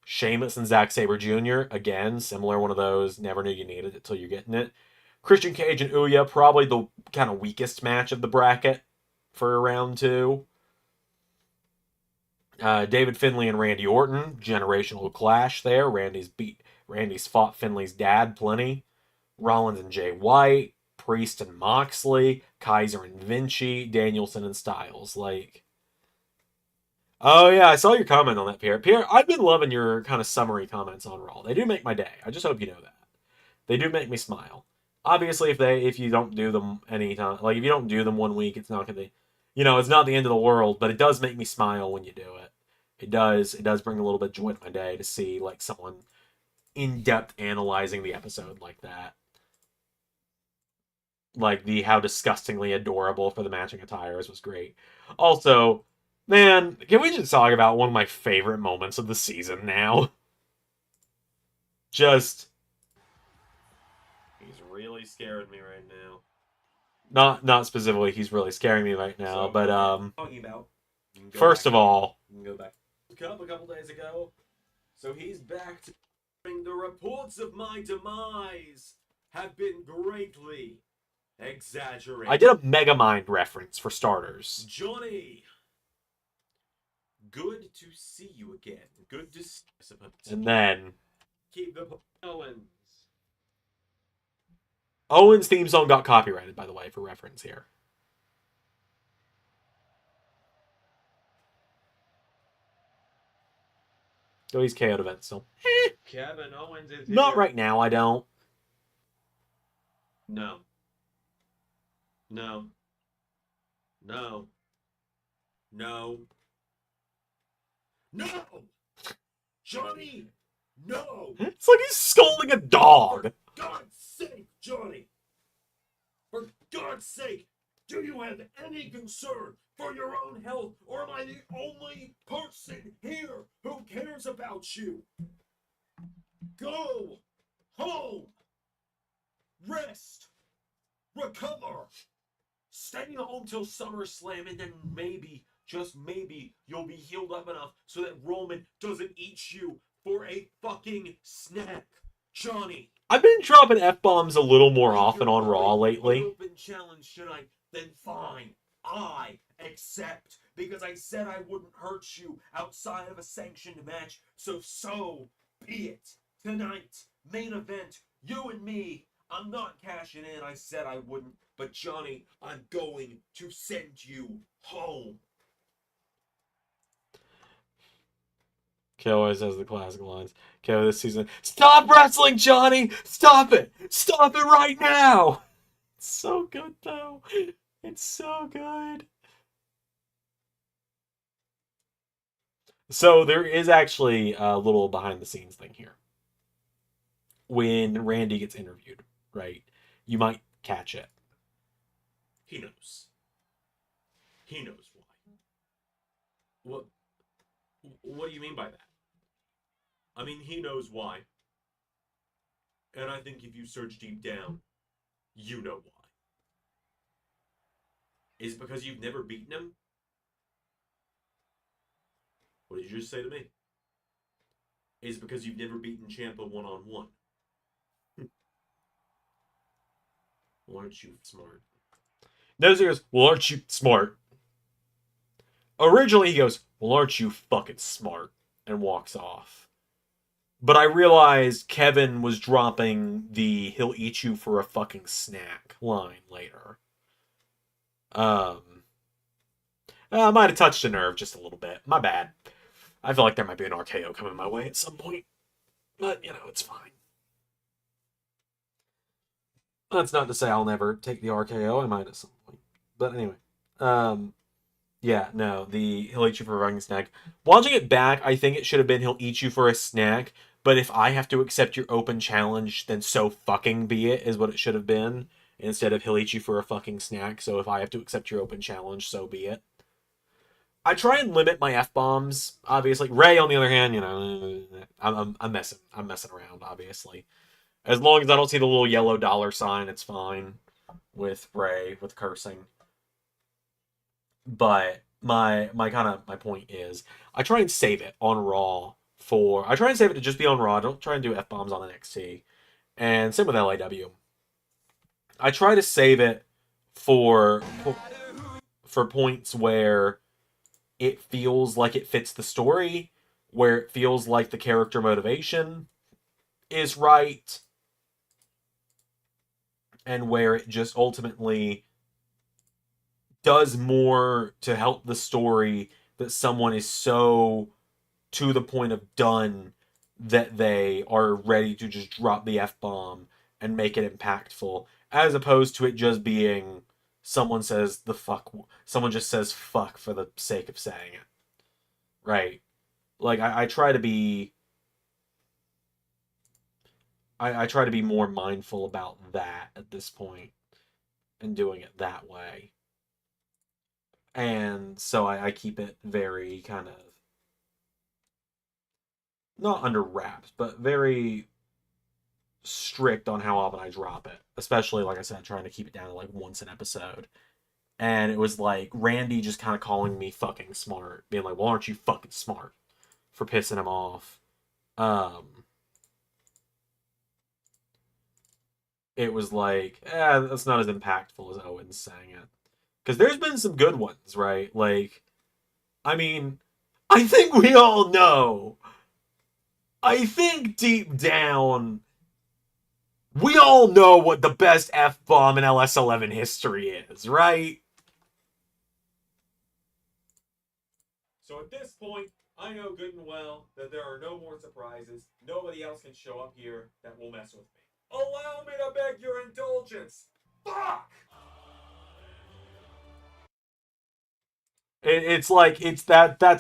Sheamus and Zack Sabre Jr. Again, similar one of those, never knew you needed it till you're getting it. Christian Cage and Ouya, probably the kind of weakest match of the bracket for round 2. David Finlay and Randy Orton, generational clash there. Randy's fought Finlay's dad plenty. Rollins and Jay White, Priest and Moxley, Kaiser and Vinci, Danielson and Styles. Oh yeah, I saw your comment on that, Pierre. Pierre, I've been loving your kind of summary comments on Raw. They do make my day. I just hope you know that. They do make me smile. Obviously, if you don't do them anytime, if you don't do them one week, it's not gonna, it's not the end of the world. But it does make me smile when you do it. It does bring a little bit of joy to my day to see someone in depth analyzing the episode like that. How disgustingly adorable for the matching attires was great. Also, man, can we just talk about one of my favorite moments of the season now? He's really scaring me right now. Not specifically, he's really scaring me right now, but talking about. First of all, you can go back a couple days ago. So he's back to the reports of my demise have been greatly exaggerated. I did a Megamind reference for starters. Johnny, good to see you again. Good to see you. And then keep the Owens' theme song got copyrighted, by the way, for reference here. So he's KO'd event still. Kevin Owens is Not here. right now, I don't. No. No. No. No. No! Johnny! No! It's like he's scolding a dog. For God's sake, Johnny! For God's sake, do you have any concern for your own health, or am I the only person here who cares about you? Go home! Rest! Recover! Stay home till SummerSlam, and then maybe, just maybe, you'll be healed up enough so that Roman doesn't eat you for a fucking snack. Johnny! I've been dropping F-bombs a little more often on Raw lately. Open challenge tonight, then fine. I accept, because I said I wouldn't hurt you outside of a sanctioned match, so be it. Tonight, main event, you and me. I'm not cashing in, I said I wouldn't, but Johnny, I'm going to send you home. KO always has the classic lines. KO this season, stop wrestling, Johnny! Stop it! Stop it right now! It's so good, though. It's so good. So there is actually a little behind-the-scenes thing here. When Randy gets interviewed, right? You might catch it. He knows. He knows why. What do you mean by that? I mean, he knows why. And I think if you search deep down, you know why. Is it because you've never beaten him? What did you just say to me? Is it because you've never beaten Ciampa one-on-one? Well, aren't you smart? Nose goes, well, aren't you smart? Originally, he goes, well, aren't you fucking smart? And walks off. But I realized Kevin was dropping the he'll eat you for a fucking snack line later. I might have touched a nerve just a little bit. My bad. I feel like there might be an RKO coming my way at some point. But, it's fine. That's not to say I'll never take the RKO. I might at some point. But anyway. Yeah, no, the he'll eat you for a fucking snack. Watching it back, I think it should have been he'll eat you for a snack, but if I have to accept your open challenge, then so fucking be it, is what it should have been. Instead of he'll eat you for a fucking snack, so if I have to accept your open challenge, so be it. I try and limit my F-bombs, obviously. Ray, on the other hand, I'm messing around, obviously. As long as I don't see the little yellow dollar sign, it's fine with Ray, with cursing. But my point is, I try and save it on Raw I try and save it to just be on Raw. I don't try and do F-bombs on NXT. And same with LAW. I try to save it for points where it feels like it fits the story, where it feels like the character motivation is right, and where it just ultimately does more to help the story that someone is so to the point of done that they are ready to just drop the F-bomb and make it impactful, as opposed to it just being someone just says fuck for the sake of saying it. Right? Like, I try to be I try to be more mindful about that at this point and doing it that way. And so I keep it very kind of not under wraps, but very strict on how often I drop it. Especially, like I said, trying to keep it down to like once an episode. And it was like Randy just kind of calling me fucking smart, being like, well, aren't you fucking smart, for pissing him off. It was like, that's not as impactful as Owen's saying it. Because there's been some good ones, right? Like, I mean, I think we all know. I think deep down, we all know what the best F-bomb in LS11 history is, right? So at this point, I know good and well that there are no more surprises. Nobody else can show up here that will mess with me. Allow me to beg your indulgence. Fuck! That's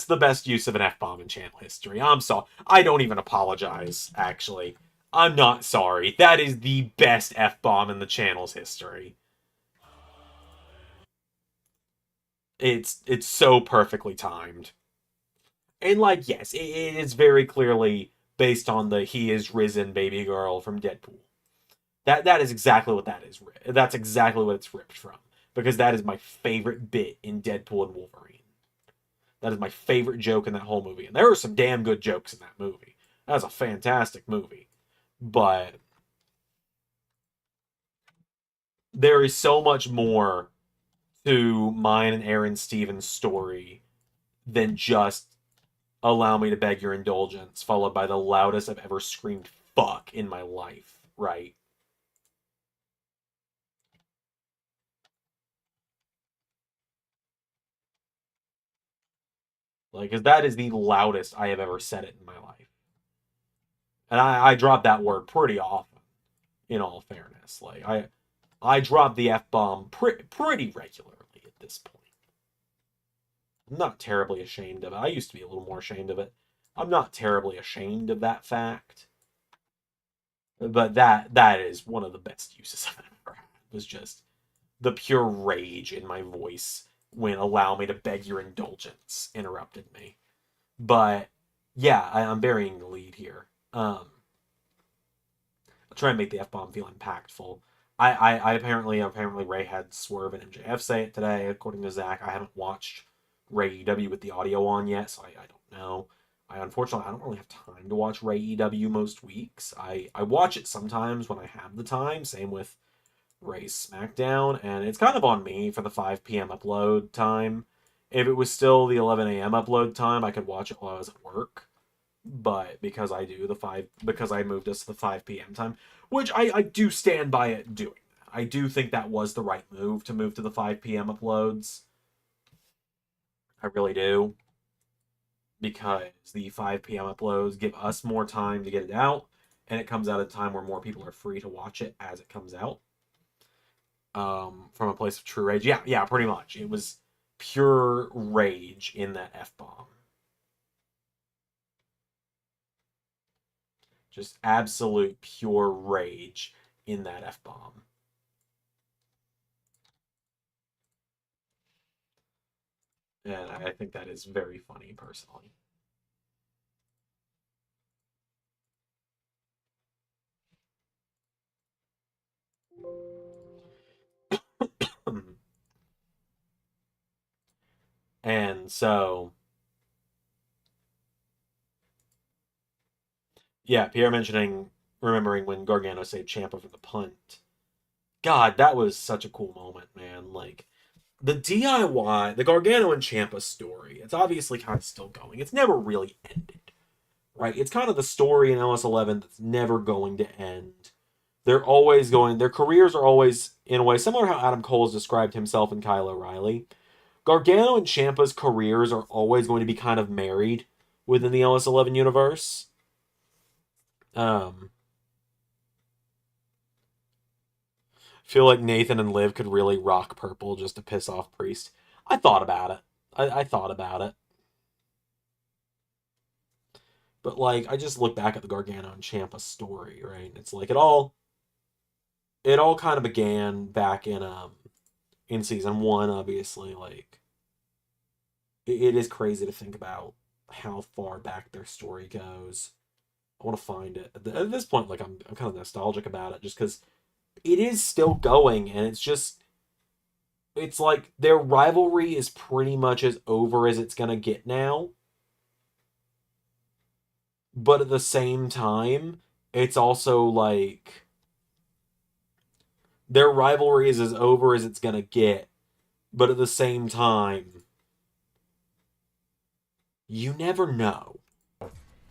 the best use of an F-bomb in channel history. I'm sorry. I don't even apologize, actually. I'm not sorry. That is the best F-bomb in the channel's history. It's so perfectly timed. And, like, yes, it is very clearly based on the he is risen baby girl from Deadpool. That is exactly what that is. That's exactly what it's ripped from. Because that is my favorite bit in Deadpool and Wolverine. That is my favorite joke in that whole movie. And there are some damn good jokes in that movie. That was a fantastic movie. But there is so much more to mine and Aaron Stevens' story than just allow me to beg your indulgence, followed by the loudest I've ever screamed fuck in my life, right? Like, because that is the loudest I have ever said it in my life. And I drop that word pretty often, in all fairness. Like, I drop the F-bomb pretty regularly at this point. I'm not terribly ashamed of it. I used to be a little more ashamed of it. I'm not terribly ashamed of that fact. But that is one of the best uses I've ever had. It was just the pure rage in my voice when allow me to beg your indulgence interrupted me. But yeah, I'm burying the lead here. I'll try and make the F-bomb feel impactful. I apparently Ray had Swerve and MJF say it today, according to Zach. I haven't watched Ray EW with the audio on yet, so I don't know. Unfortunately, I don't really have time to watch Ray EW most weeks. I watch it sometimes when I have the time. Same with Ray's SmackDown, and it's kind of on me for the 5 p.m. upload time. If it was still the 11 a.m. upload time, I could watch it while I was at work. But because I moved us to the 5 p.m. time, which I do stand by it doing that. I do think that was the right move to move to the 5 p.m. uploads. I really do. Because the 5 p.m. uploads give us more time to get it out, and it comes out at a time where more people are free to watch it as it comes out. From a place of true rage. Yeah, pretty much. It was pure rage in that F-bomb. Just absolute pure rage in that F-bomb. And I think that is very funny, personally. And so, yeah, Pierre remembering when Gargano saved Ciampa from the punt. God, that was such a cool moment, man. Like, the DIY, the Gargano and Ciampa story, it's obviously kind of still going. It's never really ended, right? It's kind of the story in LS11 that's never going to end. They're always going, their careers are always, in a way, similar to how Adam Cole has described himself and Kyle O'Reilly. Gargano and Ciampa's careers are always going to be kind of married within the LS11 universe. Feel like Nathan and Liv could really rock purple just to piss off Priest. I thought about it. I thought about it. But, like, I just look back at the Gargano and Ciampa story, right? It's like it all kind of began back in season 1, obviously. Like, it is crazy to think about how far back their story goes. I want to find it. At this point, like, I'm kind of nostalgic about it just because it is still going, and it's like their rivalry is pretty much as over as it's gonna get now. But at the same time, it's also like their rivalry is as over as it's gonna get. But at the same time, you never know.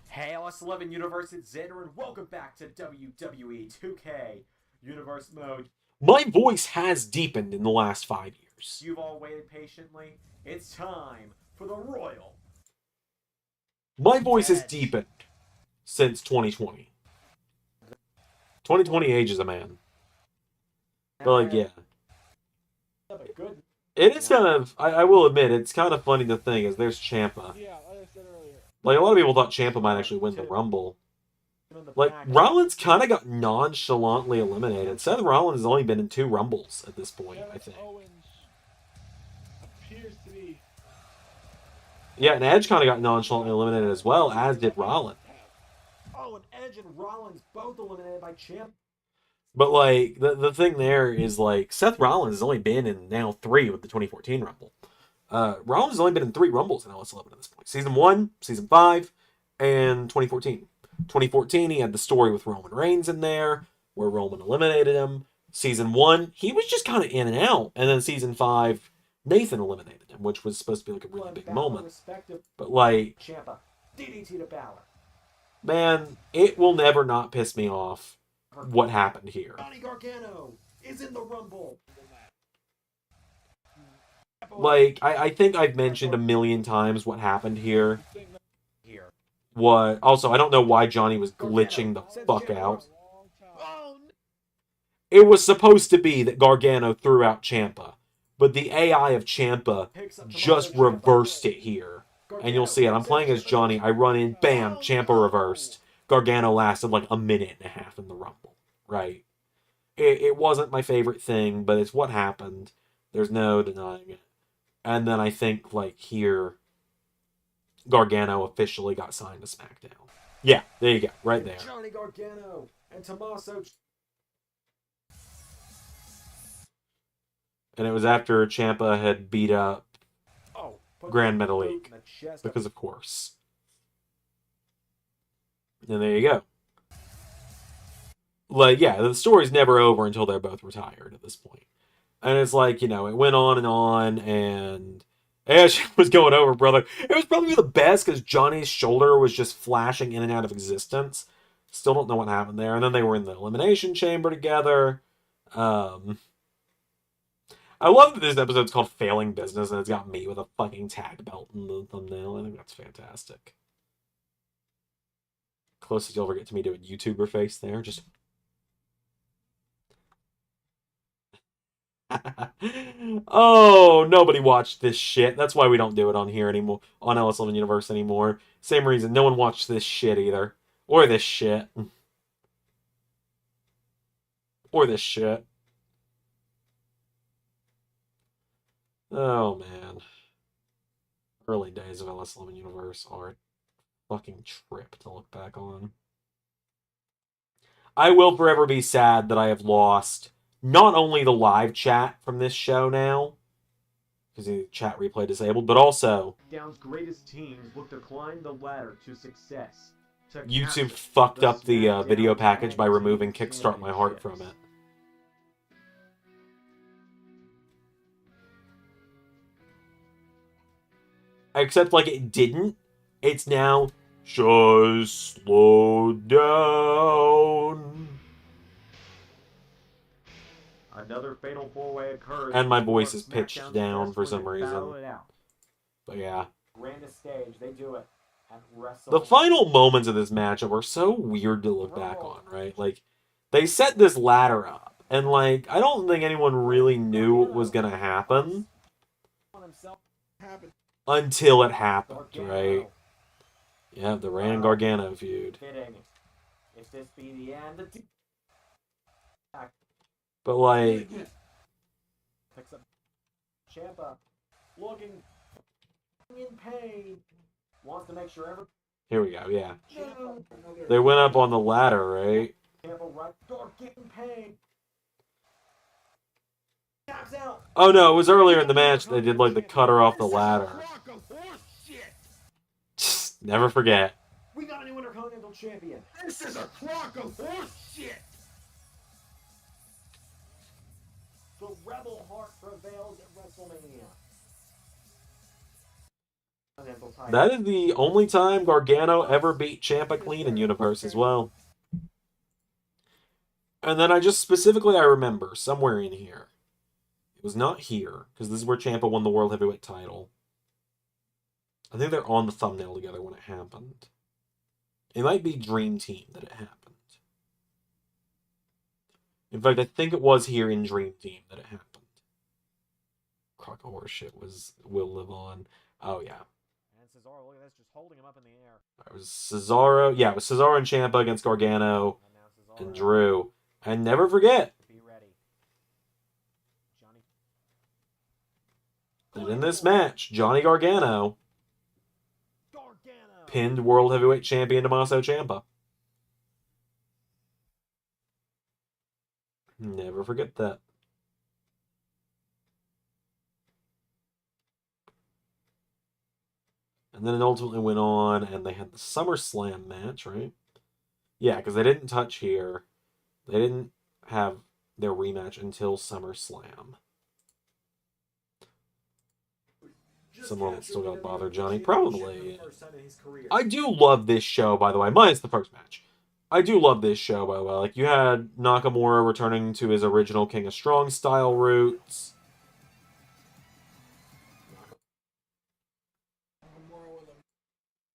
Hey, LS11 Universe, it's Xander, and welcome back to WWE 2K Universe Mode. My voice has deepened in the last 5 years. You've all waited patiently. It's time for the Royal. My voice has deepened since 2020. 2020 ages a man. But, like, yeah. Good. It is kind of, I will admit, it's kind of funny to think is there's Ciampa. Yeah, like I said earlier. Like, a lot of people thought Ciampa might actually win the Rumble. Like, Rollins kind of got nonchalantly eliminated. Seth Rollins has only been in 2 Rumbles at this point, I think. Owens appears to be. Yeah, and Edge kind of got nonchalantly eliminated as well, as did Rollins. Oh, and Edge and Rollins both eliminated by Champ. But, like, the thing there is, like, Seth Rollins has only been in now 3 with the 2014 Rumble. Rollins has only been in 3 Rumbles in LS11 at this point. Season 1, Season 5, and 2014. 2014, he had the story with Roman Reigns in there, where Roman eliminated him. Season 1, he was just kind of in and out. And then Season 5, Nathan eliminated him, which was supposed to be like a really big moment. But, like, Ciampa, DDT to Balor. Man, it will never not piss me off what happened here. Johnny Gargano is in the Rumble. Like, I think I've mentioned a million times what happened here. Also, I don't know why Johnny was glitching the fuck out. It was supposed to be that Gargano threw out Ciampa, but the AI of Ciampa just reversed it here. And you'll see it. I'm playing as Johnny. I run in, bam, Ciampa reversed. Gargano lasted like a minute and a half in the Rumble, right? It wasn't my favorite thing, but it's what happened. There's no denying it. And then I think, like, here, Gargano officially got signed to SmackDown. Yeah, there you go, right there. Johnny Gargano and Tommaso. And it was after Ciampa had beat up Oh, put Grand the boot Metalik. in the chest Because of course. And there you go. Like, yeah, the story's never over until they're both retired at this point. And it's like, it went on, and Ash was going over, brother. It was probably the best because Johnny's shoulder was just flashing in and out of existence. Still don't know what happened there. And then they were in the Elimination Chamber together. I love that this episode's called Failing Business, and it's got me with a fucking tag belt in the thumbnail. I think that's fantastic. Closest you'll ever get to me doing YouTuber face there. Just... Oh, nobody watched this shit. That's why we don't do it on here anymore, on LS11 Universe anymore. Same reason, no one watched this shit either. Or this shit. Or this shit. Oh, man. Early days of LS11 Universe are a fucking trip to look back on. I will forever be sad that I have lost not only the live chat from this show now, because the chat replay disabled, but also SmackDown's greatest teams look to climb the ladder to success. YouTube fucked up the video package by removing Kickstart My Heart from it. Except, like, it didn't. It's now, just slow down. Another fatal four-way occurs. And my voice is pitched down for some reason. But yeah. Grandest stage, they do it at The final moments of this matchup are so weird to look back on, right? Like, they set this ladder up, and, like, I don't think anyone really knew what was gonna happen until it happened, right? Yeah, the Rand Gargano feud. If this be the end, But, like, picks up Ciampa, looking in pain, wants to make sure every. here we go, yeah. They went up on the ladder, right? Ciampa right, getting pain. Taps out. Oh no, it was earlier in the match they did, like, the cutter off the ladder. Never forget. We got a new Intercontinental Champion. This is a crock of horse shit. The Rebel Heart prevails at WrestleMania. That is the only time Gargano ever beat Ciampa clean in Universe as well. And then I remember, somewhere in here. It was not here, because this is where Ciampa won the World Heavyweight title. I think they're on the thumbnail together when it happened. It might be Dream Team that it happened. In fact, I think it was here in Dream Team that it happened. Crock of horse shit will live on. Oh, yeah. And Cesaro, look at this, just holding him up in the air. It was Cesaro. Yeah, it was Cesaro and Ciampa against Gargano and Drew. And never forget. Be ready. Johnny. And in this match, Johnny Gargano pinned World Heavyweight Champion Tommaso Ciampa. Never forget that. And then it ultimately went on, and they had the SummerSlam match, right? Yeah, because they didn't touch here. They didn't have their rematch until SummerSlam. Someone still got to bother Johnny? Probably. I do love this show, by the way, minus the first match. I do love this show, by the way. Like, you had Nakamura returning to his original King of Strong style roots.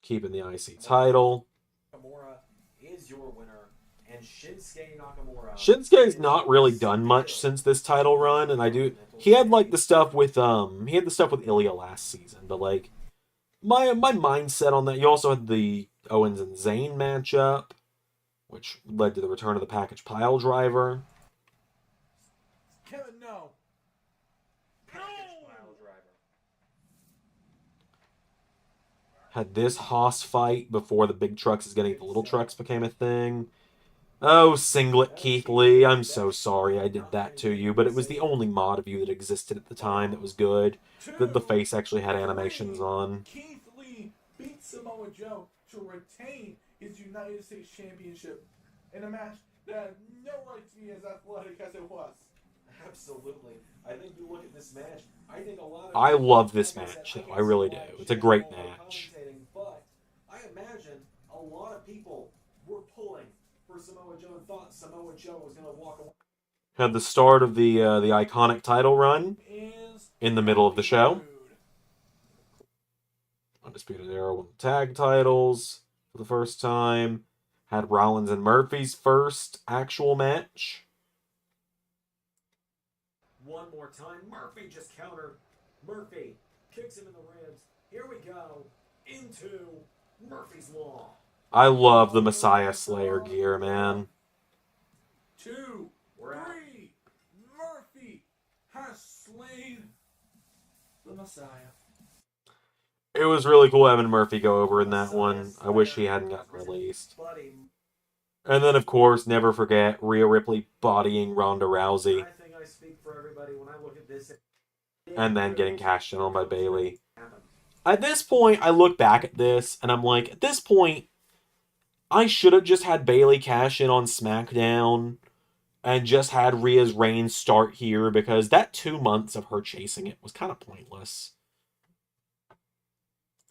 Keeping the IC title. Nakamura is your winner, and Shinsuke Nakamura. Shinsuke's not really done much since this title run, and he had like the stuff with Ilya last season, but like my mindset on that. You also had the Owens and Zayn matchup, which led to the return of the package pile driver. Kevin, no. Had this Haas fight before the big trucks is getting the little trucks became a thing. Oh, Singlet Keith Lee, I'm so sorry I did that to you, but it was the only mod of you that existed at the time that was good, that the face actually had animations on. Keith Lee beat Samoa Joe to retain his United States Championship in a match that had no right to be as athletic as it was. Absolutely. I think you look at this match. I think a lot of I people, love this like I said, match, I though. can I see really do. why It's a Shane great Paul match. commentating, but I imagine a lot of people were pulling for Samoa Joe and thought Samoa Joe was going to walk away. Had the start of the iconic title run Is in the middle of the show. Rude. Undisputed Era won the tag titles for the first time. Had Rollins and Murphy's first actual match. One more time. Murphy just countered. Murphy kicks him in the ribs. Here we go. Into Murphy's Law. I love the Messiah Slayer gear, man. 2, We're out. 3. Murphy has slain the Messiah. It was really cool having Murphy go over in that one. I wish he hadn't gotten released. Buddy, And then, of course, never forget Rhea Ripley bodying Ronda Rousey. I think I speak for everybody when I look at this. And then getting cashed in on by Bayley. At this point, I look back at this, and I'm like, at this point, I should have just had Bayley cash in on SmackDown and just had Rhea's reign start here, because that 2 months of her chasing it was kind of pointless.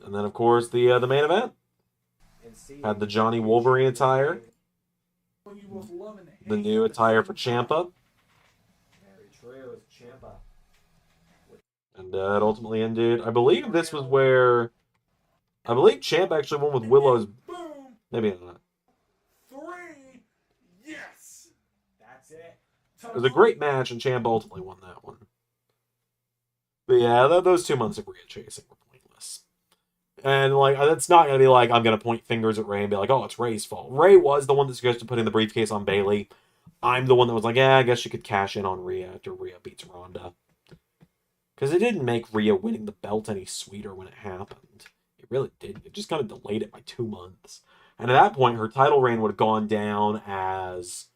And then, of course, the main event had the Johnny Wolverine attire, When you both love and hate the new attire for Ciampa, Very true. It's Ciampa. and it ultimately ended. I believe this was where Ciampa actually won with Willow's. Boom. Maybe not. 3. Yes. That's it. It was a great match, and Ciampa ultimately won that one. But yeah, those 2 months of Rhea chasing were pointless. And like, that's not gonna be like I'm gonna point fingers at Ray and be like, "Oh, it's Ray's fault." Ray was the one that suggested putting the briefcase on Bayley. I'm the one that was like, "Yeah, I guess you could cash in on Rhea after Rhea beats Ronda." Because it didn't make Rhea winning the belt any sweeter when it happened. It really didn't. It just kind of delayed it by 2 months. And at that point, her title reign would have gone down as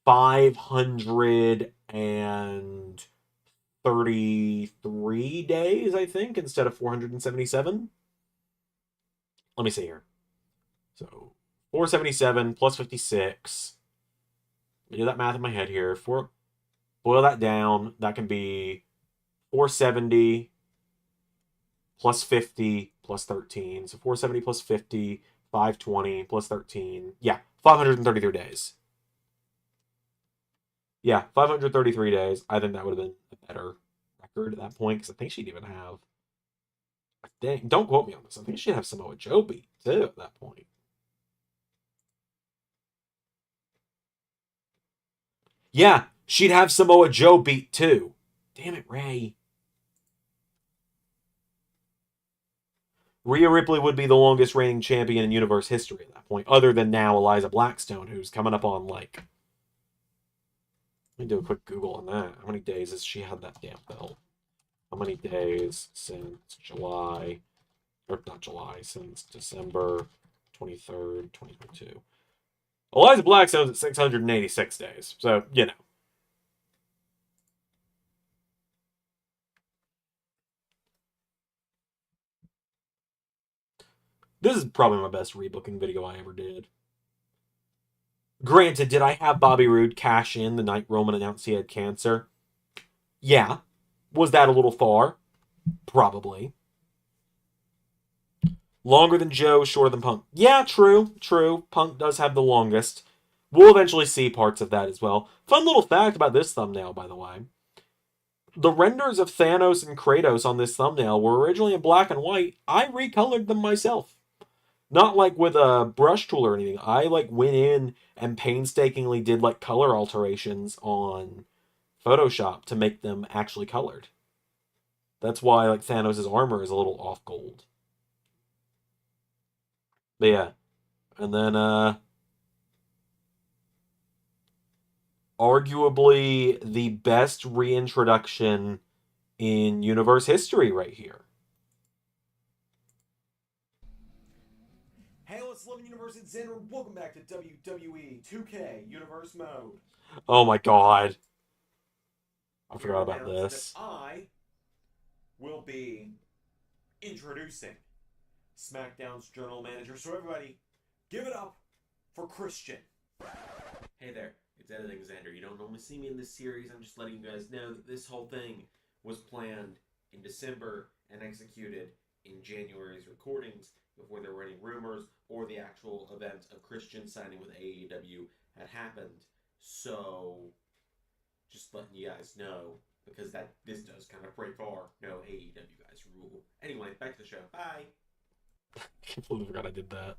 533 days, I think, instead of 477. Let me see here. So 477 plus 56. Let me do that math in my head here. Boil that down. That can be 470 plus 50 plus 13. So 470 plus 50, 520 plus 13. Yeah, 533 days. Yeah, 533 days. I think that would have been a better record at that point, because I think she'd even have. Don't quote me on this. I think she'd have Samoa Joe beat too at that point. Yeah, she'd have Samoa Joe beat too. Damn it, Ray. Rhea Ripley would be the longest reigning champion in universe history at that point, other than now Eliza Blackstone, who's coming up on like. Let me do a quick Google on that. How many days has she had that damn belt? How many days since July, or not July, since December 23rd, 2022? Eliza Blackstone's at 686 days, so, you know. This is probably my best rebooking video I ever did. Granted, did I have Bobby Roode cash in the night Roman announced he had cancer? Yeah. Was that a little far? Probably. Longer than Joe, shorter than Punk. Yeah, true. Punk does have the longest. We'll eventually see parts of that as well. Fun little fact about this thumbnail, by the way. The renders of Thanos and Kratos on this thumbnail were originally in black and white. I recolored them myself. Not like with a brush tool or anything. I like went in and painstakingly did like color alterations on Photoshop to make them actually colored. That's why like Thanos' armor is a little off gold. But yeah. And then arguably the best reintroduction in universe history right here. Hey, let's live in universe Universe, it's Xander. Welcome back to WWE 2K Universe Mode. Oh my god. I Here forgot to about announce this. that I will be introducing SmackDown's General Manager. So everybody, give it up for Christian. Hey there, it's Editing Xander. You don't normally see me in this series. I'm just letting you guys know that this whole thing was planned in December and executed in January's recordings before there were any rumors or the actual event of Christian signing with AEW had happened. So, just letting you guys know, because this does kind of break our no AEW guys rule. Anyway, back to the show. Bye. I completely forgot I did that.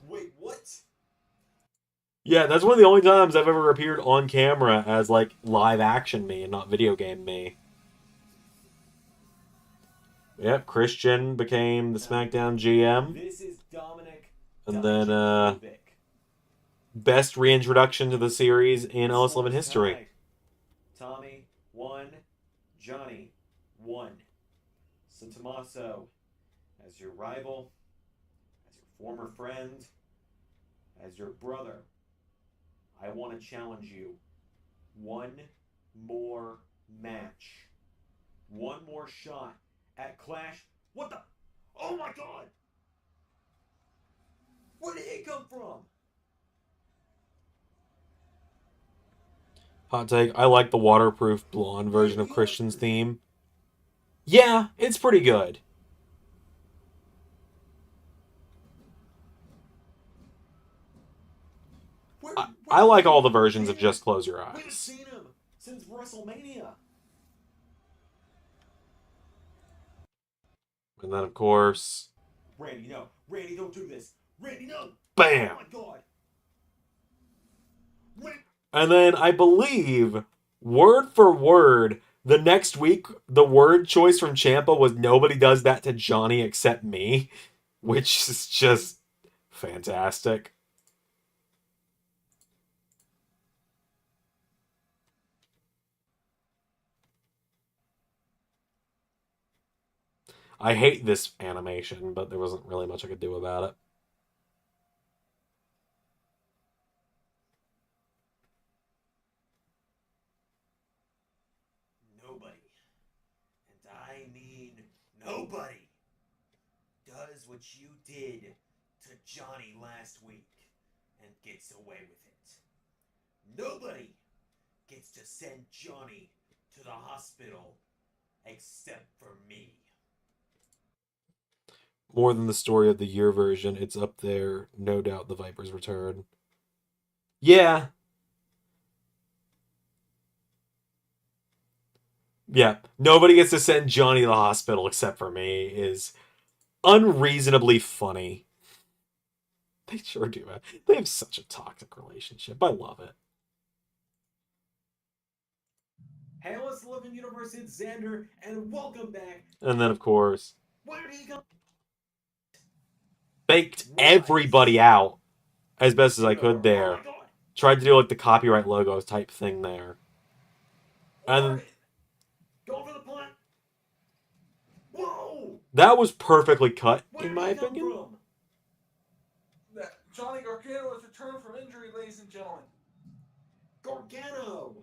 Wait, what? Yeah, that's one of the only times I've ever appeared on camera as, like, live action me and not video game me. Yep, Christian became the SmackDown GM. This is Dominic. And then, best reintroduction to the series in LS11 history. Tommy, 1. Johnny, 1. So Tommaso, as your rival, as your former friend, as your brother, I want to challenge you. One more match. One more shot at Clash. What the? Oh my god! Where did it come from? Hot take, I like the waterproof blonde version of Christian's theme. Yeah, it's pretty good. I like all the versions of Just Close Your We haven't Eyes. seen him since WrestleMania. And then, of course, Randy, no. Randy, don't do this. Randy, no. bam! Oh my god. And then I believe, word for word, the next week, the word choice from Ciampa was nobody does that to Johnny except me, which is just fantastic. I hate this animation, but there wasn't really much I could do about it. Nobody, and I mean nobody, does what you did to Johnny last week and gets away with it. Nobody gets to send Johnny to the hospital except for me. More than the story of the year version, it's up there, no doubt, the Viper's Return. Yeah. Yeah, nobody gets to send Johnny to the hospital except for me is unreasonably funny. They sure do. They have such a toxic relationship. I love it. Hey, let's live in Universe, it's Xander, and welcome back. And then, of course, Where did he go? faked everybody out as best as I could Oh there. my god. Tried to do like the copyright logos type thing there. And Go for the punt. Whoa! that was perfectly cut, Where in did my he come opinion. from? That Johnny Gargano has returned from injury, ladies and gentlemen. Gargano!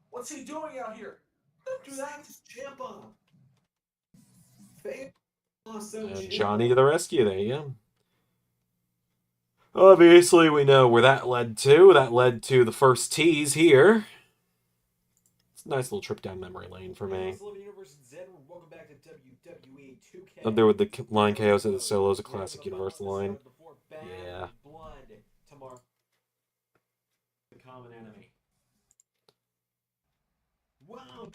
What's he doing out here? Don't do that. Ciampa! And Johnny to the rescue, there you go. Obviously, we know where that led to. That led to the first tease here. It's a nice little trip down memory lane for me. Welcome back to WWE 2K. Up there with the line chaos of the solos, a classic Universal line. Yeah. Blood tomorrow. The common enemy. Wow.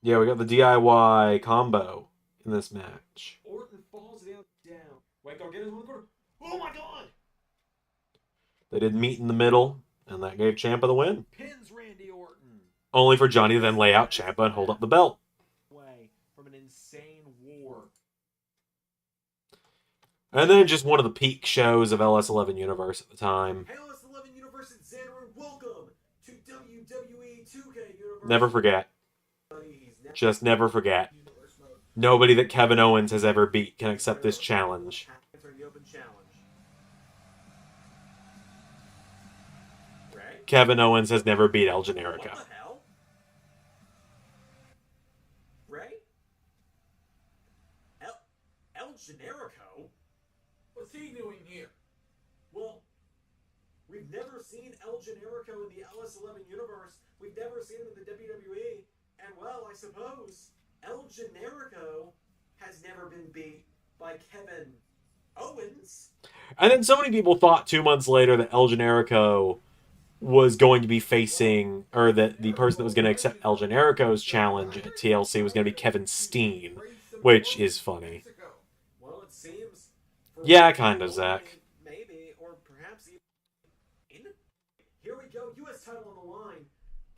Yeah, we got the DIY combo in this match. Orton falls down. Wait, go get his one quarter. Oh my god! They did meet in the middle, and that gave Ciampa the win. Pins Randy Orton. Only for Johnny to then lay out Ciampa and hold up the belt. Way from an insane war. And then just one of the peak shows of LS11 Universe at the time. Hey, LS11 Universe and Xander, welcome to WWE 2K Universe. Never forget. Just never forget. Universe mode. Nobody that Kevin Owens has ever beat can accept this challenge. Answering the open challenge. Ray? Kevin Owens has never beat El What Generico. the hell? Ray? El Generico? What's he doing here? Well, we've never seen El Generico in the LS11 universe. We've never seen him in the WWE. And well, I suppose El Generico has never been beat by Kevin Owens. And then so many people thought 2 months later that El Generico was going to be facing, or that the person that was going to accept El Generico's challenge at TLC was going to be Kevin Steen, which is funny. Well, it seems. Yeah, kind of, Zach. Maybe, or perhaps even. Here we go. U.S. title on the line.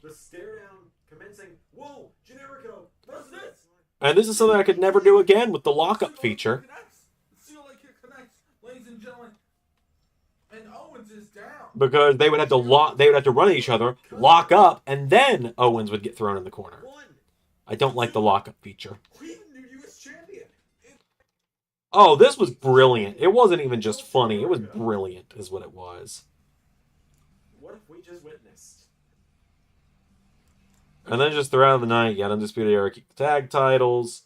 The stare down commencing. Whoa, Generico. What's this? And this is something I could never do again with the lockup feature. Ladies and gentlemen, and Owens is down. Because they would have to run at each other, lock up, and then Owens would get thrown in the corner. I don't like the lockup feature. New U.S. champion. Oh, this was brilliant. It wasn't even just funny. It was brilliant, is what it was. What have we just witnessed? And then just throughout the night, you had Undisputed Era keep the tag titles.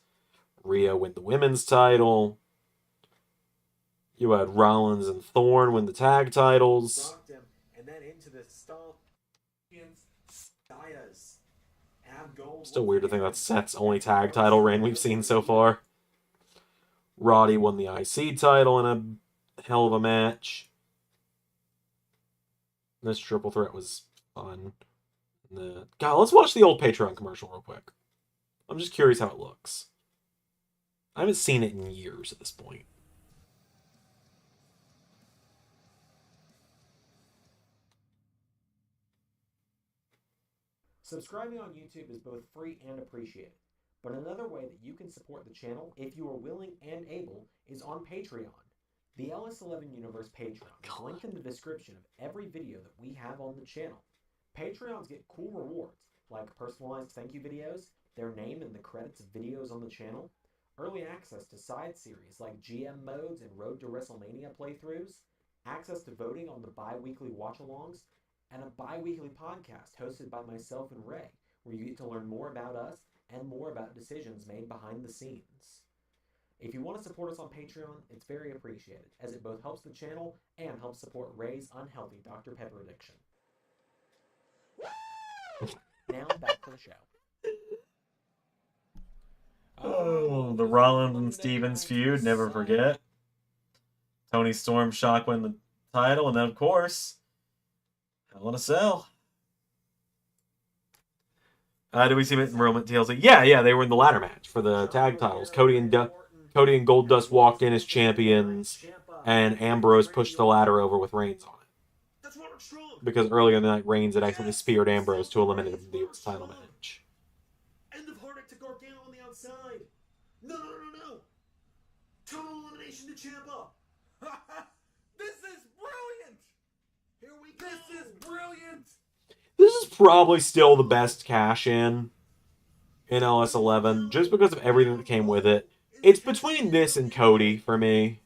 Rhea win the women's title. You had Rollins and Thorne win the tag titles. Dropped him, and then into the stomp. Dias. Still weird to think that's Seth's only tag title reign we've seen so far. Roddy won the IC title in a hell of a match. This triple threat was fun. God, let's watch the old Patreon commercial real quick. I'm just curious how it looks. I haven't seen it in years at this point. Subscribing on YouTube is both free and appreciated, but another way that you can support the channel, if you are willing and able, is on Patreon. The LS11 Universe Patreon is linked in the description of every video that we have on the channel. Patreons get cool rewards, like personalized thank you videos, their name in the credits of videos on the channel, early access to side series like GM modes and Road to WrestleMania playthroughs, access to voting on the bi-weekly watch-alongs, and a bi-weekly podcast hosted by myself and Ray, where you get to learn more about us and more about decisions made behind the scenes. If you want to support us on Patreon, it's very appreciated, as it both helps the channel and helps support Ray's unhealthy Dr. Pepper addiction. Now back to the show. Oh, the Rollins and Stevens feud, never forget. Tony Storm Shock win the title, and then of course, Hell in a Cell. Did we see them in Roman TLC? Yeah, they were in the ladder match for the tag titles. Cody and Goldust walked in as champions, and Ambrose pushed the ladder over with Reigns on it. Because earlier in the night, Reigns had accidentally speared Ambrose to eliminate him from the US title match. End of Hardick to Gargano on the outside. No. Total elimination to Ciampa. This is brilliant. Here we go. This is brilliant. This is probably still the best cash-in in LS11, just because of everything that came with it. It's between this and Cody for me.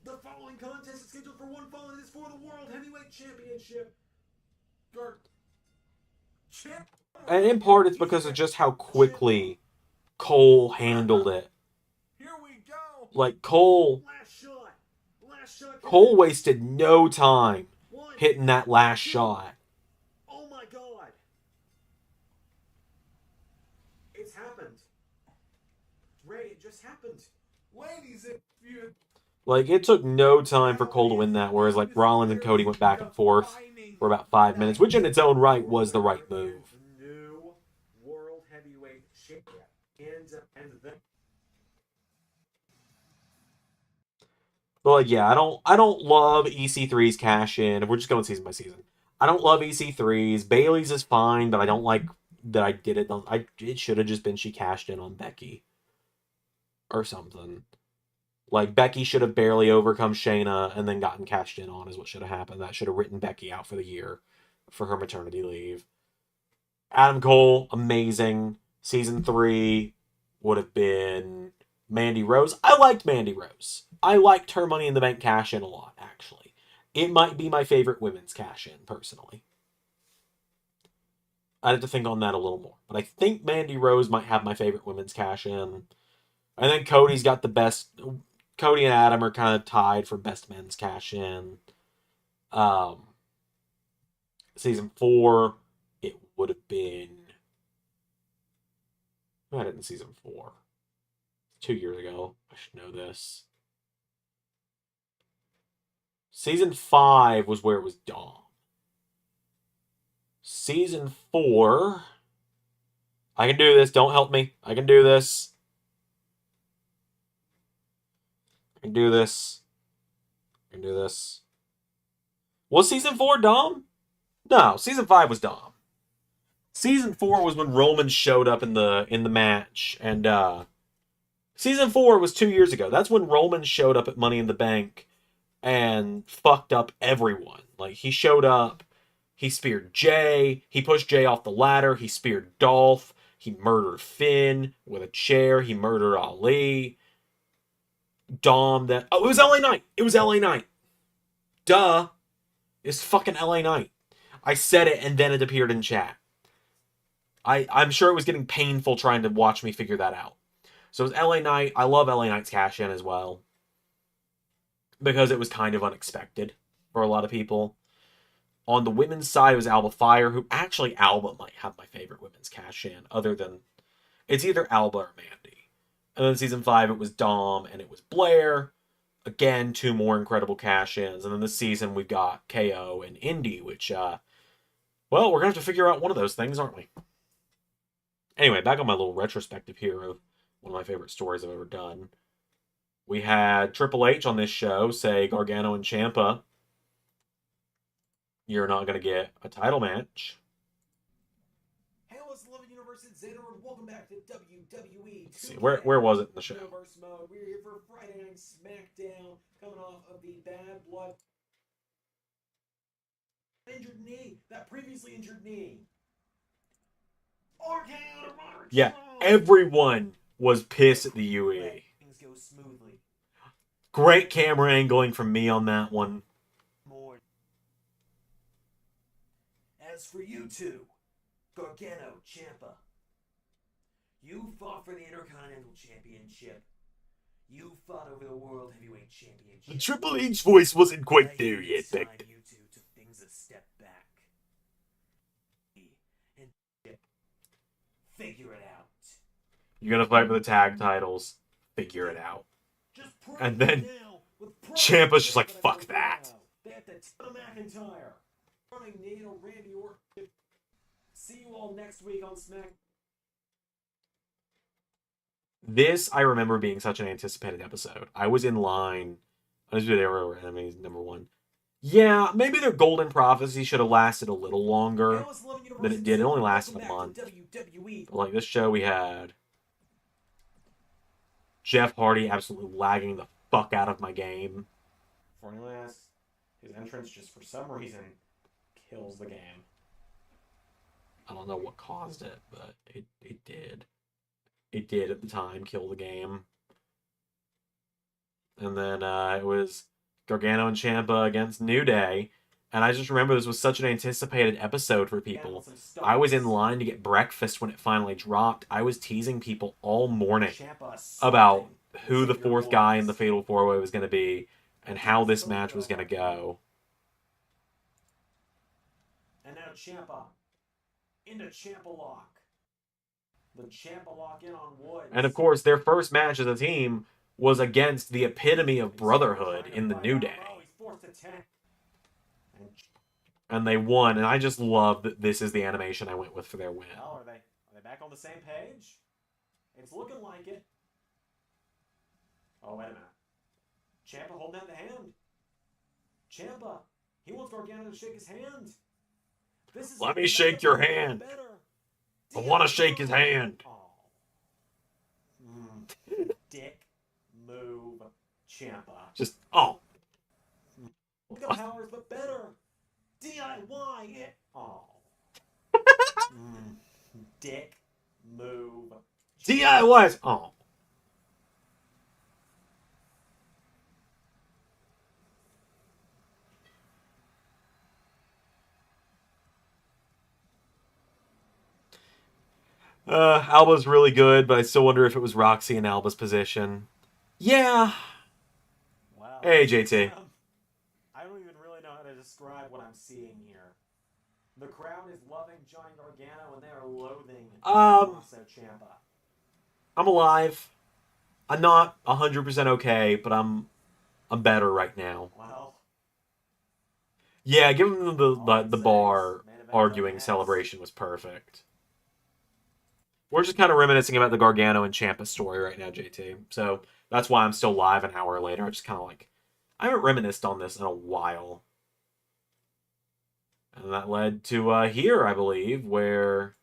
The following contest is scheduled for one fall, and it is for the World Heavyweight Championship. And in part, it's because of just how quickly Cole handled it. Here we go. Like, Cole Last shot. wasted no time hitting that last shot. Oh my God. It's happened. Ray, it just happened. Ladies, if you... Like, it took no time for Cole to win that, whereas, like, Rollins and Cody went back and forth for about 5 minutes, which in its own right was the right move. New World Heavyweight Champion. And then... But, like, yeah, I don't love EC3's cash-in, if we're just going season by season. I don't love EC3's. Bailey's is fine, but I don't like that I did it. It should have just been she cashed in on Becky. Or something. Like, Becky should have barely overcome Shayna and then gotten cashed in on is what should have happened. That should have written Becky out for the year for her maternity leave. Adam Cole, amazing. Season 3, would have been Mandy Rose. I liked Mandy Rose. I liked her Money in the Bank cash in a lot, actually. It might be my favorite women's cash in, personally. I'd have to think on that a little more. But I think Mandy Rose might have my favorite women's cash in. I think Cody's got the best. Cody and Adam are kind of tied for best men's cash in. Season 4, it would have been. Who had it in season 4? 2 years ago. I should know this. Season 5 was where it was Dom. Season 4. I can do this. Don't help me. I can do this. I can do this. I can do this. Was season 4 Dom? No, season 5 was Dom. Season 4 was when Roman showed up in the match, and season 4 was 2 years ago. That's when Roman showed up at Money in the Bank and fucked up everyone. Like, he showed up, he speared Jay, he pushed Jay off the ladder, he speared Dolph, he murdered Finn with a chair, he murdered Ali. Dom, it was LA Knight. It was LA Knight. Duh. It's fucking LA Knight. I said it and then it appeared in chat. I'm sure it was getting painful trying to watch me figure that out. So it was LA Knight. I love LA Knight's cash in as well. Because it was kind of unexpected for a lot of people. On the women's side, it was Alba Fire, who actually Alba might have my favorite women's cash in, other than it's either Alba or Mandy. And then season 5, it was Dom and it was Blair. Again, 2 more incredible cash ins. And then this season, we've got KO and Indy, which, well, we're going to have to figure out one of those things, aren't we? Anyway, back on my little retrospective here of one of my favorite stories I've ever done. We had Triple H on this show say Gargano and Ciampa, you're not going to get a title match. Hey, what's the Love Universe? It's Xander, and welcome back to WWE. Let's see, where was it in the show? Universe mode. We're here for Friday Night SmackDown, coming off of the Bad Blood injured knee, that previously injured knee. Yeah, everyone was pissed at the UE. Things go smoothly. Great camera angling from me on that one. More. As for you two, Gargano, Ciampa, you fought for the Intercontinental Championship. You fought over the World Heavyweight Championship. The Triple H voice wasn't quite there yet, Time back then. you two took things a step back. And figure it out. You're going to fight for the tag titles. Figure it out. Just prove And then it now with Ciampa's just like, Gargano. fuck that. They have to tell McIntyre. Running Neil, Randy Orton. See you all next week on Smack. This, I remember being such an anticipated episode. I was in line. I was with Arrow Enemies, #1. Yeah, maybe their Golden Prophecy should have lasted a little longer than it did. It only lasted a month. But like this show, we had Jeff Hardy absolutely lagging the fuck out of my game. Formulas, his entrance just for some reason kills the game. I don't know what caused it, but it did. It did at the time kill the game. And then it was Gargano and Ciampa against New Day. And I just remember this was such an anticipated episode for people. I was in line to get breakfast when it finally dropped. I was teasing people all morning about who the 4th guy in the Fatal 4-Way was going to be and how this match was going to go. And now Ciampa into Ciampa lock. The Ciampa lock in on Woods. And of course, their first match as a team was against the epitome of brotherhood in the New Day. And they won, and I just love that this is the animation I went with for their win. Oh, are they back on the same page? It's looking like it. Oh, wait a minute. Ciampa holding out the hand. Ciampa, he wants Gargano to shake his hand. This is Let me shake your hand. I want to shake his hand. Dick move, Ciampa. Just, oh. Got powers, but better. DIY it. Oh. Dick move. DIYs. Oh. Alba's really good, but I still wonder if it was Roxy in Alba's position. Yeah. Wow. Hey, JT. I don't even really know how to describe what I'm seeing here. The crowd is loving Johnny Gargano and they are loathing Tommaso Ciampa. I'm alive. I'm not 100% okay, but I'm better right now. Well, Yeah, give him the I'd say bar main event arguing next. celebration was perfect. We're just kind of reminiscing about the Gargano and Ciampa story right now, JT. So that's why I'm still live an hour later. I just kind of like, I haven't reminisced on this in a while. And that led to here, I believe, where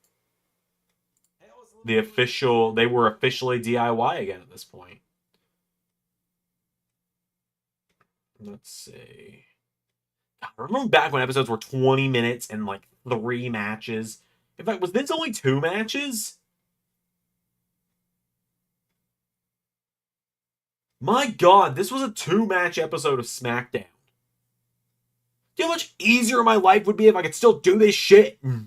they were officially DIY again at this point. Let's see. God, remember back when episodes were 20 minutes and like 3 matches? In fact, was this only 2 matches? My God, this was a 2-match episode of SmackDown. Do you know how much easier my life would be if I could still do this shit? I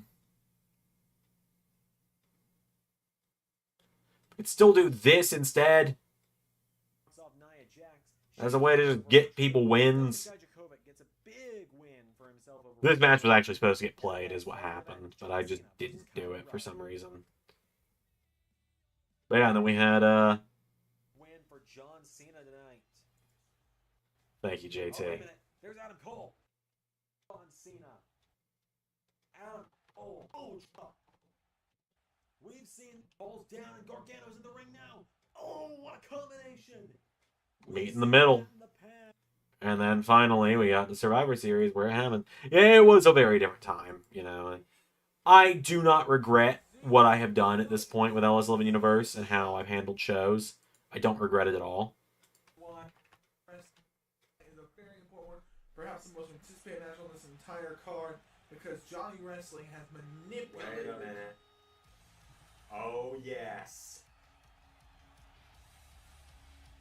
could still do this instead. As a way to just get people wins. This match was actually supposed to get played, is what happened, but I just didn't do it for some reason. But yeah, and then we had win for John Cena tonight. Thank you, JT. Oh, wait a minute. There's Adam Cole. John Cena. Adam Cole. Oh, we've seen balls down and Gargano's in the ring now. Oh, what a combination. Meet in the middle. And then finally, we got the Survivor Series where it happened. It was a very different time, you know. I do not regret what I have done at this point with LS11 Universe and how I've handled shows. I don't regret it at all. Is a very important one, perhaps the most anticipated match on this entire card, because Johnny Wrestling has manipulated. Wait a minute. Oh, yes.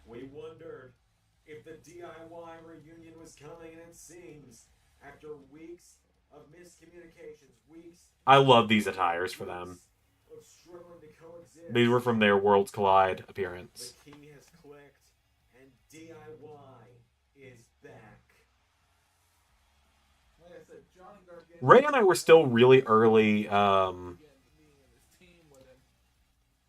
We wondered if the DIY reunion was coming, and it seems, after weeks of miscommunications, I love these attires for them. of struggling to coexist, These were from their Worlds Collide appearance. the key has clicked, and DIY is back. Like I said, Johnny Gargano. Ray and I were still really early.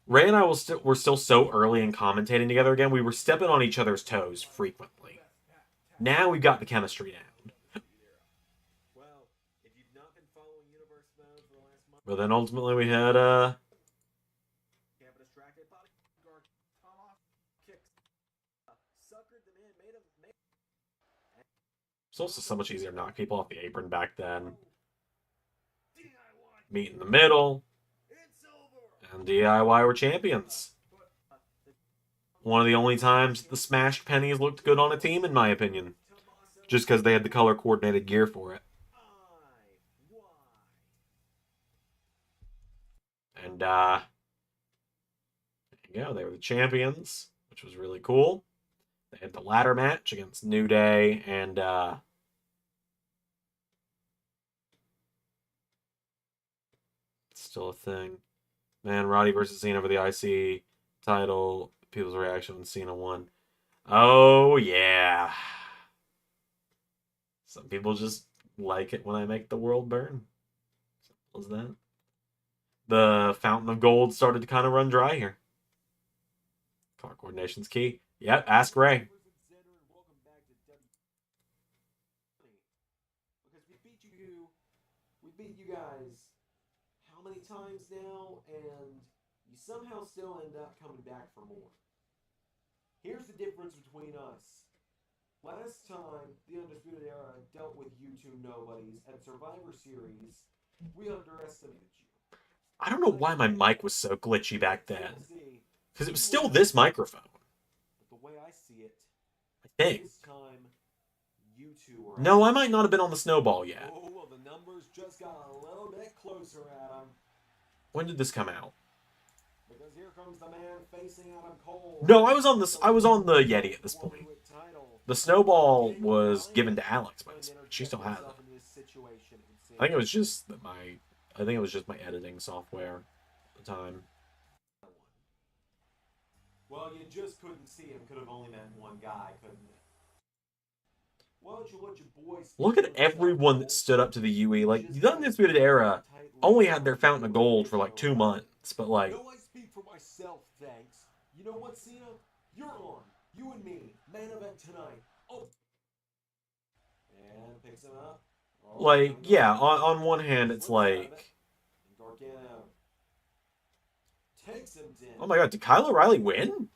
Ray and I were still so early in commentating together again. We were stepping on each other's toes frequently. Now we've got the chemistry down. Well, if you've not been following Universe Mode for the last month, But then ultimately we had Ciampa distracted, body guard, kicks, suckered them in, made him. it's also so much easier to knock people off the apron back then. DIY, Meet in the middle. it's over. And DIY were champions. One of the only times the Smashed Pennies looked good on a team, in my opinion. Just because they had the color-coordinated gear for it. And, there you go. They were the champions, which was really cool. They had the ladder match against New Day and, it's still a thing. Man, Roddy versus Cena for the IC title. People's reaction when Cena won. Oh, yeah. Some people just like it when I make the world burn. Simple as that. The fountain of gold started to kind of run dry here. Color coordination's key. Yep, ask Ray. Because we beat you guys how many times now, and you somehow still end up coming back for more. Here's the difference between us. Last time the Undisputed Era dealt with you two nobodies at Survivor Series, we underestimated you. I don't know why my mic was so glitchy back then. Because it was still this microphone. But the way I see it, I think. this time you two are. No, I might not have been on the snowball yet. Oh, well, the numbers just got a little bit closer, Adam. When did this come out? Because Because here comes the man facing Adam Cole. No, I was on this. I was on the Yeti at this point. The snowball was given to Alex by this point. She still has it. I think it was just that my. I think it was just my editing software at the time. Well, you just couldn't see him. Could have only meant one guy, couldn't it? Why don't you let your boys Look at everyone that stood up to the UE. Like, the Undisputed Era only had their Fountain of Gold for like 2 months, but like. No, I speak for myself, thanks. You know what, Cena? You're on. You and me. Main event tonight. Oh. And picks him up. Oh, Like, yeah, on one hand, it's like. Gargano takes him down. Oh my god, did Kyle O'Reilly win?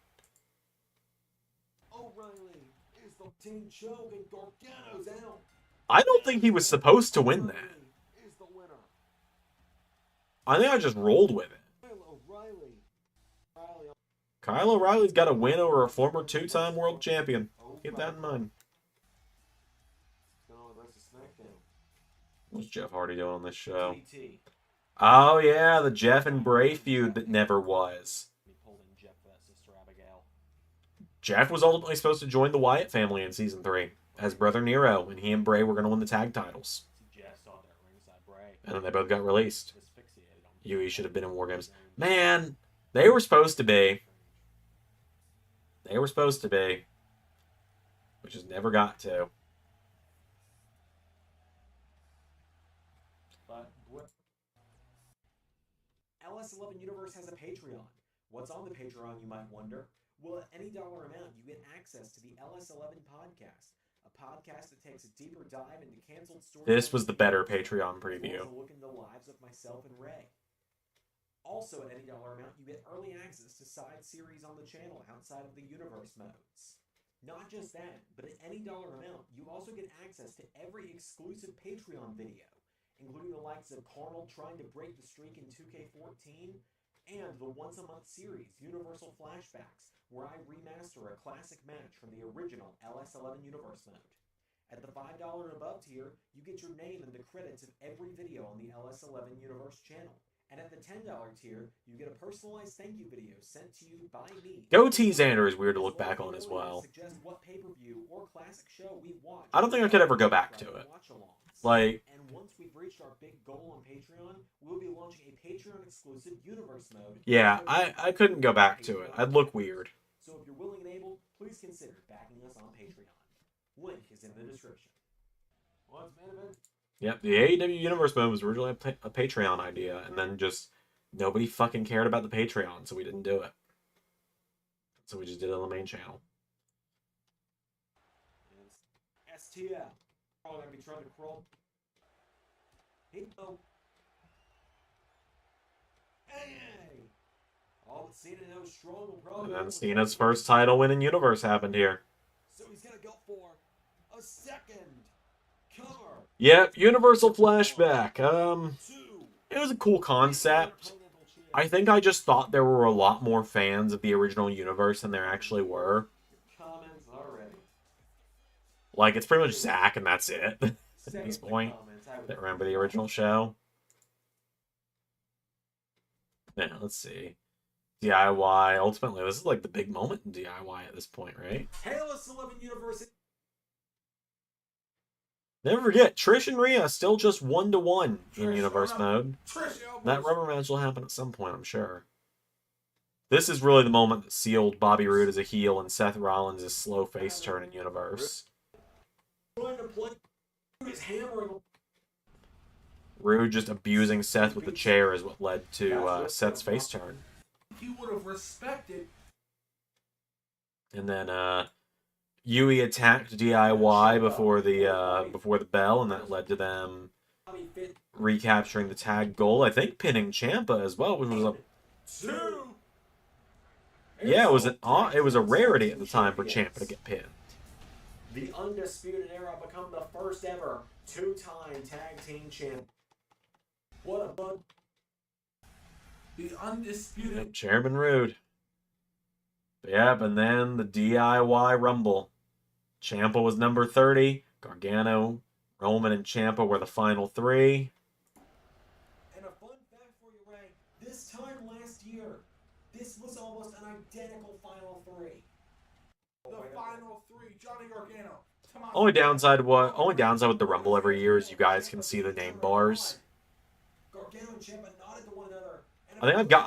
O'Reilly is the team choke and Gargano's out. I don't think he was supposed to win that. Is the winner. I think I just rolled with it. Kyle O'Reilly's got a win over a former 2-time world champion. Keep that in mind. Going on the rest of SmackDown. What's Jeff Hardy doing on this show? DT. Oh yeah, the Jeff and Bray feud that never was. He pulled in Jeff Sister Abigail. Jeff was ultimately supposed to join the Wyatt family in season 3 as Brother Nero, and he and Bray were going to win the tag titles. Jeff saw that ringside Bray. And then they both got released. Asphyxiated on UE should have been in War Games. Man, they were supposed to be. They were supposed to be. We just never got to. But LS11 Universe has a Patreon. What's on the Patreon, you might wonder? Well, at any dollar amount, you get access to the LS11 podcast, a podcast that takes a deeper dive into canceled stories. This was the better Patreon preview. A look into the lives of myself and Ray. Also, at any dollar amount, you get early access to side series on the channel outside of the universe modes. Not just that, but at any dollar amount, you also get access to every exclusive Patreon video, including the likes of Carnal trying to break the streak in 2K14, and the once-a-month series, Universal Flashbacks, where I remaster a classic match from the original LS11 Universe mode. At the $5 and above tier, you get your name in the credits of every video on the LS11 Universe channel. And at the $10 tier, you get a personalized thank you video sent to you by me. Goatee Xander is weird to look back on as well. Suggest what pay-per-view or classic show we watch. I don't think I could ever go back to it. Like, and once we've reached our big goal on Patreon, we'll be launching a Patreon exclusive universe mode. yeah, I couldn't go back to it. I'd look weird. So if you're willing and able, please consider backing us on Patreon. Link is in the description. What's main event? Yep, the AEW Universe mode was originally a Patreon idea, and then just nobody fucking cared about the Patreon, so we didn't do it. So we just did it on the main channel. STL. Probably gonna be trying to crawl. Hey, oh. Hey! All that Cena knows strong will probably. And then Cena's first title win in Universe happened here. So he's gonna go for a second cover. Yep, Universal Flashback. It was a cool concept. I think I just thought there were a lot more fans of the original universe than there actually were. Comments already. Like, it's pretty much Zack and that's it at this point. That remember the original show. Yeah, let's see. DIY. Ultimately, this is like the big moment in DIY at this point, right? Halos 11 Universe. Never forget, Trish and Rhea still just 1-1 in Universe mode. That rubber match will happen at some point, I'm sure. This is really the moment that sealed Bobby Roode as a heel and Seth Rollins' slow face turn in Universe. Roode just abusing Seth with the chair is what led to Seth's face turn. He would have respected. And then Yui attacked DIY before the bell, and that led to them recapturing the tag gold. I think pinning Ciampa as well, which was a yeah, it was a rarity at the time for Ciampa to get pinned. The Undisputed Era become the first ever two-time tag team champ. What a bud. The Undisputed. Chairman Roode. Yep, and then the DIY Rumble. Ciampa was number 30. Gargano, Roman, and Ciampa were the final 3. And a fun fact for you, Ray. This time last year, this was almost an identical final three. The final three, Johnny Gargano. Tommaso Only downside with the Rumble every year is you guys can see the name bars. Gargano and Ciampa nodded to one another.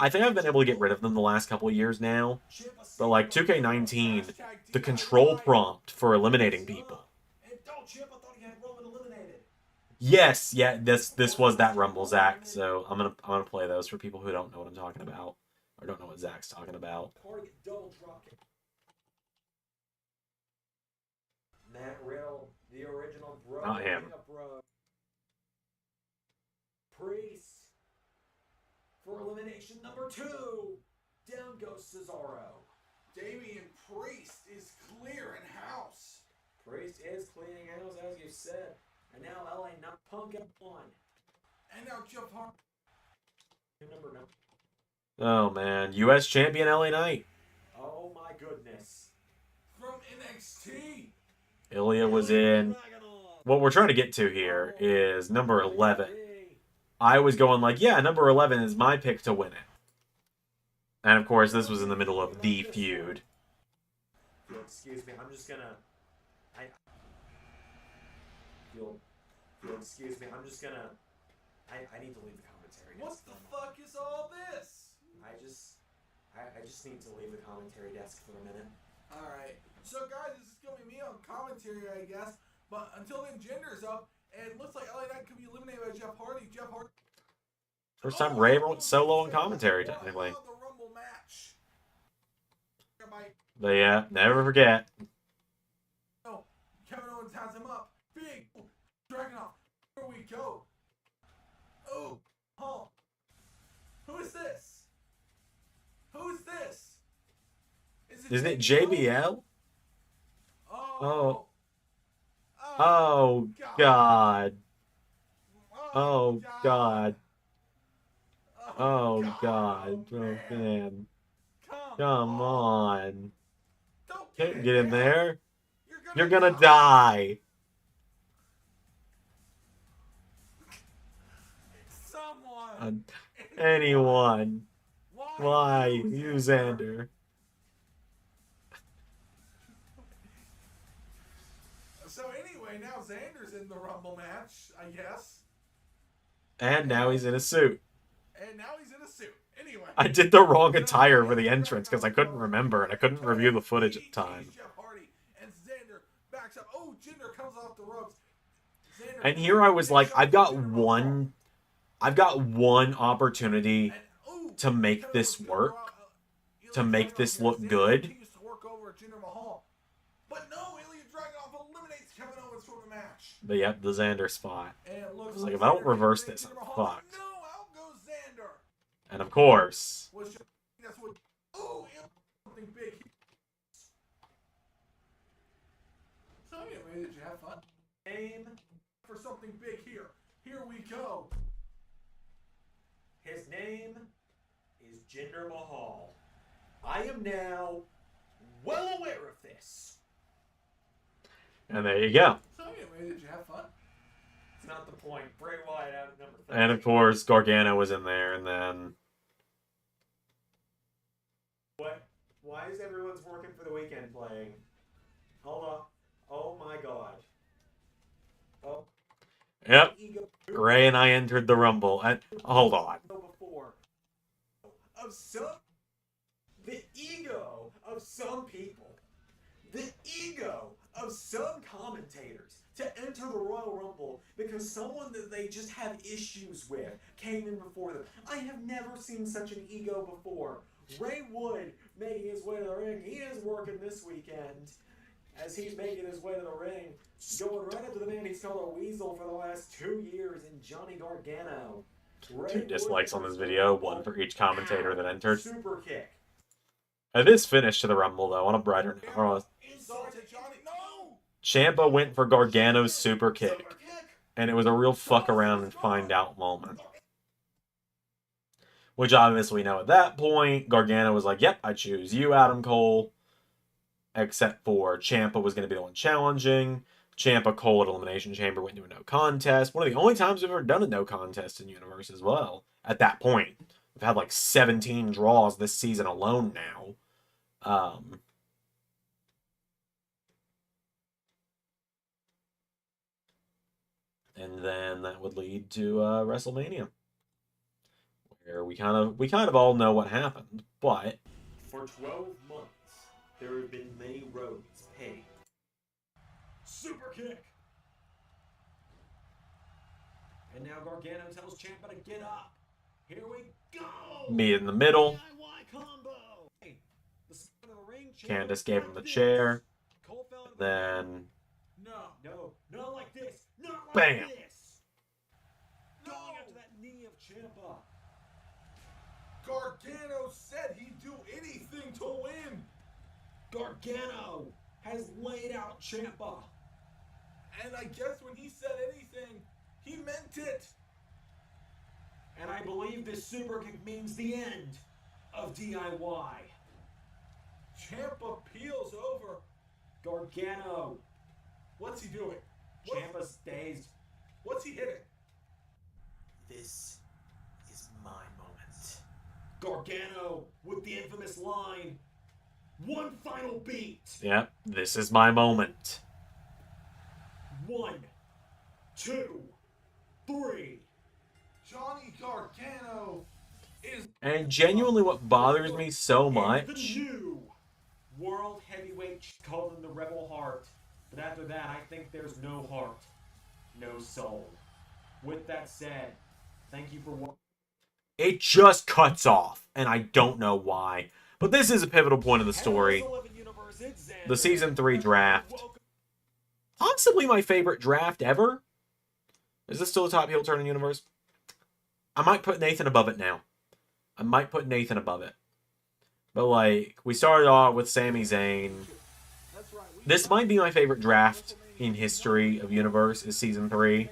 I think I've been able to get rid of them the last couple of years now. But like 2K19, the control prompt for eliminating people. And Ciampa thought he had Roman eliminated. Yes, yeah, this was that Rumble, Zach. So I'm gonna play those for people who don't know what I'm talking about or don't know what Zach's talking about. Party double dropkick. Matt Riddle, the original bro. Not him. Bro. Priest for elimination number 2. Down goes Cesaro. Damian Priest is clearing house. Priest is cleaning house, as you said. And now LA not Punk at 1. And now Jeff Hardy. Number 9. Oh man, U.S. champion LA Knight. Oh my goodness. From NXT. Ilya was in. What we're trying to get to here is number 11. I was going like, yeah, number 11 is my pick to win it. And of course, this was in the middle of the feud. Excuse me, I'm just gonna. Excuse me, I'm just gonna. I need to leave the commentary. What the fuck is all this? I just need to leave the commentary desk for a minute. Alright. So guys, this is gonna be me on commentary, I guess. But until then, Jinder's up. And it looks like LA Knight could be eliminated by Jeff Hardy. Jeff Hardy. First time Ray went solo on commentary, technically. The Rumble match. But yeah, never forget. Oh, Kevin Owens has him up. Big Dragunov. Here we go. Oh, Paul. Who is this? Who is this? Isn't it JBL? Oh. Oh, God. Oh, God. Oh, God. Oh, man. Come on. Can't get in there. You're gonna die. Someone. Anyone. Why? You, Xander. So anyway, now Xander's in the Rumble match, I guess. And now he's in a suit. And now he's in a suit. Anyway. I did the wrong attire for the entrance because I couldn't remember and I couldn't review the footage at the time. Jeff Hardy and Xander backs up. Oh, Jinder comes off the ropes. And here I was like, I've got one opportunity to make this work, to make this look good. But no, Ilya Dragunov eliminates Kevin Owens from the match. But yep, the Xander spot. And it looks I was like, if I don't reverse this, I'm fucked. No, out goes Xander. And of course, That's what. Oh, something big. So anyway, did you have fun? Aim for something big here. Here we go. His name is Jinder Mahal. I am now well aware of this. and there you go. So anyway, did you have fun? It's not the point. Bray Wyatt out of number 3. And of course, Gargano was in there, and then What? Why is everyone's working for the weekend playing? Hold on. Oh my god. Oh. yep, Ray and I entered the Rumble. And hold on, Before of the ego of some people, the ego of some commentators to enter the Royal Rumble because someone that they just have issues with came in before them. I have never seen such an ego before. Ray Wood making his way to the ring. He is working this weekend as he's making his way to the ring. Going right up to the man he's called a weasel for the last 2 years in Johnny Gargano. Ray 2 dislikes on this video, 1 for each commentator that entered. Super kick. This finished to the Rumble, though, on a brighter note. Insult to Johnny. No! Ciampa went for Gargano's super kick, and it was a real fuck around and find out moment. Which obviously we know at that point, Gargano was like, yep, I choose you, Adam Cole. Except for Ciampa was going to be the one challenging. Ciampa Cole at Elimination Chamber went into a no contest. One of the only times we've ever done a no contest in Universe as well. At that point. We've had like 17 draws this season alone now. And then that would lead to WrestleMania, where we kind of all know what happened, but For 12 months, there have been many roads paved. Super kick. And now Gargano tells Ciampa to get up. Here we go. me in the middle. DIY combo. Hey, the spin of the ring, Candace gave him the like chair. this. Cole fell into the Then ring. No, not like this. Not like Bam. this. Going after that knee of Ciampa. Gargano said he'd do anything to win. Gargano has laid out Ciampa. And I guess when he said anything, he meant it. And I believe this super kick means the end of DIY. Ciampa peels over. Gargano. What's he doing? Ciampa stays. What's he hitting? This is my moment. Gargano with the infamous line. One final beat. yeah, this is my moment. 1, 2, 3. Johnny Gargano is... And genuinely, what bothers me so And the much, new World Heavyweight, called him the Rebel Heart. But after that, I think there's no heart, no soul. With that said, thank you for watching. it just cuts off, and I don't know why. But this is a pivotal point of the story. The Season 3 draft. Possibly my favorite draft ever. Is this still a top heel turn in Universe? I might put Nathan above it now. I might put Nathan above it. But, like, we started off with Sami Zayn. This might be my favorite draft in history of Universe, is Season 3.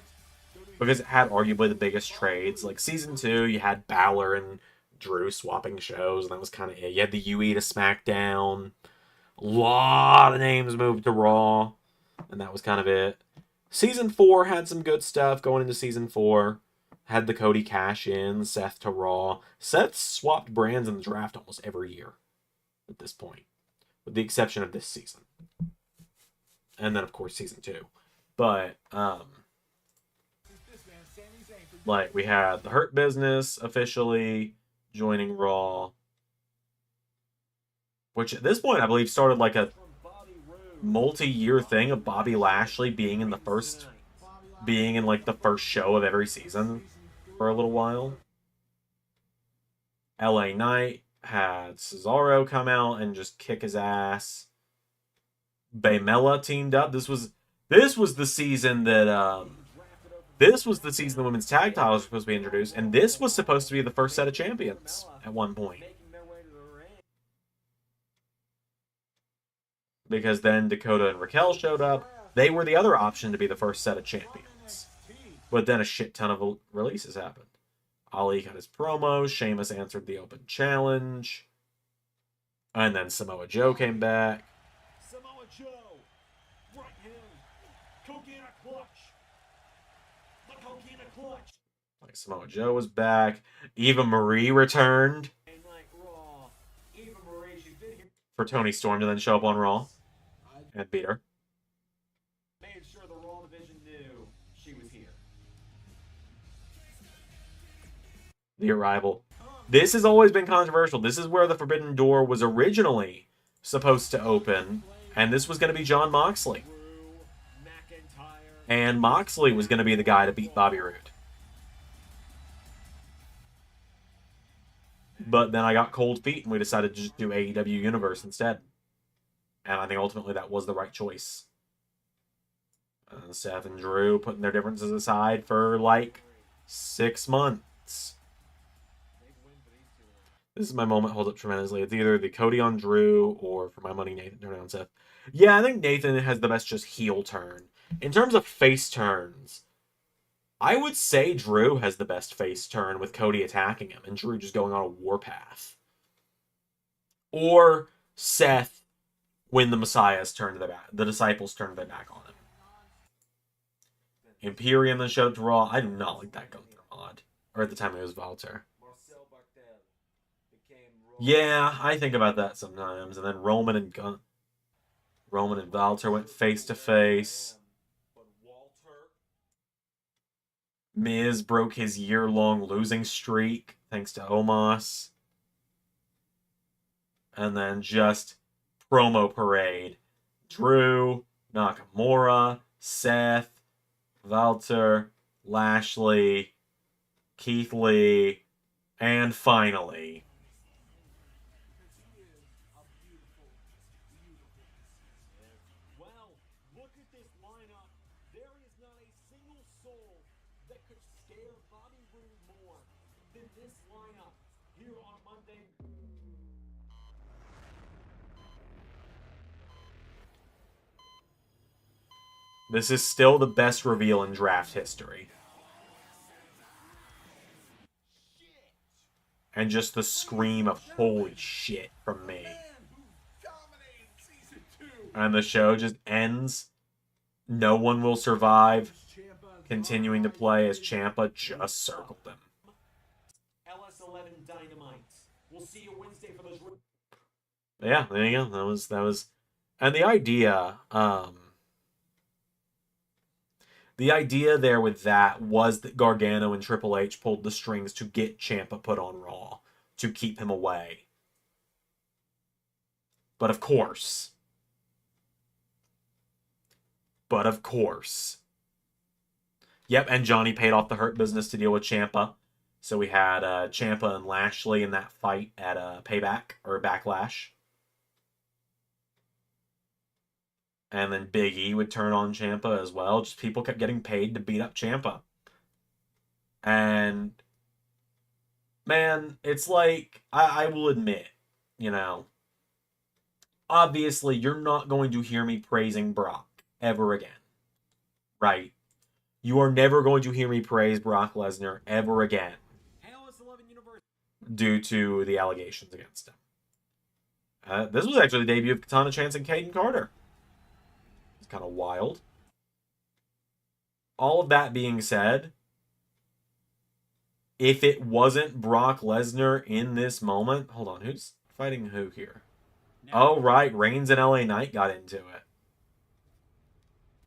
Because it had arguably the biggest trades. Like, Season 2, you had Balor and Drew swapping shows, and that was kind of it. You had the UE to SmackDown. A lot of names moved to Raw, and that was kind of it. Season 4 had some good stuff going into Season 4. Had the Cody cash in, Seth to Raw. Seth swapped brands in the draft almost every year at this point, with the exception of this season. And then, of course, Season 2. But, like, we had the Hurt Business officially joining Raw, which at this point I believe started like a multi-year thing of Bobby Lashley being in like the first show of every season for a little while. LA Knight had Cesaro come out and just kick his ass. Baymella teamed up. This was the season that this was the season the women's tag titles were supposed to be introduced, and this was supposed to be the first set of champions at one point. Because then Dakota and Raquel showed up. They were the other option to be the first set of champions. But then a shit ton of releases happened. Ali cut his promo. Sheamus answered the open challenge. And then Samoa Joe came back. Samoa Joe, right hand, Coquina clutch. The Coquina clutch. Like Samoa Joe was back. Eva Marie returned And like Raw, Eva Marie, she's been here. for Toni Storm to then show up on Raw and beat her. Made sure the Raw division knew she was here. The Arrival. This has always been controversial. This is where the Forbidden Door was originally supposed to open. And this was going to be Jon Moxley. Drew McIntyre. And Moxley was going to be the guy to beat Bobby Roode. But then I got cold feet and we decided to just do AEW Universe instead. And I think ultimately that was the right choice. Seth and Drew putting their differences aside for like 6 months. This is my moment, hold up tremendously. It's either the Cody on Drew or, for my money, Nathan turning on Seth. Yeah, I think Nathan has the best just heel turn. In terms of face turns, I would say Drew has the best face turn with Cody attacking him and Drew just going on a warpath. Or Seth when the Messiahs turn to their back, the disciples turn their back on him. Imperium then showed up to Raw. I do not like that Gunther mod. Or at the time it was Voltaire. Marcel Bartel Yeah, I think about that sometimes. And then Roman and Walter went face to face. But Walter, Miz broke his year-long losing streak thanks to Omos. And then just promo parade. Drew, Nakamura, Seth, Walter, Lashley, Keith Lee, and finally, well, look at this lineup. There is not a single soul that could scare Bobby Roode more than this lineup here on Monday. this is still the best reveal in draft history. And just the scream of holy shit from me. And the show just ends. No one will survive. Continuing to play as Ciampa just circled him. LS11 Dynamite. We'll see you Wednesday for those. Yeah, there you go. That was, and the idea there with that was that Gargano and Triple H pulled the strings to get Ciampa put on Raw to keep him away. But of course, yep, and Johnny paid off the Hurt Business to deal with Ciampa. So we had Ciampa and Lashley in that fight at Payback or Backlash. And then Big E would turn on Ciampa as well. Just people kept getting paid to beat up Ciampa. And, man, it's like, I will admit, you know, obviously you're not going to hear me praising Brock ever again. Right? You are never going to hear me praise Brock Lesnar ever again. Due to the allegations against him. This was actually the debut of Katana Chance and Caden Carter. It's kind of wild. All of that being said, if it wasn't Brock Lesnar in this moment... Hold on, who's fighting who here? Oh, right, Reigns and LA Knight got into it.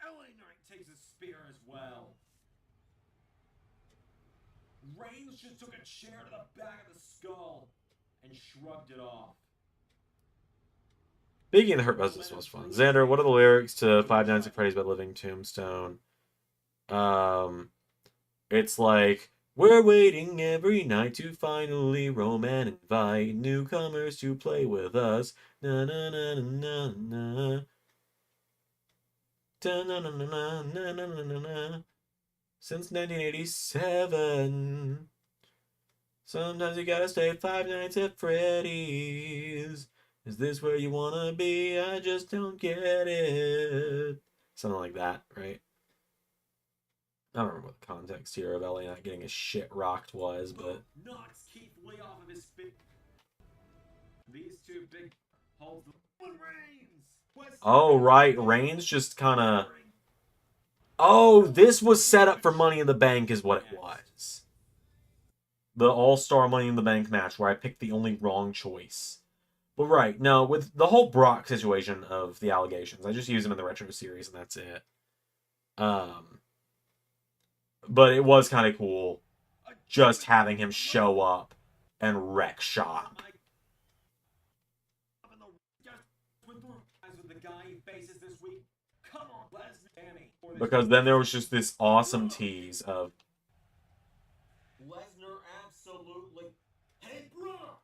LA Knight takes a spear as well. Reigns just took a chair to the back of the skull and shrugged it off. Biggie and the Hurt Business was fun. Xander, what are the lyrics to Five Nights at Freddy's by Living Tombstone? It's like, we're waiting every night to finally roam and invite newcomers to play with us. Na na na na na na. Da na na na na na na na na. Since 1987. Sometimes you gotta stay 5 nights at Freddy's. Is this where you wanna be? I just don't get it. Something like that, right? I don't remember what the context here of LA not getting his shit rocked was, but... Knocks Keith Lee off of his feet. These two big holes. Reigns! Oh, right. Reigns just kind of... Oh, this was set up for Money in the Bank is what it was. The All-Star Money in the Bank match where I picked the only wrong choice. But right, no, with the whole Brock situation of the allegations, I just use them in the Retro series and that's it. But it was kind of cool just having him show up and wreck shop. Because then there was just this awesome tease of Lesnar absolutely. Hey, Brock!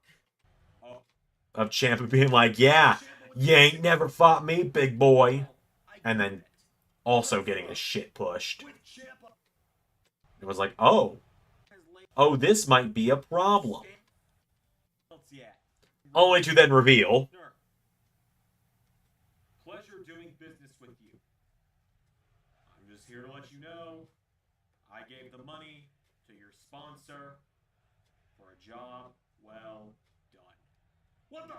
of Ciampa being like, yeah, you ain't never fought me, big boy. And then also getting his shit pushed. It was like, oh, this might be a problem. Only to then reveal. Pleasure doing business with you. I'm just here to let you know I gave the money to your sponsor for a job well done. What the?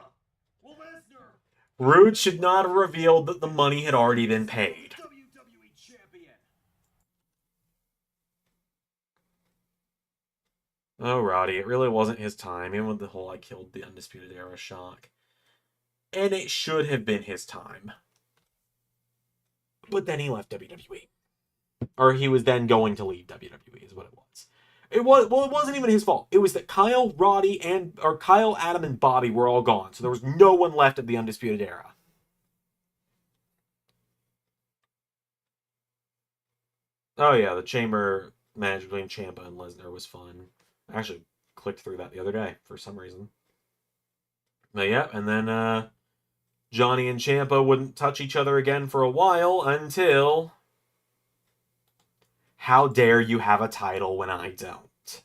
Well, Lesnar! Rude should not have revealed that the money had already been paid. WWE champion. Oh, Roddy, it really wasn't his time, even with the whole I killed the Undisputed Era shock. And it should have been his time. But then he left WWE. Or he was then going to leave WWE, is what it was. It wasn't even his fault. It was that Kyle, Roddy, Kyle, Adam, and Bobby were all gone. So there was no one left of the Undisputed Era. Oh yeah, the chamber match between Ciampa and Lesnar was fun. I actually clicked through that the other day for some reason. But yeah, and then Johnny and Ciampa wouldn't touch each other again for a while until how dare you have a title when I don't?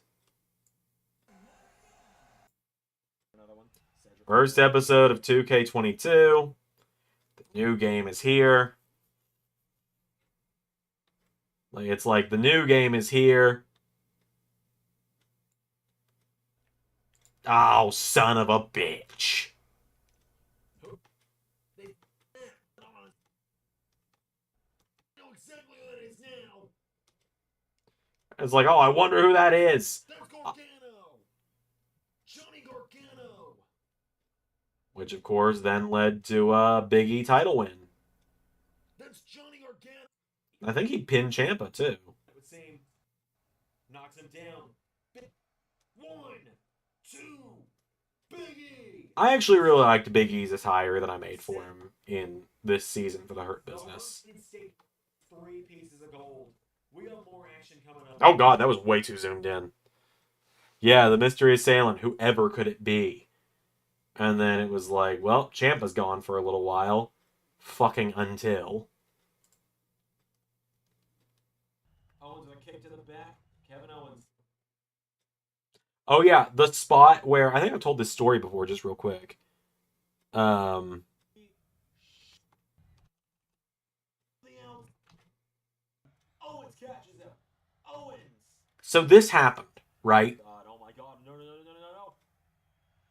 First episode of 2K22. The new game is here. It's like the new game is here. Oh, son of a bitch. I know exactly who that is now. It's like, oh, I wonder who that is. That's Gargano. Johnny Gargano. Which, of course, then led to a Big E title win. That's Johnny Gargano. I think he pinned Ciampa, too. It would seem. Knocks him down. 1, 2, Big E. I actually really liked Big E's attire that I made for him in this season for the Hurt Business. 3 pieces of gold. We have more action coming up. Oh god, that was way too zoomed in. Yeah, the mystery assailant, whoever could it be? And then it was like, well, Ciampa's gone for a little while. Fucking until. Owens with a kick to the back. Kevin Owens. Oh yeah, the spot where I think I've told this story before, just real quick. Owens catches him. Owens. So this happened, right? God, oh my god, no.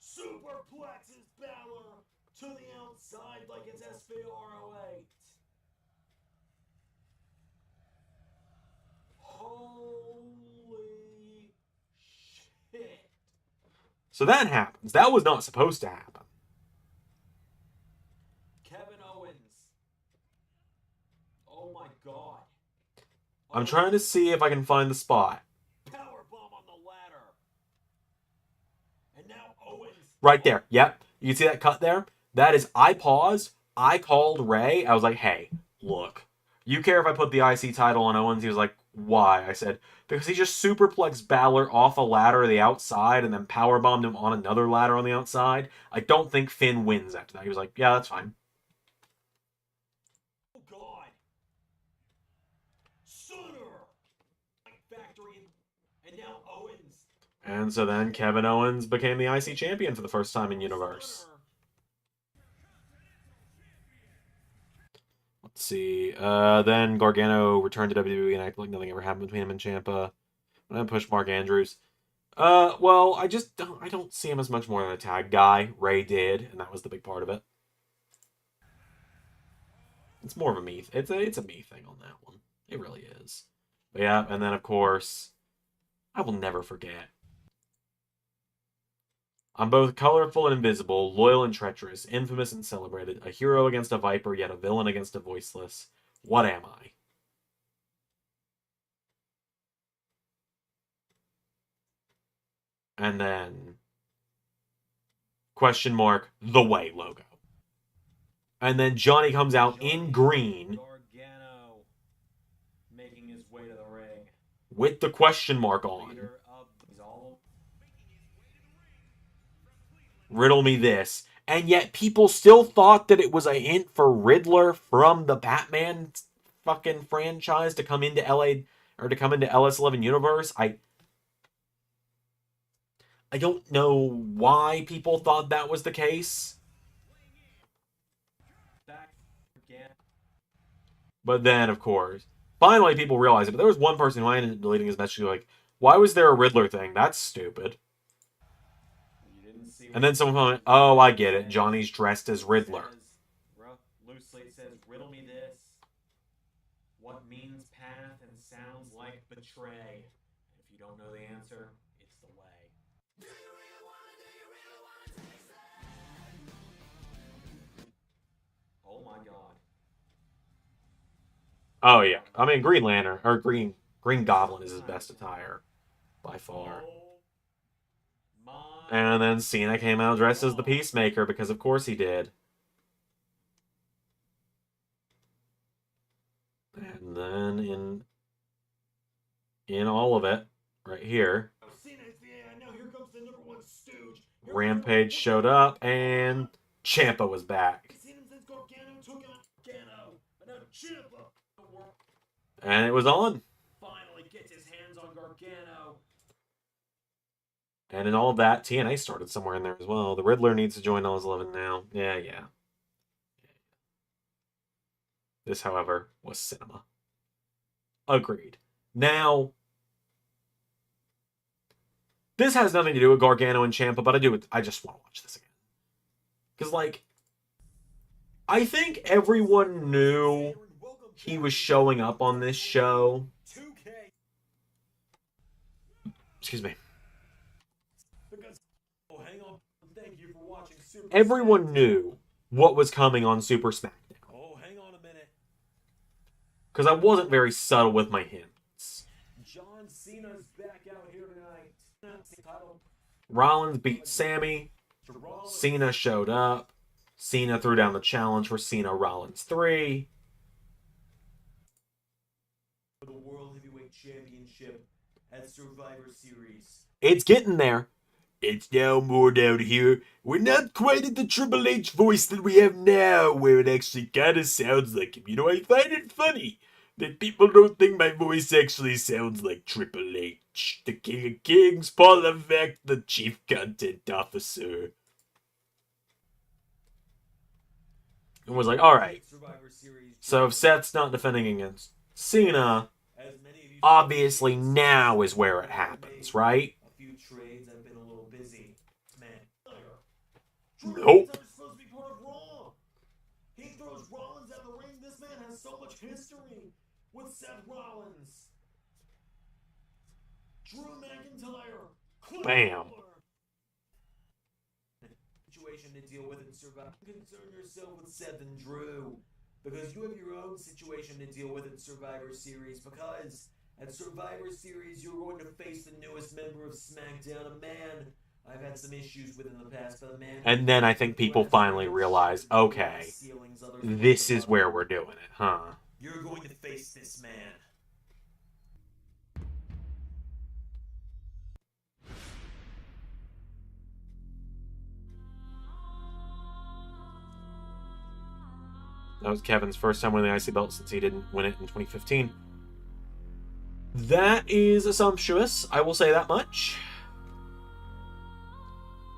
Superplexes Balor to the outside like it's SVR08. Holy shit. So that happens. That was not supposed to happen. Kevin Owens. Oh my god. I'm trying to see if I can find the spot. Powerbomb on the ladder. And now Owens. Right there. Yep. You can see that cut there? That is, I paused. I called Ray. I was like, hey, look. You care if I put the IC title on Owens? He was like, why? I said, because he just superplexed Balor off a ladder to the outside and then powerbombed him on another ladder on the outside. I don't think Finn wins after that. He was like, yeah, that's fine. Oh god. Sooner. Factory. And now Owens. And so then Kevin Owens became the IC champion for the first time in Universe. Let's see. Then Gargano returned to WWE and acted like nothing ever happened between him and Ciampa. And then pushed Mark Andrews. Well, I don't see him as much more than a tag guy. Ray did, and that was the big part of it. It's more of a me. It's a me thing on that one. It really is. But yeah, and then of course, I will never forget. I'm both colorful and invisible, loyal and treacherous, infamous and celebrated, a hero against a viper, yet a villain against a voiceless. What am I? And then question mark, the way logo. And then Johnny comes out in green. Gargano making his way to the ring. With the question mark on. Riddle me this. And yet people still thought that it was a hint for Riddler from the Batman fucking franchise to come into LA or to come into LS11 Universe. I don't know why people thought that was the case. But then, of course, finally people realized it. But there was one person who I ended up deleting his message like, why was there a Riddler thing? That's stupid. And then someone went, oh, I get it. Johnny's dressed as Riddler. Loosely it says, riddle me this. What means path and sounds like betray? If you don't know the answer, it's the away. Oh my god. Oh yeah, I mean Green Lantern or Green Goblin is his best attire by far. Oh my. And then Cena came out dressed as the Peacemaker because of course he did. And then in all of it, right here, Rampage showed up and Ciampa was back. And it was on. Finally gets his hands on Gargano. And in all of that, TNA started somewhere in there as well. The Riddler needs to join All's 11 now. Yeah. This, however, was cinema. Agreed. Now, this has nothing to do with Gargano and Ciampa, but I just want to watch this again. Because, like, I think everyone knew he was showing up on this show. Excuse me. Everyone knew what was coming on Super SmackDown. Oh, hang on a minute. Because I wasn't very subtle with my hints. John Cena's back out here tonight. Rollins beat Sammy. Cena showed up. Cena threw down the challenge for Cena Rollins 3. For the World Heavyweight Championship at Survivor Series. It's getting there. It's now more down here. We're not quite at the Triple H voice that we have now, where it actually kind of sounds like him. You know, I find it funny that people don't think my voice actually sounds like Triple H, the King of Kings, Paul Levesque, the Chief Content Officer. And was like, alright, so if Seth's not defending against Cena, obviously now is where it happens, right? A few trades, I've been a little busy. Man. Nope. Supposed to be part of Raw. He throws Rollins out of the ring. This man has so much history with Seth Rollins. Drew McIntyre. Bam. Situation to deal with and survive. Concern yourself with Seth and Drew. Because you have your own situation to deal with in Survivor Series. Because at Survivor Series, you're going to face the newest member of SmackDown, a man I've had some issues with in the past, but a man... And then I think people finally realize, okay, this is where we're doing it, huh? You're going to face this man. That was Kevin's first time winning the IC belt since he didn't win it in 2015. That is sumptuous, I will say that much.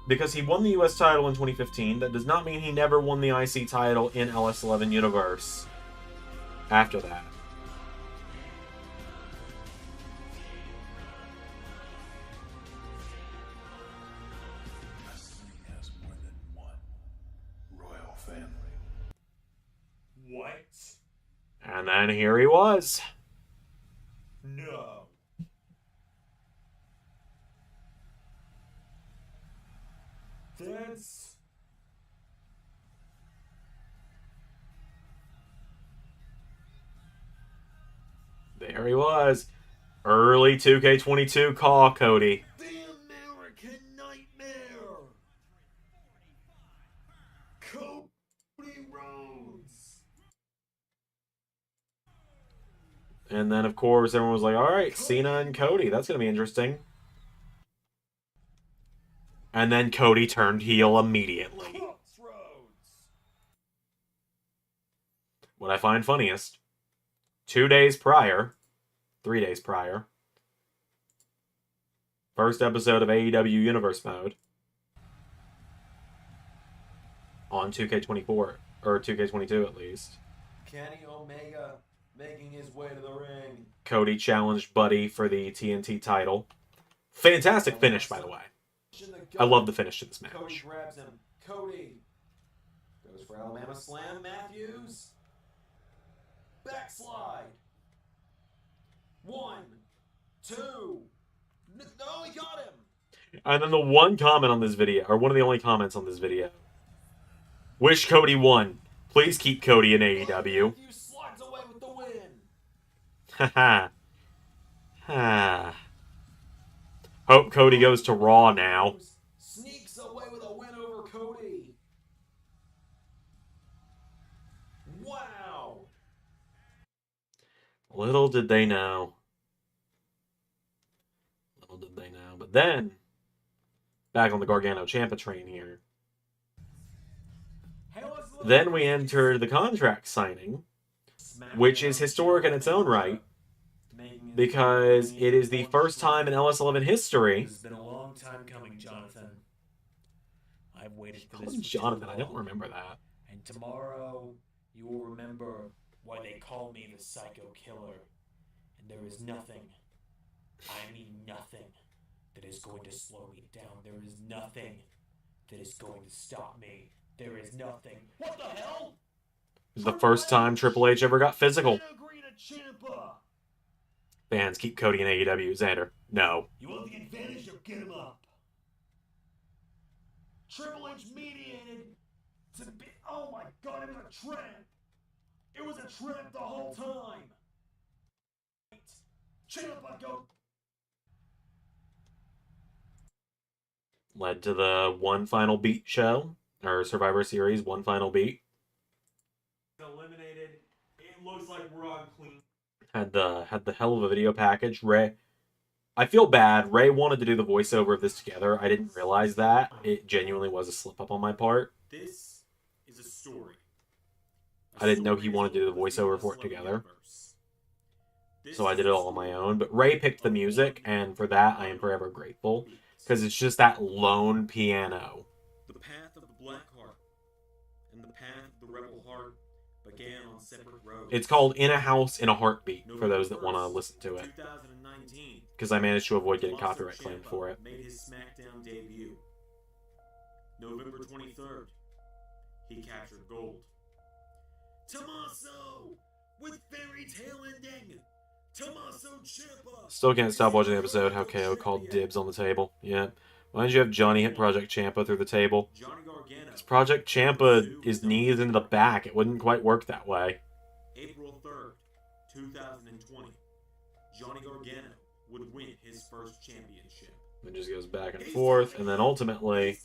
Because he won the US title in 2015, that does not mean he never won the IC title in LS11 Universe after that. Wrestling has more than one royal family. What? And then here he was. No. That's... There he was. Early 2K22 call, Cody. The American Nightmare! Cody Rhodes! And then, of course, everyone was like, alright, Cena and Cody. That's going to be interesting. And then Cody turned heel immediately. Crossroads! What I find funniest, 3 days prior, first episode of AEW Universe Mode on 2K24, or 2K22 at least. Kenny Omega making his way to the ring. Cody challenged Buddy for the TNT title. Fantastic finish, by the way. I love the finish to this match. Cody grabs him. Cody goes for Alabama Slam. Matthews. Backslide. 1, 2. No, he got him. And then the one comment on this video, or one of the only comments on this video. Wish Cody won. Please keep Cody in AEW. You slides away with the win. Haha. Ha. Hope Cody goes to Raw now. Sneaks away with a win over Cody. Wow. Little did they know. Little did they know. But then, back on the Gargano Ciampa train here. Then we enter the contract signing, which is historic in its own right, because it is the first time in LS11 history. It's been a long time coming, Jonathan. I've waited for Call this him for Jonathan. too I don't long. remember that. And tomorrow, you will remember why they call me the Psycho Killer. And there is nothing, I mean nothing, that is going to slow me down. There is nothing that is going to stop me. There is nothing. What the hell? It was the first time Triple H ever got physical. Agree to Ciampa. Fans, keep Cody in AEW. Xander, no. You want the advantage of get him up. Triple H mediated to be. Oh my God! It was a trap. It was a trap the whole time. Ciampa go. Led to the One Final Beat show, or Survivor Series One Final Beat. Eliminated. It looks like we're on clean. Had the hell of a video package. Ray, I feel bad. Ray wanted to do the voiceover of this together. I didn't realize that. It genuinely was a slip up on my part. This is a story. I didn't know he wanted to do the voiceover for it together. So I did it all on my own. But Ray picked the music, and for that I am forever grateful. Because it's just that lone piano. The path of the Black Heart and the path of the Rebel Heart began on separate roads. It's called In a House in a Heartbeat, for those that want to listen to it. 2019. Because I managed to avoid getting copyright claimed for it. Made his SmackDown debut. November 23rd, he captured gold. Tommaso with fairy tale ending. Tommaso Ciampa. Still can't stop watching the episode how KO called dibs on the table. Yeah. Why did you have Johnny hit Project Ciampa through the table? Johnny Gargano. Because Project Ciampa is knees into the back. It wouldn't quite work that way. April 3rd, 2020. Johnny Gargano would win his first championship. It just goes back and forth, and then ultimately,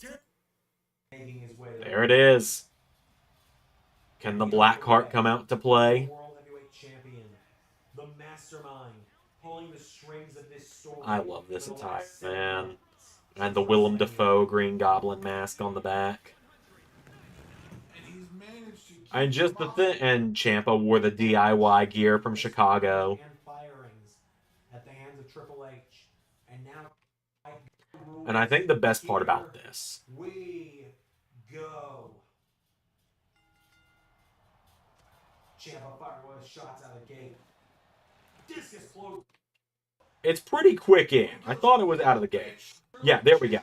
there it is. Can the Black Heart come out to play? World Heavyweight Champion, the mastermind, pulling the strings of this story. I love this for the attire, last 7 man. months. And the Willem Dafoe Green Goblin mask on the back. And he's managed to keep And just the them thing, and Ciampa wore the DIY gear from Chicago. and firings at the hands of Triple H. And now, And I think the best part about this, we go. Ciampa firing one of the shots out of the gate. Discus close. it's pretty quick in. I thought it was out of the gate. Yeah, there we go.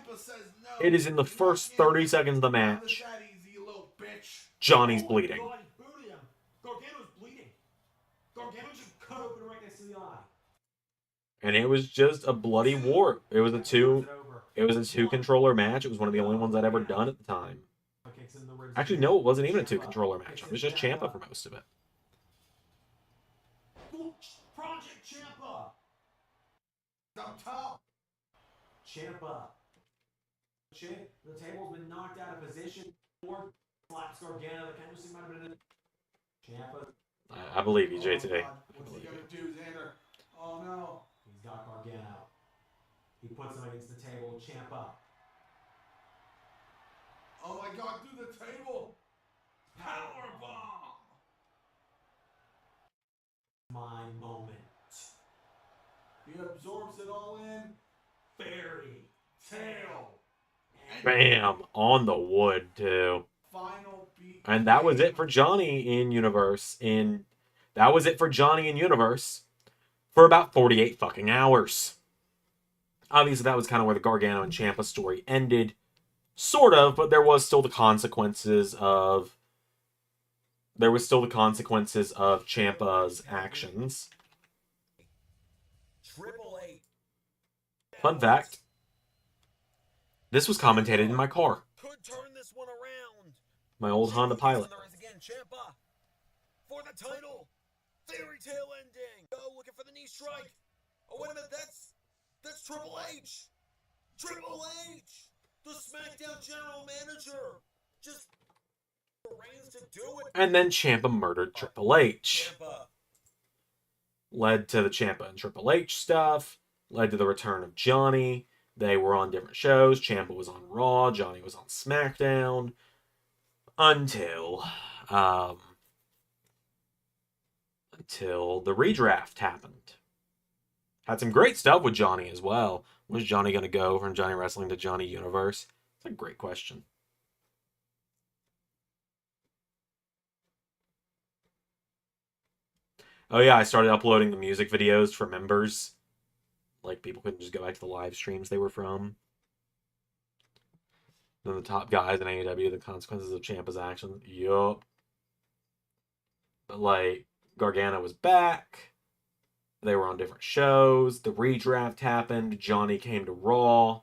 It is in the first 30 seconds of the match. Johnny's bleeding. Gargano's bleeding. Gargano just cut open right next to the eye. And it was just a bloody war. It was a two controller match. It was one of the only ones I'd ever done at the time. Actually, no, it wasn't even a 2 controller match. It was just Ciampa for most of it. Project Ciampa. Up top. Ciampa. The table's been knocked out of position. Or slaps Gargano. The chemistry might have been Ciampa. I believe you, JT. What's he gonna do, Xander? Oh no. He's got Gargano. He puts him against the table. Ciampa. Oh my God! Through the table. Powerbomb. My moment. He absorbs it all in. Fairy tail. Bam! On the wood, too. Final beat. And that was it for Johnny in Universe. That was it for Johnny in Universe for about 48 fucking hours. Obviously, that was kind of where the Gargano and Ciampa story ended. Sort of, but there was still the consequences of... There was still the consequences of Ciampa's actions. Triple H. Fun fact. This was commentated in my car. Could turn this one around. My old Honda Pilot. Again, Ciampa for the title. Fairy tale ending. Oh, looking for the knee strike. Oh, wait a minute. That's Triple H. Triple H, the SmackDown general manager, just arranged to do it. And then Ciampa murdered Triple H. Ciampa. Led to the Ciampa and Triple H stuff. Led to the return of Johnny. They were on different shows. Ciampa was on Raw. Johnny was on SmackDown. Until the redraft happened. Had some great stuff with Johnny as well. Was Johnny going to go from Johnny Wrestling to Johnny Universe? It's a great question. Oh yeah, I started uploading the music videos for members. Like, people couldn't just go back to the live streams they were from. Then the top guys in AEW, the consequences of Ciampa's actions. Yup. But, like, Gargano was back. They were on different shows. The redraft happened. Johnny came to Raw.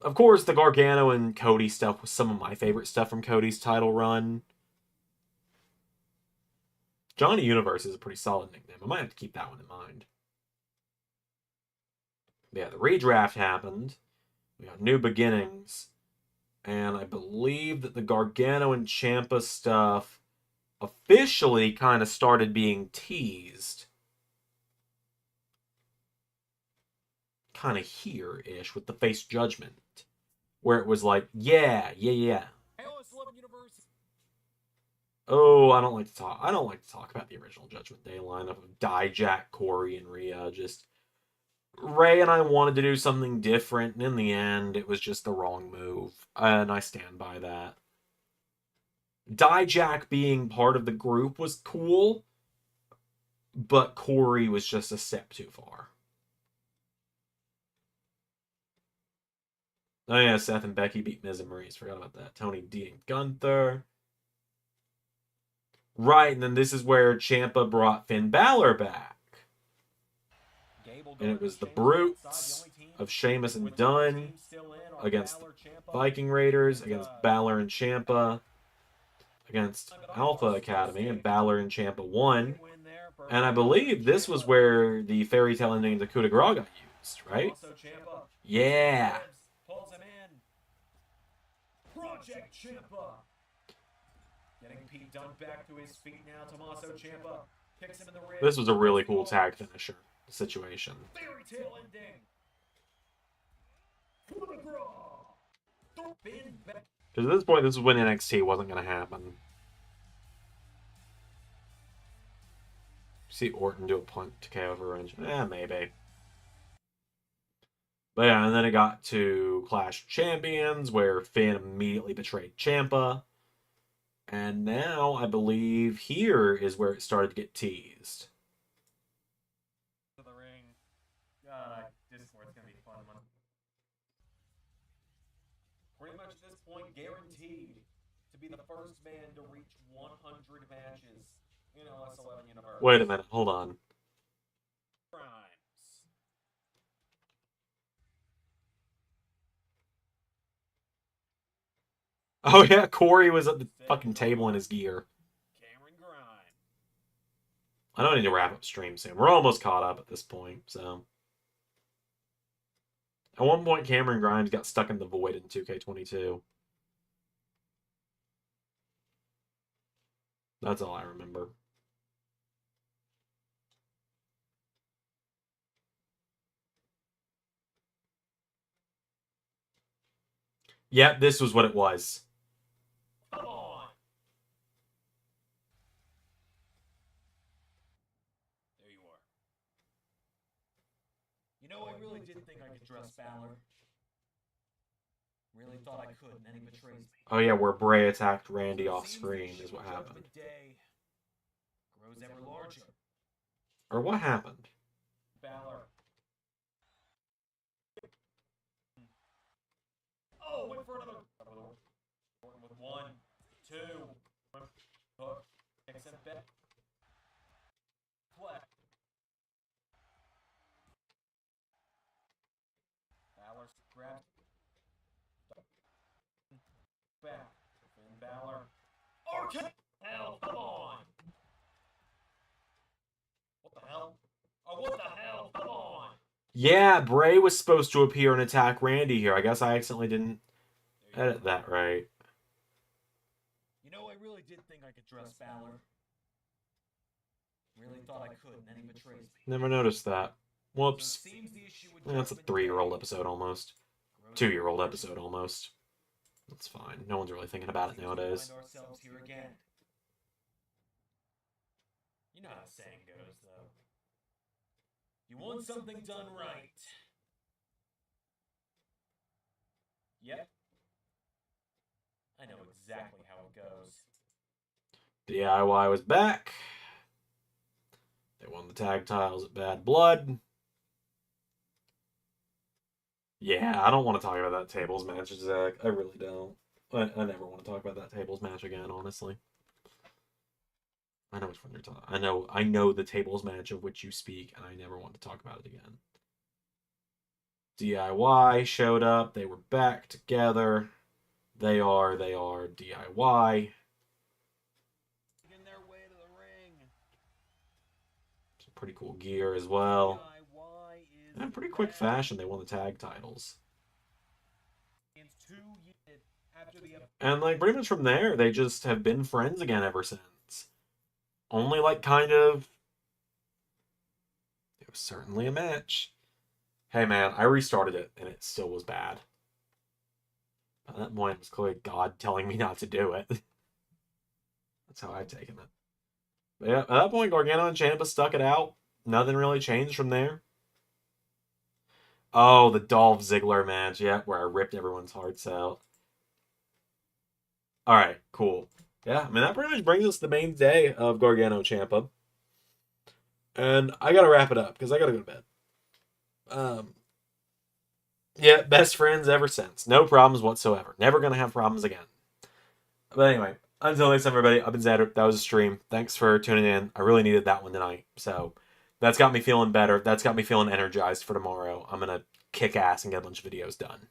Of course, the Gargano and Cody stuff was some of my favorite stuff from Cody's title run. Johnny Universe is a pretty solid nickname. I might have to keep that one in mind. But yeah, the redraft happened. We got new beginnings. And I believe that the Gargano and Ciampa stuff officially kind of started being teased. Kind of here-ish with the Face Judgment. Where it was like, yeah. Oh, I don't like to talk about the original Judgment Day lineup of Dijak, Corey, and Rhea. Just Ray and I wanted to do something different, and in the end, it was just the wrong move. And I stand by that. Dijak being part of the group was cool, but Corey was just a step too far. Oh yeah, Seth and Becky beat Miz and Maurice. Forgot about that. Tony D and Gunther. Right, and then this is where Ciampa brought Finn Balor back. And it was the Brutes of Sheamus and Dunn against the Viking Raiders, against Balor and Ciampa, against Alpha Academy, and Balor and Ciampa won. And I believe this was where the fairy tale ending of the coup de grace got used, right? Yeah. Project Ciampa. Getting Pete Dunne back to his feet now. Tommaso Ciampa kicks him in the ribs. This was a really cool tag finisher situation. Fairy tale ending. Because at this point, this is when NXT wasn't going to happen. See Orton do a punt to KO for revenge. Maybe. But yeah, and then it got to Clash of Champions, where Finn immediately betrayed Ciampa. And now, I believe, here is where it started to get teased. The ring. This is where it's going to be fun. Pretty much at this point, guaranteed to be the first man to reach 100 matches in LS11 Universe. Wait a minute, hold on. Oh yeah, Corey was at the fucking table in his gear. I don't need to wrap up stream soon. We're almost caught up at this point, so. At one point, Cameron Grimes got stuck in the void in 2K22. That's all I remember. Yep, this was what it was. Come on. There you are. You know, I really did think I could dress Balor. Really thought I could, and then he betrays me. Oh yeah, where Bray attacked Randy off screen is what happened. Day grows ever larger. Or what happened? Balor. Oh, went for another. With 1, 2. Hook. Kicks him back. Flat. Balor Okay. Hell, come on. What the hell? Oh, what the hell? Come on. Yeah, Bray was supposed to appear and attack Randy here. I guess I accidentally didn't edit that right. You know, I really did think I could dress Balor. Really thought I could, and then he betrays me. Never noticed that. Whoops. So it seems the issue with That's a Judgment 3-year-old Day episode almost. grows 2-year-old worse. episode almost. That's fine. No one's really thinking about it Seems we nowadays. find ourselves here again. You know how the saying goes, though. You want something done right. Yep. I know exactly how it goes. DIY was back. They won the tag titles at Bad Blood. Yeah, I don't want to talk about that tables match, Zach. I really don't. I never want to talk about that tables match again, honestly. I know which one you're talking. I know the tables match of which you speak, and I never want to talk about it again. DIY showed up. They were back together. They are DIY. In their way to the ring. Some pretty cool gear as well. DIY is And in pretty quick fashion, they won the tag titles. After the And like pretty much from there, they just have been friends again ever since. Only like kind of. It was certainly a match. Hey man, I restarted it and it still was bad. At that point, it was clearly God telling me not to do it. That's how I've taken it. But yeah, at that point, Gargano and Ciampa stuck it out. Nothing really changed from there. Oh, the Dolph Ziggler match, yeah, where I ripped everyone's hearts out. Alright, cool. Yeah, I mean, that pretty much brings us to the main day of Gargano Ciampa. And I gotta wrap it up, because I gotta go to bed. Yeah, best friends ever since. No problems whatsoever. Never gonna have problems again. But anyway, until next time, everybody, I've been Zadder. That was a stream. Thanks for tuning in. I really needed that one tonight. So that's got me feeling better. That's got me feeling energized for tomorrow. I'm gonna kick ass and get a bunch of videos done.